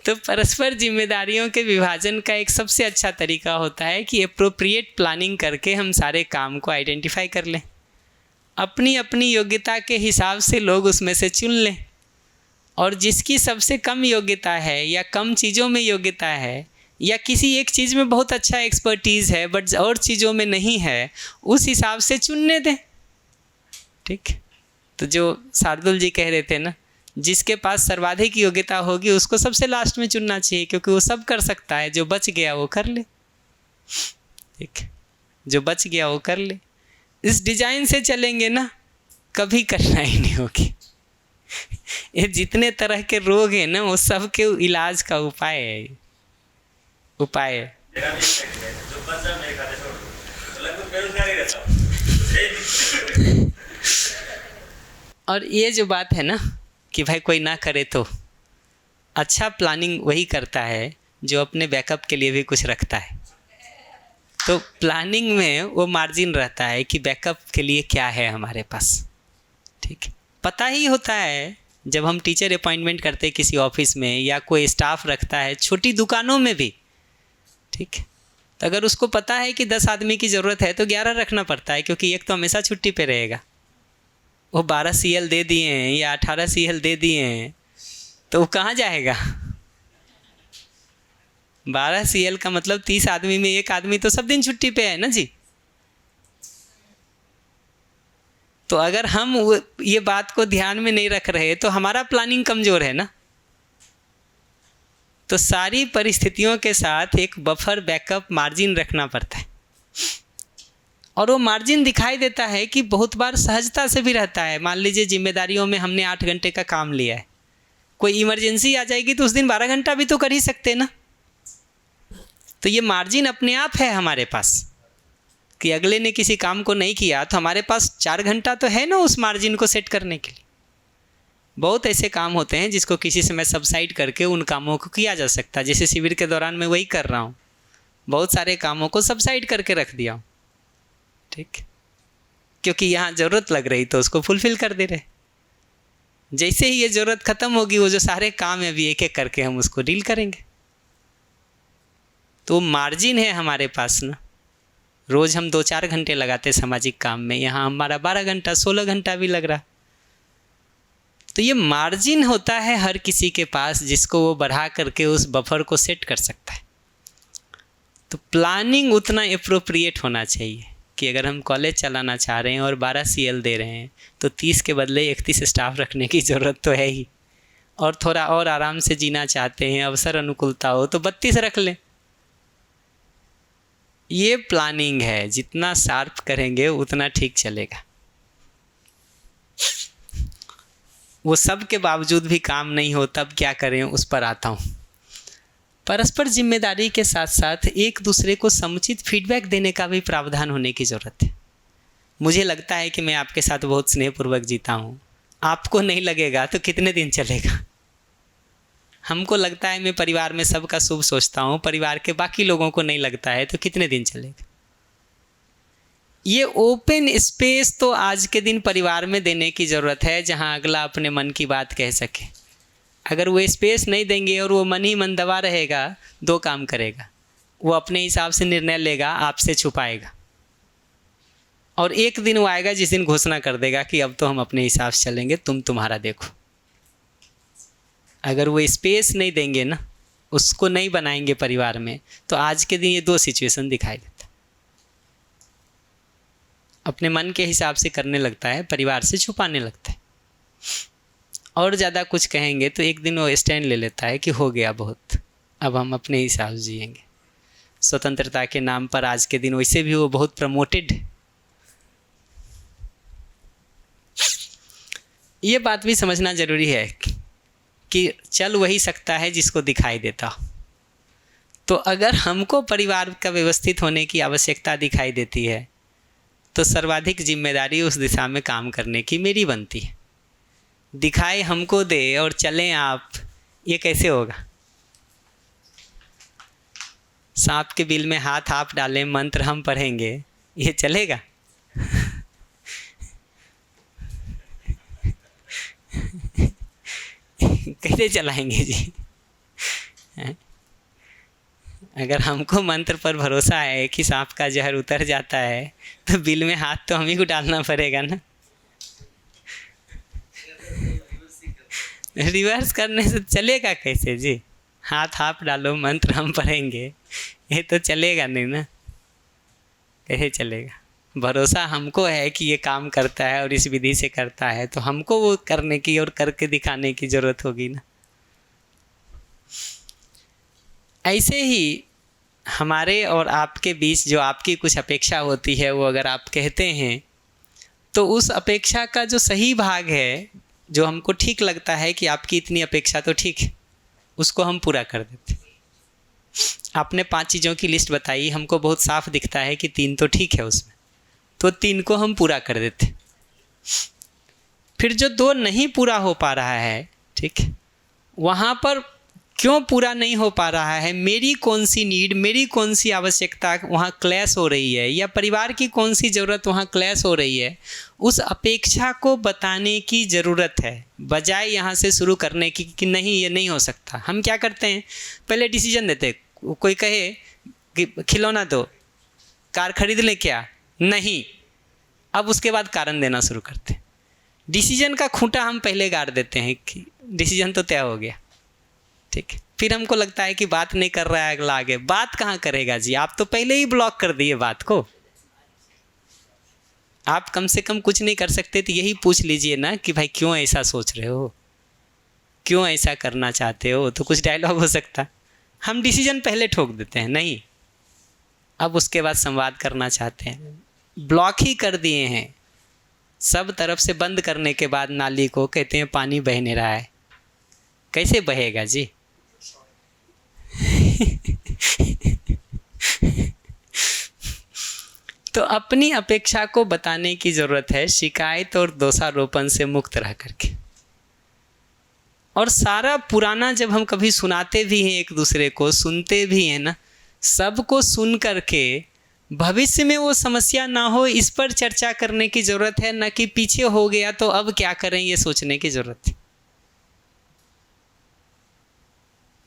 तो परस्पर जिम्मेदारियों के विभाजन का एक सबसे अच्छा तरीका होता है कि एप्रोप्रिएट प्लानिंग करके हम सारे काम को आइडेंटिफाई कर लें, अपनी अपनी योग्यता के हिसाब से लोग उसमें से चुन लें। और जिसकी सबसे कम योग्यता है या कम चीज़ों में योग्यता है या किसी एक चीज़ में बहुत अच्छा एक्सपर्टीज़ है बट और चीज़ों में नहीं है, उस हिसाब से चुनने दें। ठीक। तो जो शार्दुल जी कह रहे थे ना, जिसके पास सर्वाधिक योग्यता होगी उसको सबसे लास्ट में चुनना चाहिए, क्योंकि वो सब कर सकता है। जो बच गया वो कर ले। ठीक। जो बच गया वो कर ले। इस डिजाइन से चलेंगे ना, कभी कठिनाई नहीं होगी। ये जितने तरह के रोग हैं ना, वो सब के इलाज का उपाय है। उपाय है। और ये जो बात है ना कि भाई कोई ना करे, तो अच्छा प्लानिंग वही करता है जो अपने बैकअप के लिए भी कुछ रखता है। तो प्लानिंग में वो मार्जिन रहता है कि बैकअप के लिए क्या है हमारे पास। ठीक। पता ही होता है जब हम टीचर अपॉइंटमेंट करते हैं किसी ऑफिस में या कोई स्टाफ रखता है, छोटी दुकानों में भी। ठीक। तो अगर उसको पता है कि 10 आदमी की ज़रूरत है तो 11 रखना पड़ता है, क्योंकि एक तो हमेशा छुट्टी पे रहेगा। वो 12 CL दे दिए हैं या 18 CL दे दिए हैं तो वो कहाँ जाएगा? 12 CL का मतलब 30 आदमी में 1 आदमी तो सब दिन छुट्टी पे है ना जी। तो अगर हम ये बात को ध्यान में नहीं रख रहे तो हमारा प्लानिंग कमज़ोर है ना। तो सारी परिस्थितियों के साथ एक बफर बैकअप मार्जिन रखना पड़ता है। और वो मार्जिन दिखाई देता है कि बहुत बार सहजता से भी रहता है। मान लीजिए जिम्मेदारियों में हमने 8 घंटे का काम लिया है, कोई इमरजेंसी आ जाएगी तो उस दिन 12 घंटा भी तो कर ही सकते ना। तो ये मार्जिन अपने आप है हमारे पास कि अगले ने किसी काम को नहीं किया तो हमारे पास 4 घंटा तो है ना उस मार्जिन को सेट करने के लिए। बहुत ऐसे काम होते हैं जिसको किसी समय सबसाइड करके उन कामों को किया जा सकता है। जैसे शिविर के दौरान मैं वही कर रहा हूँ, बहुत सारे कामों को सबसाइड करके रख दिया हूँ। ठीक। क्योंकि यहाँ ज़रूरत लग रही तो उसको फुलफ़िल कर दे रहे। जैसे ही ये ज़रूरत ख़त्म होगी, वो जो सारे काम है अभी एक एक करके हम उसको डील करेंगे। तो मार्जिन है हमारे पास ना। रोज़ हम 2-4 घंटे लगाते सामाजिक काम में, यहाँ हमारा 12 घंटा 16 घंटा भी लग रहा। तो ये मार्जिन होता है हर किसी के पास, जिसको वो बढ़ा करके उस बफर को सेट कर सकता है। तो प्लानिंग उतना एप्रोप्रिएट होना चाहिए कि अगर हम कॉलेज चलाना चाह रहे हैं और 12 CL दे रहे हैं तो 30 के बदले 31 स्टाफ रखने की ज़रूरत तो है ही, और थोड़ा और आराम से जीना चाहते हैं, अवसर अनुकूलता हो तो 32 रख लें। ये प्लानिंग है, जितना शार्प करेंगे उतना ठीक चलेगा। वो सब के बावजूद भी काम नहीं हो तब क्या करें, उस पर आता हूँ। परस्पर जिम्मेदारी के साथ साथ एक दूसरे को समुचित फीडबैक देने का भी प्रावधान होने की ज़रूरत है। मुझे लगता है कि मैं आपके साथ बहुत स्नेहपूर्वक जीता हूँ, आपको नहीं लगेगा तो कितने दिन चलेगा। हमको लगता है मैं परिवार में सबका शुभ सोचता हूँ, परिवार के बाकी लोगों को नहीं लगता है तो कितने दिन चलेगा। ये ओपन स्पेस तो आज के दिन परिवार में देने की ज़रूरत है, जहाँ अगला अपने मन की बात कह सके। अगर वो स्पेस नहीं देंगे और वो मन ही मन दबा रहेगा, 2 काम करेगा। वो अपने हिसाब से निर्णय लेगा, आपसे छुपाएगा, और एक दिन वो आएगा जिस दिन घोषणा कर देगा कि अब तो हम अपने हिसाब से चलेंगे, तुम तुम्हारा देखो। अगर वो स्पेस नहीं देंगे ना, उसको नहीं बनाएंगे परिवार में, तो आज के दिन ये 2 सिचुएशन दिखाई देता है। अपने मन के हिसाब से करने लगता है, परिवार से छुपाने लगता है, और ज़्यादा कुछ कहेंगे तो एक दिन वो स्टैंड ले लेता है कि हो गया बहुत, अब हम अपने हिसाब से जिएंगे। स्वतंत्रता के नाम पर आज के दिन वैसे भी वो बहुत प्रमोटेड है। ये बात भी समझना ज़रूरी है कि चल वही सकता है जिसको दिखाई देता हो। तो अगर हमको परिवार का व्यवस्थित होने की आवश्यकता दिखाई देती है तो सर्वाधिक जिम्मेदारी उस दिशा में काम करने की मेरी बनती है। दिखाई हमको दे और चलें आप, ये कैसे होगा? सांप के बिल में हाथ आप डालें, मंत्र हम पढ़ेंगे, ये चलेगा? कैसे चलाएंगे जी? अगर हमको मंत्र पर भरोसा है कि सांप का जहर उतर जाता है तो बिल में हाथ तो हम ही को डालना पड़ेगा ना। रिवर्स करने से चलेगा कैसे जी? हाथ आप डालो, मंत्र हम पढ़ेंगे, ये तो चलेगा नहीं ना। कैसे चलेगा? भरोसा हमको है कि ये काम करता है और इस विधि से करता है, तो हमको वो करने की और करके दिखाने की ज़रूरत होगी ना। ऐसे ही हमारे और आपके बीच जो आपकी कुछ अपेक्षा होती है, वो अगर आप कहते हैं तो उस अपेक्षा का जो सही भाग है, जो हमको ठीक लगता है कि आपकी इतनी अपेक्षा तो ठीक है, उसको हम पूरा कर देते। आपने 5 चीज़ों की लिस्ट बताई, हमको बहुत साफ दिखता है कि 3 तो ठीक है उसमें, तो 3 को हम पूरा कर देते। फिर जो 2 नहीं पूरा हो पा रहा है, ठीक है, वहाँ पर क्यों पूरा नहीं हो पा रहा है, मेरी कौन सी नीड, मेरी कौन सी आवश्यकता वहाँ क्लैश हो रही है, या परिवार की कौन सी ज़रूरत वहाँ क्लैश हो रही है, उस अपेक्षा को बताने की ज़रूरत है, बजाय यहाँ से शुरू करने की कि नहीं ये नहीं हो सकता। हम क्या करते हैं, पहले डिसीजन देते। कोई कहे कि खिलौना दो, कार खरीद ले, क्या नहीं, अब उसके बाद कारण देना शुरू करते हैं। डिसीजन का खूंटा हम पहले गाड़ देते हैं कि डिसीजन तो तय हो गया, ठीक है। फिर हमको लगता है कि बात नहीं कर रहा है अगला आगे, बात कहाँ करेगा जी, आप तो पहले ही ब्लॉक कर दिए बात को। आप कम से कम कुछ नहीं कर सकते तो यही पूछ लीजिए ना कि भाई क्यों ऐसा सोच रहे हो, क्यों ऐसा करना चाहते हो, तो कुछ डायलॉग हो सकता। हम डिसीजन पहले ठोक देते हैं, नहीं, अब उसके बाद संवाद करना चाहते हैं, ब्लॉक ही कर दिए हैं। सब तरफ से बंद करने के बाद नाली को कहते हैं पानी बह नहीं रहा है, कैसे बहेगा जी? तो अपनी अपेक्षा को बताने की ज़रूरत है, शिकायत और दोषारोपण से मुक्त रह करके। और सारा पुराना जब हम कभी सुनाते भी हैं एक दूसरे को, सुनते भी हैं ना, सबको सुन करके भविष्य में वो समस्या ना हो इस पर चर्चा करने की ज़रूरत है, न कि पीछे हो गया तो अब क्या करें ये सोचने की ज़रूरत है।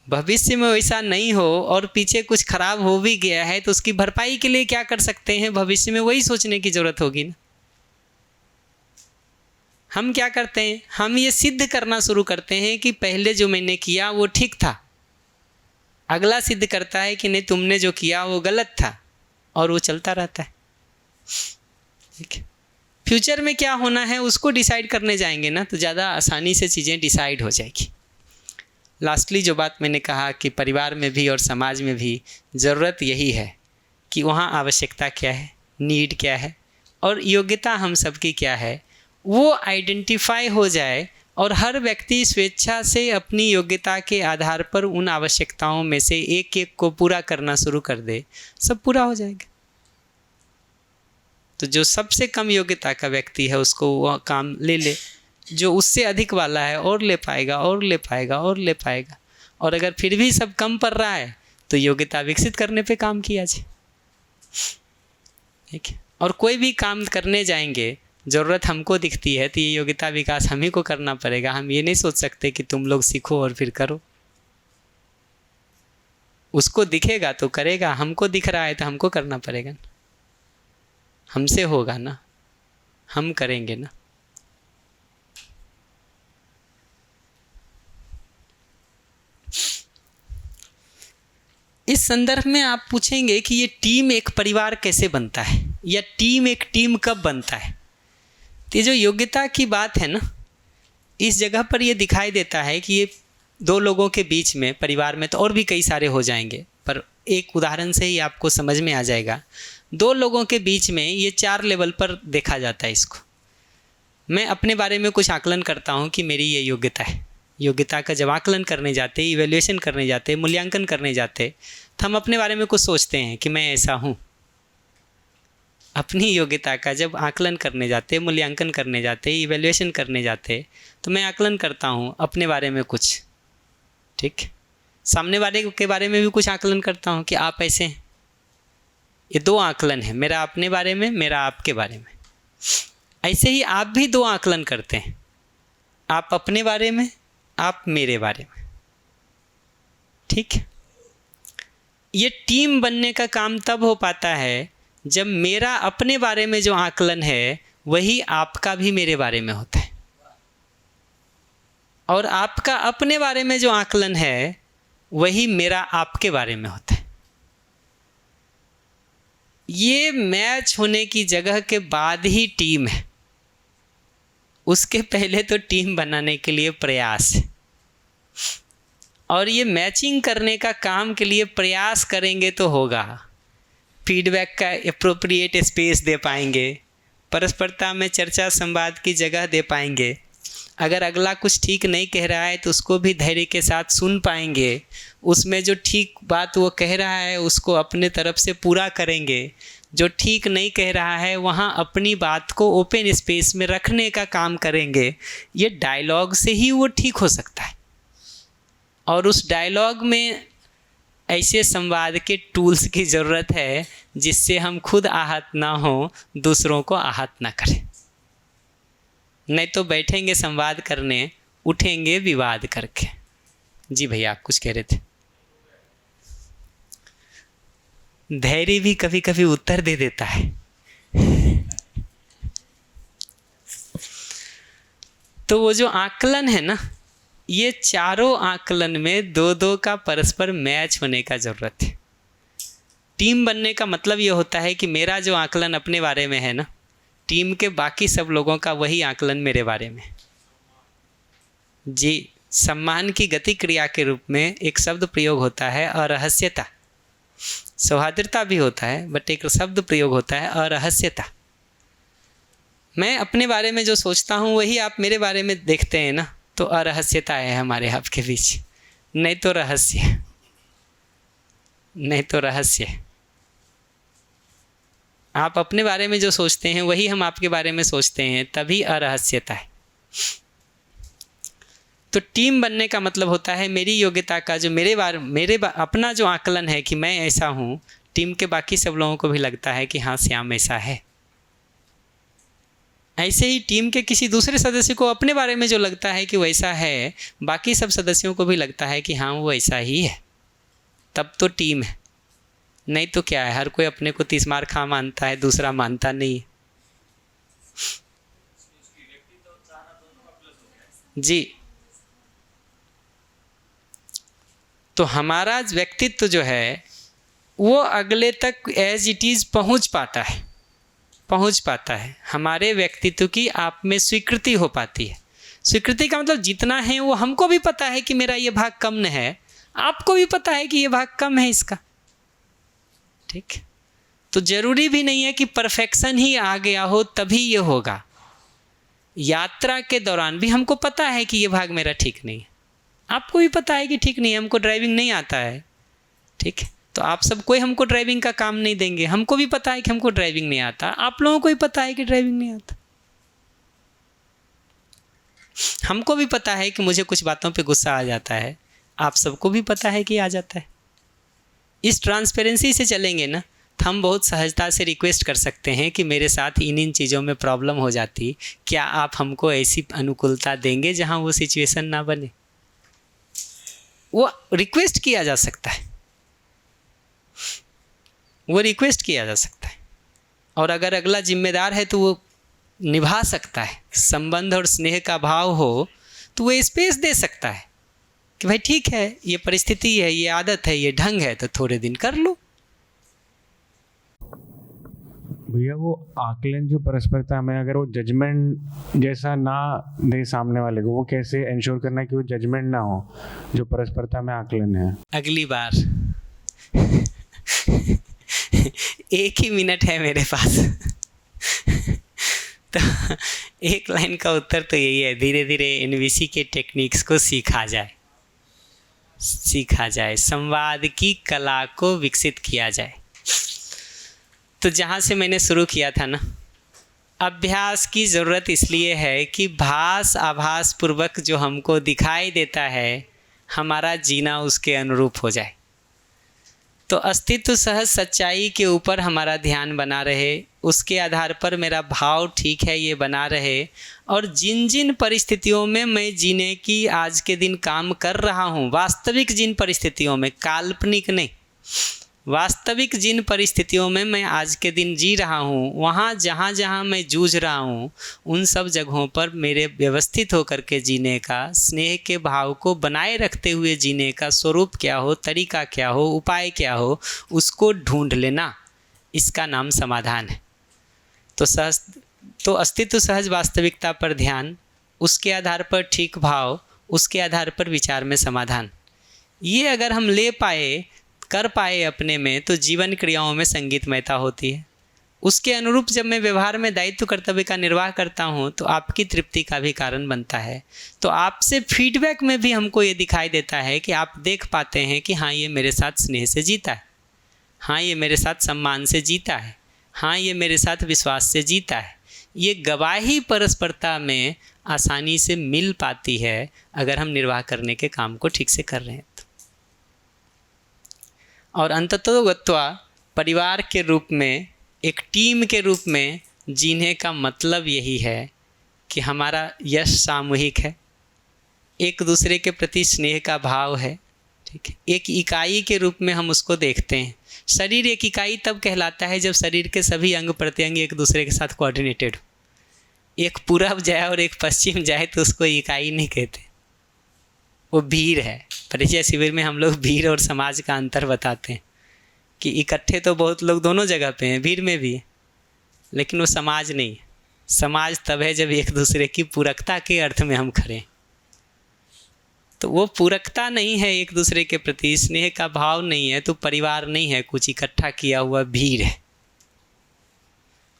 भविष्य में वैसा नहीं हो और पीछे कुछ खराब हो भी गया है तो उसकी भरपाई के लिए क्या कर सकते हैं भविष्य में, वही सोचने की ज़रूरत होगी ना। हम क्या करते हैं, हम ये सिद्ध करना शुरू करते हैं कि पहले जो मैंने किया वो ठीक था। अगला सिद्ध करता है कि नहीं तुमने जो किया वो गलत था, और वो चलता रहता है। ठीक है, फ्यूचर में क्या होना है उसको डिसाइड करने जाएंगे ना तो ज़्यादा आसानी से चीज़ें डिसाइड हो जाएगी। लास्टली जो बात मैंने कहा कि परिवार में भी और समाज में भी ज़रूरत यही है कि वहाँ आवश्यकता क्या है, नीड क्या है और योग्यता हम सबकी क्या है, वो आइडेंटिफाई हो जाए और हर व्यक्ति स्वेच्छा से अपनी योग्यता के आधार पर उन आवश्यकताओं में से एक एक को पूरा करना शुरू कर दे, सब पूरा हो जाएगा। तो जो सबसे कम योग्यता का व्यक्ति है उसको वो काम ले ले, जो उससे अधिक वाला है और ले पाएगा और ले पाएगा और ले पाएगा। और अगर फिर भी सब कम पड़ रहा है तो योग्यता विकसित करने पे काम किया जाए। ठीक है, और कोई भी काम करने जाएंगे ज़रूरत हमको दिखती है तो ये योग्यता विकास हम ही को करना पड़ेगा। हम ये नहीं सोच सकते कि तुम लोग सीखो और फिर करो। उसको दिखेगा तो करेगा, हमको दिख रहा है तो हमको करना पड़ेगा ना, हमसे होगा ना, हम करेंगे ना। इस संदर्भ में आप पूछेंगे कि ये टीम एक परिवार कैसे बनता है या टीम एक टीम कब बनता है। तो ये जो योग्यता की बात है ना, इस जगह पर ये दिखाई देता है कि ये दो लोगों के बीच में, परिवार में तो और भी कई सारे हो जाएंगे पर एक उदाहरण से ही आपको समझ में आ जाएगा। दो लोगों के बीच में ये 4 लेवल पर देखा जाता है इसको। मैं अपने बारे में कुछ आकलन करता हूँ कि मेरी ये योग्यता है। योग्यता का जब आकलन करने जाते, इवैल्यूएशन करने जाते, मूल्यांकन करने जाते तो हम अपने बारे में कुछ सोचते हैं कि मैं ऐसा हूँ। अपनी योग्यता का जब आकलन करने जाते, मूल्यांकन करने जाते, इवैल्यूएशन करने जाते तो मैं आकलन करता हूँ अपने बारे में कुछ। ठीक, सामने वाले के बारे में भी कुछ आकलन करता हूँ कि आप ऐसे हैं। ये 2 आकलन है, मेरा अपने बारे में, मेरा आपके बारे में। ऐसे ही आप भी 2 आकलन करते हैं, आप अपने बारे में, आप मेरे बारे में। ठीक, ये टीम बनने का काम तब हो पाता है जब मेरा अपने बारे में जो आकलन है वही आपका भी मेरे बारे में होता है, और आपका अपने बारे में जो आकलन है वही मेरा आपके बारे में होता है। ये मैच होने की जगह के बाद ही टीम है, उसके पहले तो टीम बनाने के लिए प्रयास है। और ये मैचिंग करने का काम के लिए प्रयास करेंगे तो होगा। फीडबैक का एप्रोप्रिएट स्पेस दे पाएंगे, परस्परता में चर्चा संवाद की जगह दे पाएंगे। अगर अगला कुछ ठीक नहीं कह रहा है तो उसको भी धैर्य के साथ सुन पाएंगे, उसमें जो ठीक बात वो कह रहा है उसको अपने तरफ से पूरा करेंगे, जो ठीक नहीं कह रहा है वहाँ अपनी बात को ओपन स्पेस में रखने का काम करेंगे। ये डायलॉग से ही वो ठीक हो सकता है, और उस डायलॉग में ऐसे संवाद के टूल्स की ज़रूरत है जिससे हम खुद आहत ना हो, दूसरों को आहत ना करें। नहीं तो बैठेंगे संवाद करने, उठेंगे विवाद करके। जी भैया, आप कुछ कह रहे थे। धैर्य भी कभी कभी उत्तर दे देता है। तो वो जो आकलन है ना, ये चारों आकलन में 2-2 का परस्पर मैच होने का ज़रूरत है। टीम बनने का मतलब ये होता है कि मेरा जो आकलन अपने बारे में है ना, टीम के बाकी सब लोगों का वही आकलन मेरे बारे में। जी, सम्मान की गति क्रिया के रूप में एक शब्द प्रयोग होता है अरहस्यता। सौहार्दता भी होता है बट एक शब्द प्रयोग होता है अरहस्यता। मैं अपने बारे में जो सोचता हूँ वही आप मेरे बारे में देखते हैं ना, तो अरहस्यता है हमारे आपके बीच, नहीं तो रहस्य, नहीं तो रहस्य। आप अपने बारे में जो सोचते हैं वही हम आपके बारे में सोचते हैं, तभी अरहस्यता है। तो टीम बनने का मतलब होता है मेरी योग्यता का जो अपना जो आकलन है कि मैं ऐसा हूँ, टीम के बाकी सब लोगों को भी लगता है कि हाँ श्याम ऐसा है। ऐसे ही टीम के किसी दूसरे सदस्य को अपने बारे में जो लगता है कि वैसा है, बाकी सब सदस्यों को भी लगता है कि हाँ वो ऐसा ही है, तब तो टीम है। नहीं तो क्या है, हर कोई अपने को 30 मार खा मानता है, दूसरा मानता नहीं है। जी, तो हमारा व्यक्तित्व जो है वो अगले तक एज इट इज़ पहुंच पाता है। हमारे व्यक्तित्व की आप में स्वीकृति हो पाती है। स्वीकृति का मतलब जितना है वो हमको भी पता है कि मेरा ये भाग कम है, आपको भी पता है कि ये भाग कम है इसका, ठीक। तो जरूरी भी नहीं है कि परफेक्शन ही आ गया हो तभी ये होगा। यात्रा के दौरान भी हमको पता है कि ये भाग मेरा ठीक नहीं है, आपको भी पता है कि ठीक नहीं है, हमको ड्राइविंग नहीं आता है, ठीक है। तो आप सब कोई हमको ड्राइविंग का काम नहीं देंगे, हमको भी पता है कि हमको ड्राइविंग नहीं आता, आप लोगों को भी पता है कि ड्राइविंग नहीं आता। हमको भी पता है कि मुझे कुछ बातों पे गुस्सा आ जाता है, आप सबको भी पता है कि आ जाता है। इस ट्रांसपेरेंसी से चलेंगे ना, तो हम बहुत सहजता से रिक्वेस्ट कर सकते हैं कि मेरे साथ इन चीज़ों में प्रॉब्लम हो जाती, क्या आप हमको ऐसी अनुकूलता देंगे जहाँ वो सिचुएशन ना बने। वो रिक्वेस्ट किया जा सकता है, वो रिक्वेस्ट किया जा सकता है, और अगर अगला जिम्मेदार है तो वो निभा सकता है। संबंध और स्नेह का भाव हो तो वो स्पेस दे सकता है कि भाई ठीक है, ये परिस्थिति है, ये आदत है, ये ढंग है, तो थोड़े दिन कर लो। भैया वो आकलन जो परस्परता में, अगर वो जजमेंट जैसा ना दे सामने वाले को, वो कैसे इंश्योर करना है कि वो जजमेंट ना हो जो परस्परता में आकलन है? अगली बार 1 ही मिनट है मेरे पास तो एक लाइन का उत्तर तो यही है, धीरे धीरे एनवीसी के टेक्निक्स को सीखा जाए, संवाद की कला को विकसित किया जाए। तो जहाँ से मैंने शुरू किया था ना, अभ्यास की ज़रूरत इसलिए है कि भास आभास पूर्वक जो हमको दिखाई देता है, हमारा जीना उसके अनुरूप हो जाए। तो अस्तित्व सहज सच्चाई के ऊपर हमारा ध्यान बना रहे, उसके आधार पर मेरा भाव ठीक है ये बना रहे, और जिन जिन परिस्थितियों में मैं जीने की आज के दिन काम कर रहा हूँ, वास्तविक जिन परिस्थितियों में, काल्पनिक नहीं, वास्तविक जिन परिस्थितियों में मैं आज के दिन जी रहा हूँ, वहाँ जहाँ जहाँ मैं जूझ रहा हूँ, उन सब जगहों पर मेरे व्यवस्थित होकर के जीने का, स्नेह के भाव को बनाए रखते हुए जीने का स्वरूप क्या हो, तरीका क्या हो, उपाय क्या हो, उसको ढूंढ लेना, इसका नाम समाधान है। तो अस्तित्व सहज वास्तविकता पर ध्यान, उसके आधार पर ठीक भाव, उसके आधार पर विचार में समाधान, ये अगर हम ले पाए, कर पाए अपने में, तो जीवन क्रियाओं में संगीतमयता होती है। उसके अनुरूप जब मैं व्यवहार में दायित्व कर्तव्य का निर्वाह करता हूँ तो आपकी तृप्ति का भी कारण बनता है। तो आपसे फीडबैक में भी हमको ये दिखाई देता है कि आप देख पाते हैं कि हाँ ये मेरे साथ स्नेह से जीता है, हाँ ये मेरे साथ सम्मान से जीता है, हाँ ये मेरे साथ विश्वास से जीता है। ये गवाही परस्परता में आसानी से मिल पाती है अगर हम निर्वाह करने के काम को ठीक से कर रहे हैं तो। और अंततोगत्वा परिवार के रूप में, एक टीम के रूप में जीने का मतलब यही है कि हमारा यश सामूहिक है, एक दूसरे के प्रति स्नेह का भाव है, ठीक है। एक इकाई के रूप में हम उसको देखते हैं। शरीर एक इकाई तब कहलाता है जब शरीर के सभी अंग प्रत्यंग एक दूसरे के साथ कोऑर्डिनेटेड हो। एक पूरब जाए और एक पश्चिम जाए तो उसको इकाई नहीं कहते, वो भीड़ है। परिचय शिविर में हम लोग भीड़ और समाज का अंतर बताते हैं कि इकट्ठे तो बहुत लोग दोनों जगह पे हैं, भीड़ में भी है, लेकिन वो समाज नहीं है। समाज तब है जब एक दूसरे की पूरकता के अर्थ में हम खड़े। तो वो पूरकता नहीं है, एक दूसरे के प्रति स्नेह का भाव नहीं है, तो परिवार नहीं है, कुछ इकट्ठा किया हुआ भीड़ है।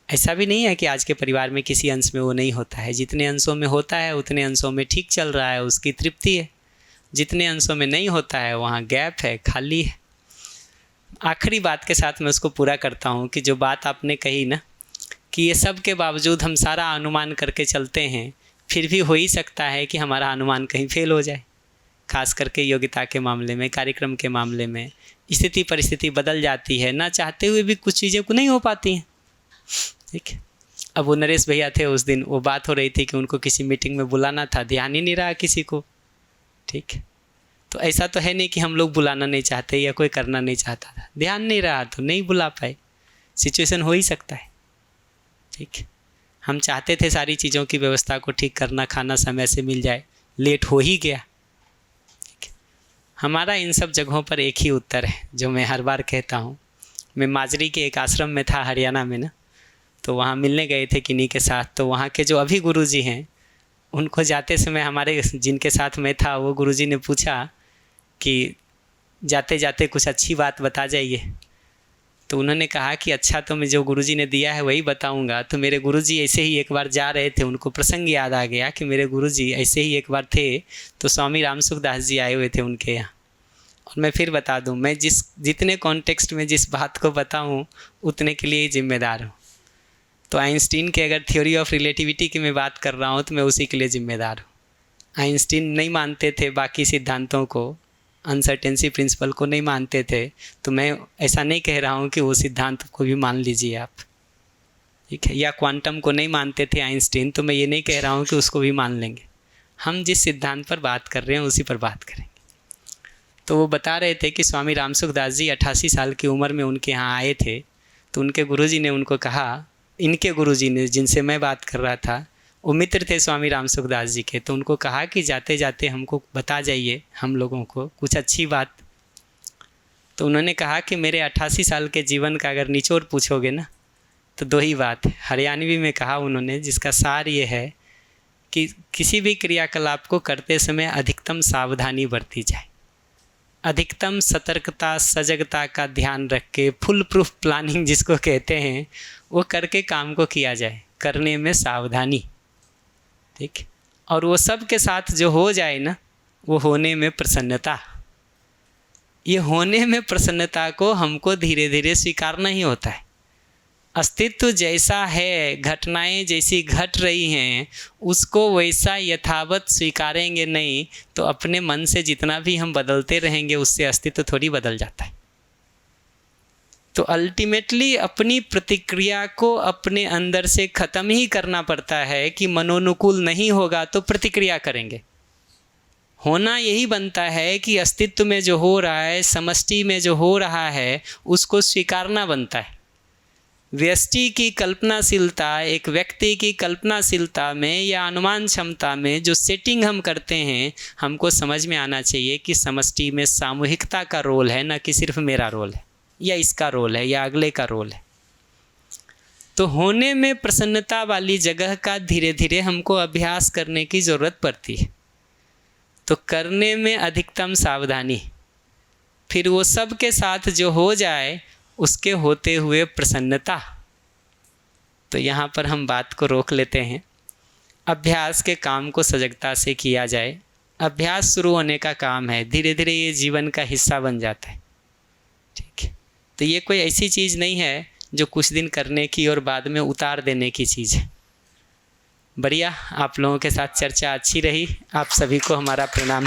ऐसा भी नहीं है कि आज के परिवार में किसी अंश में वो नहीं होता है, जितने अंशों में होता है उतने अंशों में ठीक चल रहा है, उसकी तृप्ति है। जितने अंशों में नहीं होता है वहाँ गैप है, खाली है। आखिरी बात के साथ मैं उसको पूरा करता हूँ कि जो बात आपने कही ना कि ये सब के बावजूद हम सारा अनुमान करके चलते हैं, फिर भी हो ही सकता है कि हमारा अनुमान कहीं फेल हो जाए, खास करके योग्यता के मामले में, कार्यक्रम के मामले में स्थिति परिस्थिति बदल जाती है, ना चाहते हुए भी कुछ चीज़ें को नहीं हो पाती हैं। ठीक है, अब वो नरेश भैया थे उस दिन, वो बात हो रही थी कि उनको किसी मीटिंग में बुलाना था, ध्यान ही नहीं रहा किसी को। ठीक है, तो ऐसा तो है नहीं कि हम लोग बुलाना नहीं चाहते या कोई करना नहीं चाहता था, ध्यान नहीं रहा तो नहीं बुला पाए, सिचुएशन हो ही सकता है। ठीक है, हम चाहते थे सारी चीज़ों की व्यवस्था को ठीक करना, खाना समय से मिल जाए, लेट हो ही गया। ठीक है, हमारा इन सब जगहों पर एक ही उत्तर है जो मैं हर बार कहता हूँ। मैं माजरी के एक आश्रम में था हरियाणा में ना, तो वहाँ मिलने गए थे किन्हीं के साथ, तो वहाँ के जो अभी गुरुजी हैं उनको जाते समय हमारे जिनके साथ मैं था वो गुरुजी ने पूछा कि जाते जाते कुछ अच्छी बात बता जाइए। तो उन्होंने कहा कि अच्छा तो मैं जो गुरुजी ने दिया है वही बताऊंगा। तो मेरे गुरुजी ऐसे ही एक बार जा रहे थे, उनको प्रसंग याद आ गया कि मेरे गुरुजी ऐसे ही एक बार थे तो स्वामी रामसुखदास जी आए हुए थे उनके यहाँ। और मैं फिर बता दूं, मैं जितने कॉन्टेक्स्ट में जिस बात को बताऊं उतने के लिए जिम्मेदार हूँ। तो आइंस्टीन के अगर थ्योरी ऑफ रिलेटिविटी की मैं बात कर रहा हूँ तो मैं उसी के लिए जिम्मेदार हूँ। आइंस्टीन नहीं मानते थे बाकी सिद्धांतों को, अनसर्टेंसी प्रिंसिपल को नहीं मानते थे, तो मैं ऐसा नहीं कह रहा हूँ कि वो सिद्धांत को भी मान लीजिए आप। ठीक है, या क्वांटम को नहीं मानते थे आइंस्टीन, तो मैं ये नहीं कह रहा हूँ कि उसको भी मान लेंगे। हम जिस सिद्धांत पर बात कर रहे हैं उसी पर बात करेंगे। तो वो बता रहे थे कि स्वामी रामसुखदास जी 88 साल की उम्र में उनके यहाँ आए थे, तो उनके गुरुजी ने उनको कहा, इनके गुरुजी ने जिनसे मैं बात कर रहा था वो मित्र थे स्वामी रामसुखदास जी के, तो उनको कहा कि जाते जाते हमको बता जाइए हम लोगों को कुछ अच्छी बात। तो उन्होंने कहा कि मेरे 88 साल के जीवन का अगर निचोड़ पूछोगे ना तो दो ही बात है, हरियाणवी में कहा उन्होंने, जिसका सार ये है कि किसी भी क्रियाकलाप को करते समय अधिकतम सावधानी बरती जाए, अधिकतम सतर्कता सजगता का ध्यान रख के फुल प्रूफ प्लानिंग जिसको कहते हैं वो करके काम को किया जाए, करने में सावधानी। ठीक, और वो सब के साथ जो हो जाए ना वो होने में प्रसन्नता। ये होने में प्रसन्नता को हमको धीरे धीरे स्वीकारना ही होता है। अस्तित्व जैसा है, घटनाएं जैसी घट रही हैं उसको वैसा यथावत स्वीकारेंगे नहीं तो अपने मन से जितना भी हम बदलते रहेंगे उससे अस्तित्व थोड़ी बदल जाता है। तो अल्टीमेटली अपनी प्रतिक्रिया को अपने अंदर से ख़त्म ही करना पड़ता है कि मनोनुकूल नहीं होगा तो प्रतिक्रिया करेंगे। होना यही बनता है कि अस्तित्व में जो हो रहा है, समष्टि में जो हो रहा है उसको स्वीकारना बनता है। व्यष्टि की कल्पनाशीलता, एक व्यक्ति की कल्पनाशीलता में या अनुमान क्षमता में जो सेटिंग हम करते हैं, हमको समझ में आना चाहिए कि समष्टि में सामूहिकता का रोल है, न कि सिर्फ मेरा रोल है या इसका रोल है या अगले का रोल है। तो होने में प्रसन्नता वाली जगह का धीरे धीरे हमको अभ्यास करने की ज़रूरत पड़ती है। तो करने में अधिकतम सावधानी, फिर वो सब के साथ जो हो जाए उसके होते हुए प्रसन्नता। तो यहाँ पर हम बात को रोक लेते हैं। अभ्यास के काम को सजगता से किया जाए। अभ्यास शुरू होने का काम है, धीरे धीरे ये जीवन का हिस्सा बन जाता है। ठीक है, तो ये कोई ऐसी चीज़ नहीं है जो कुछ दिन करने की और बाद में उतार देने की चीज़ है। बढ़िया, आप लोगों के साथ चर्चा अच्छी रही। आप सभी को हमारा प्रणाम।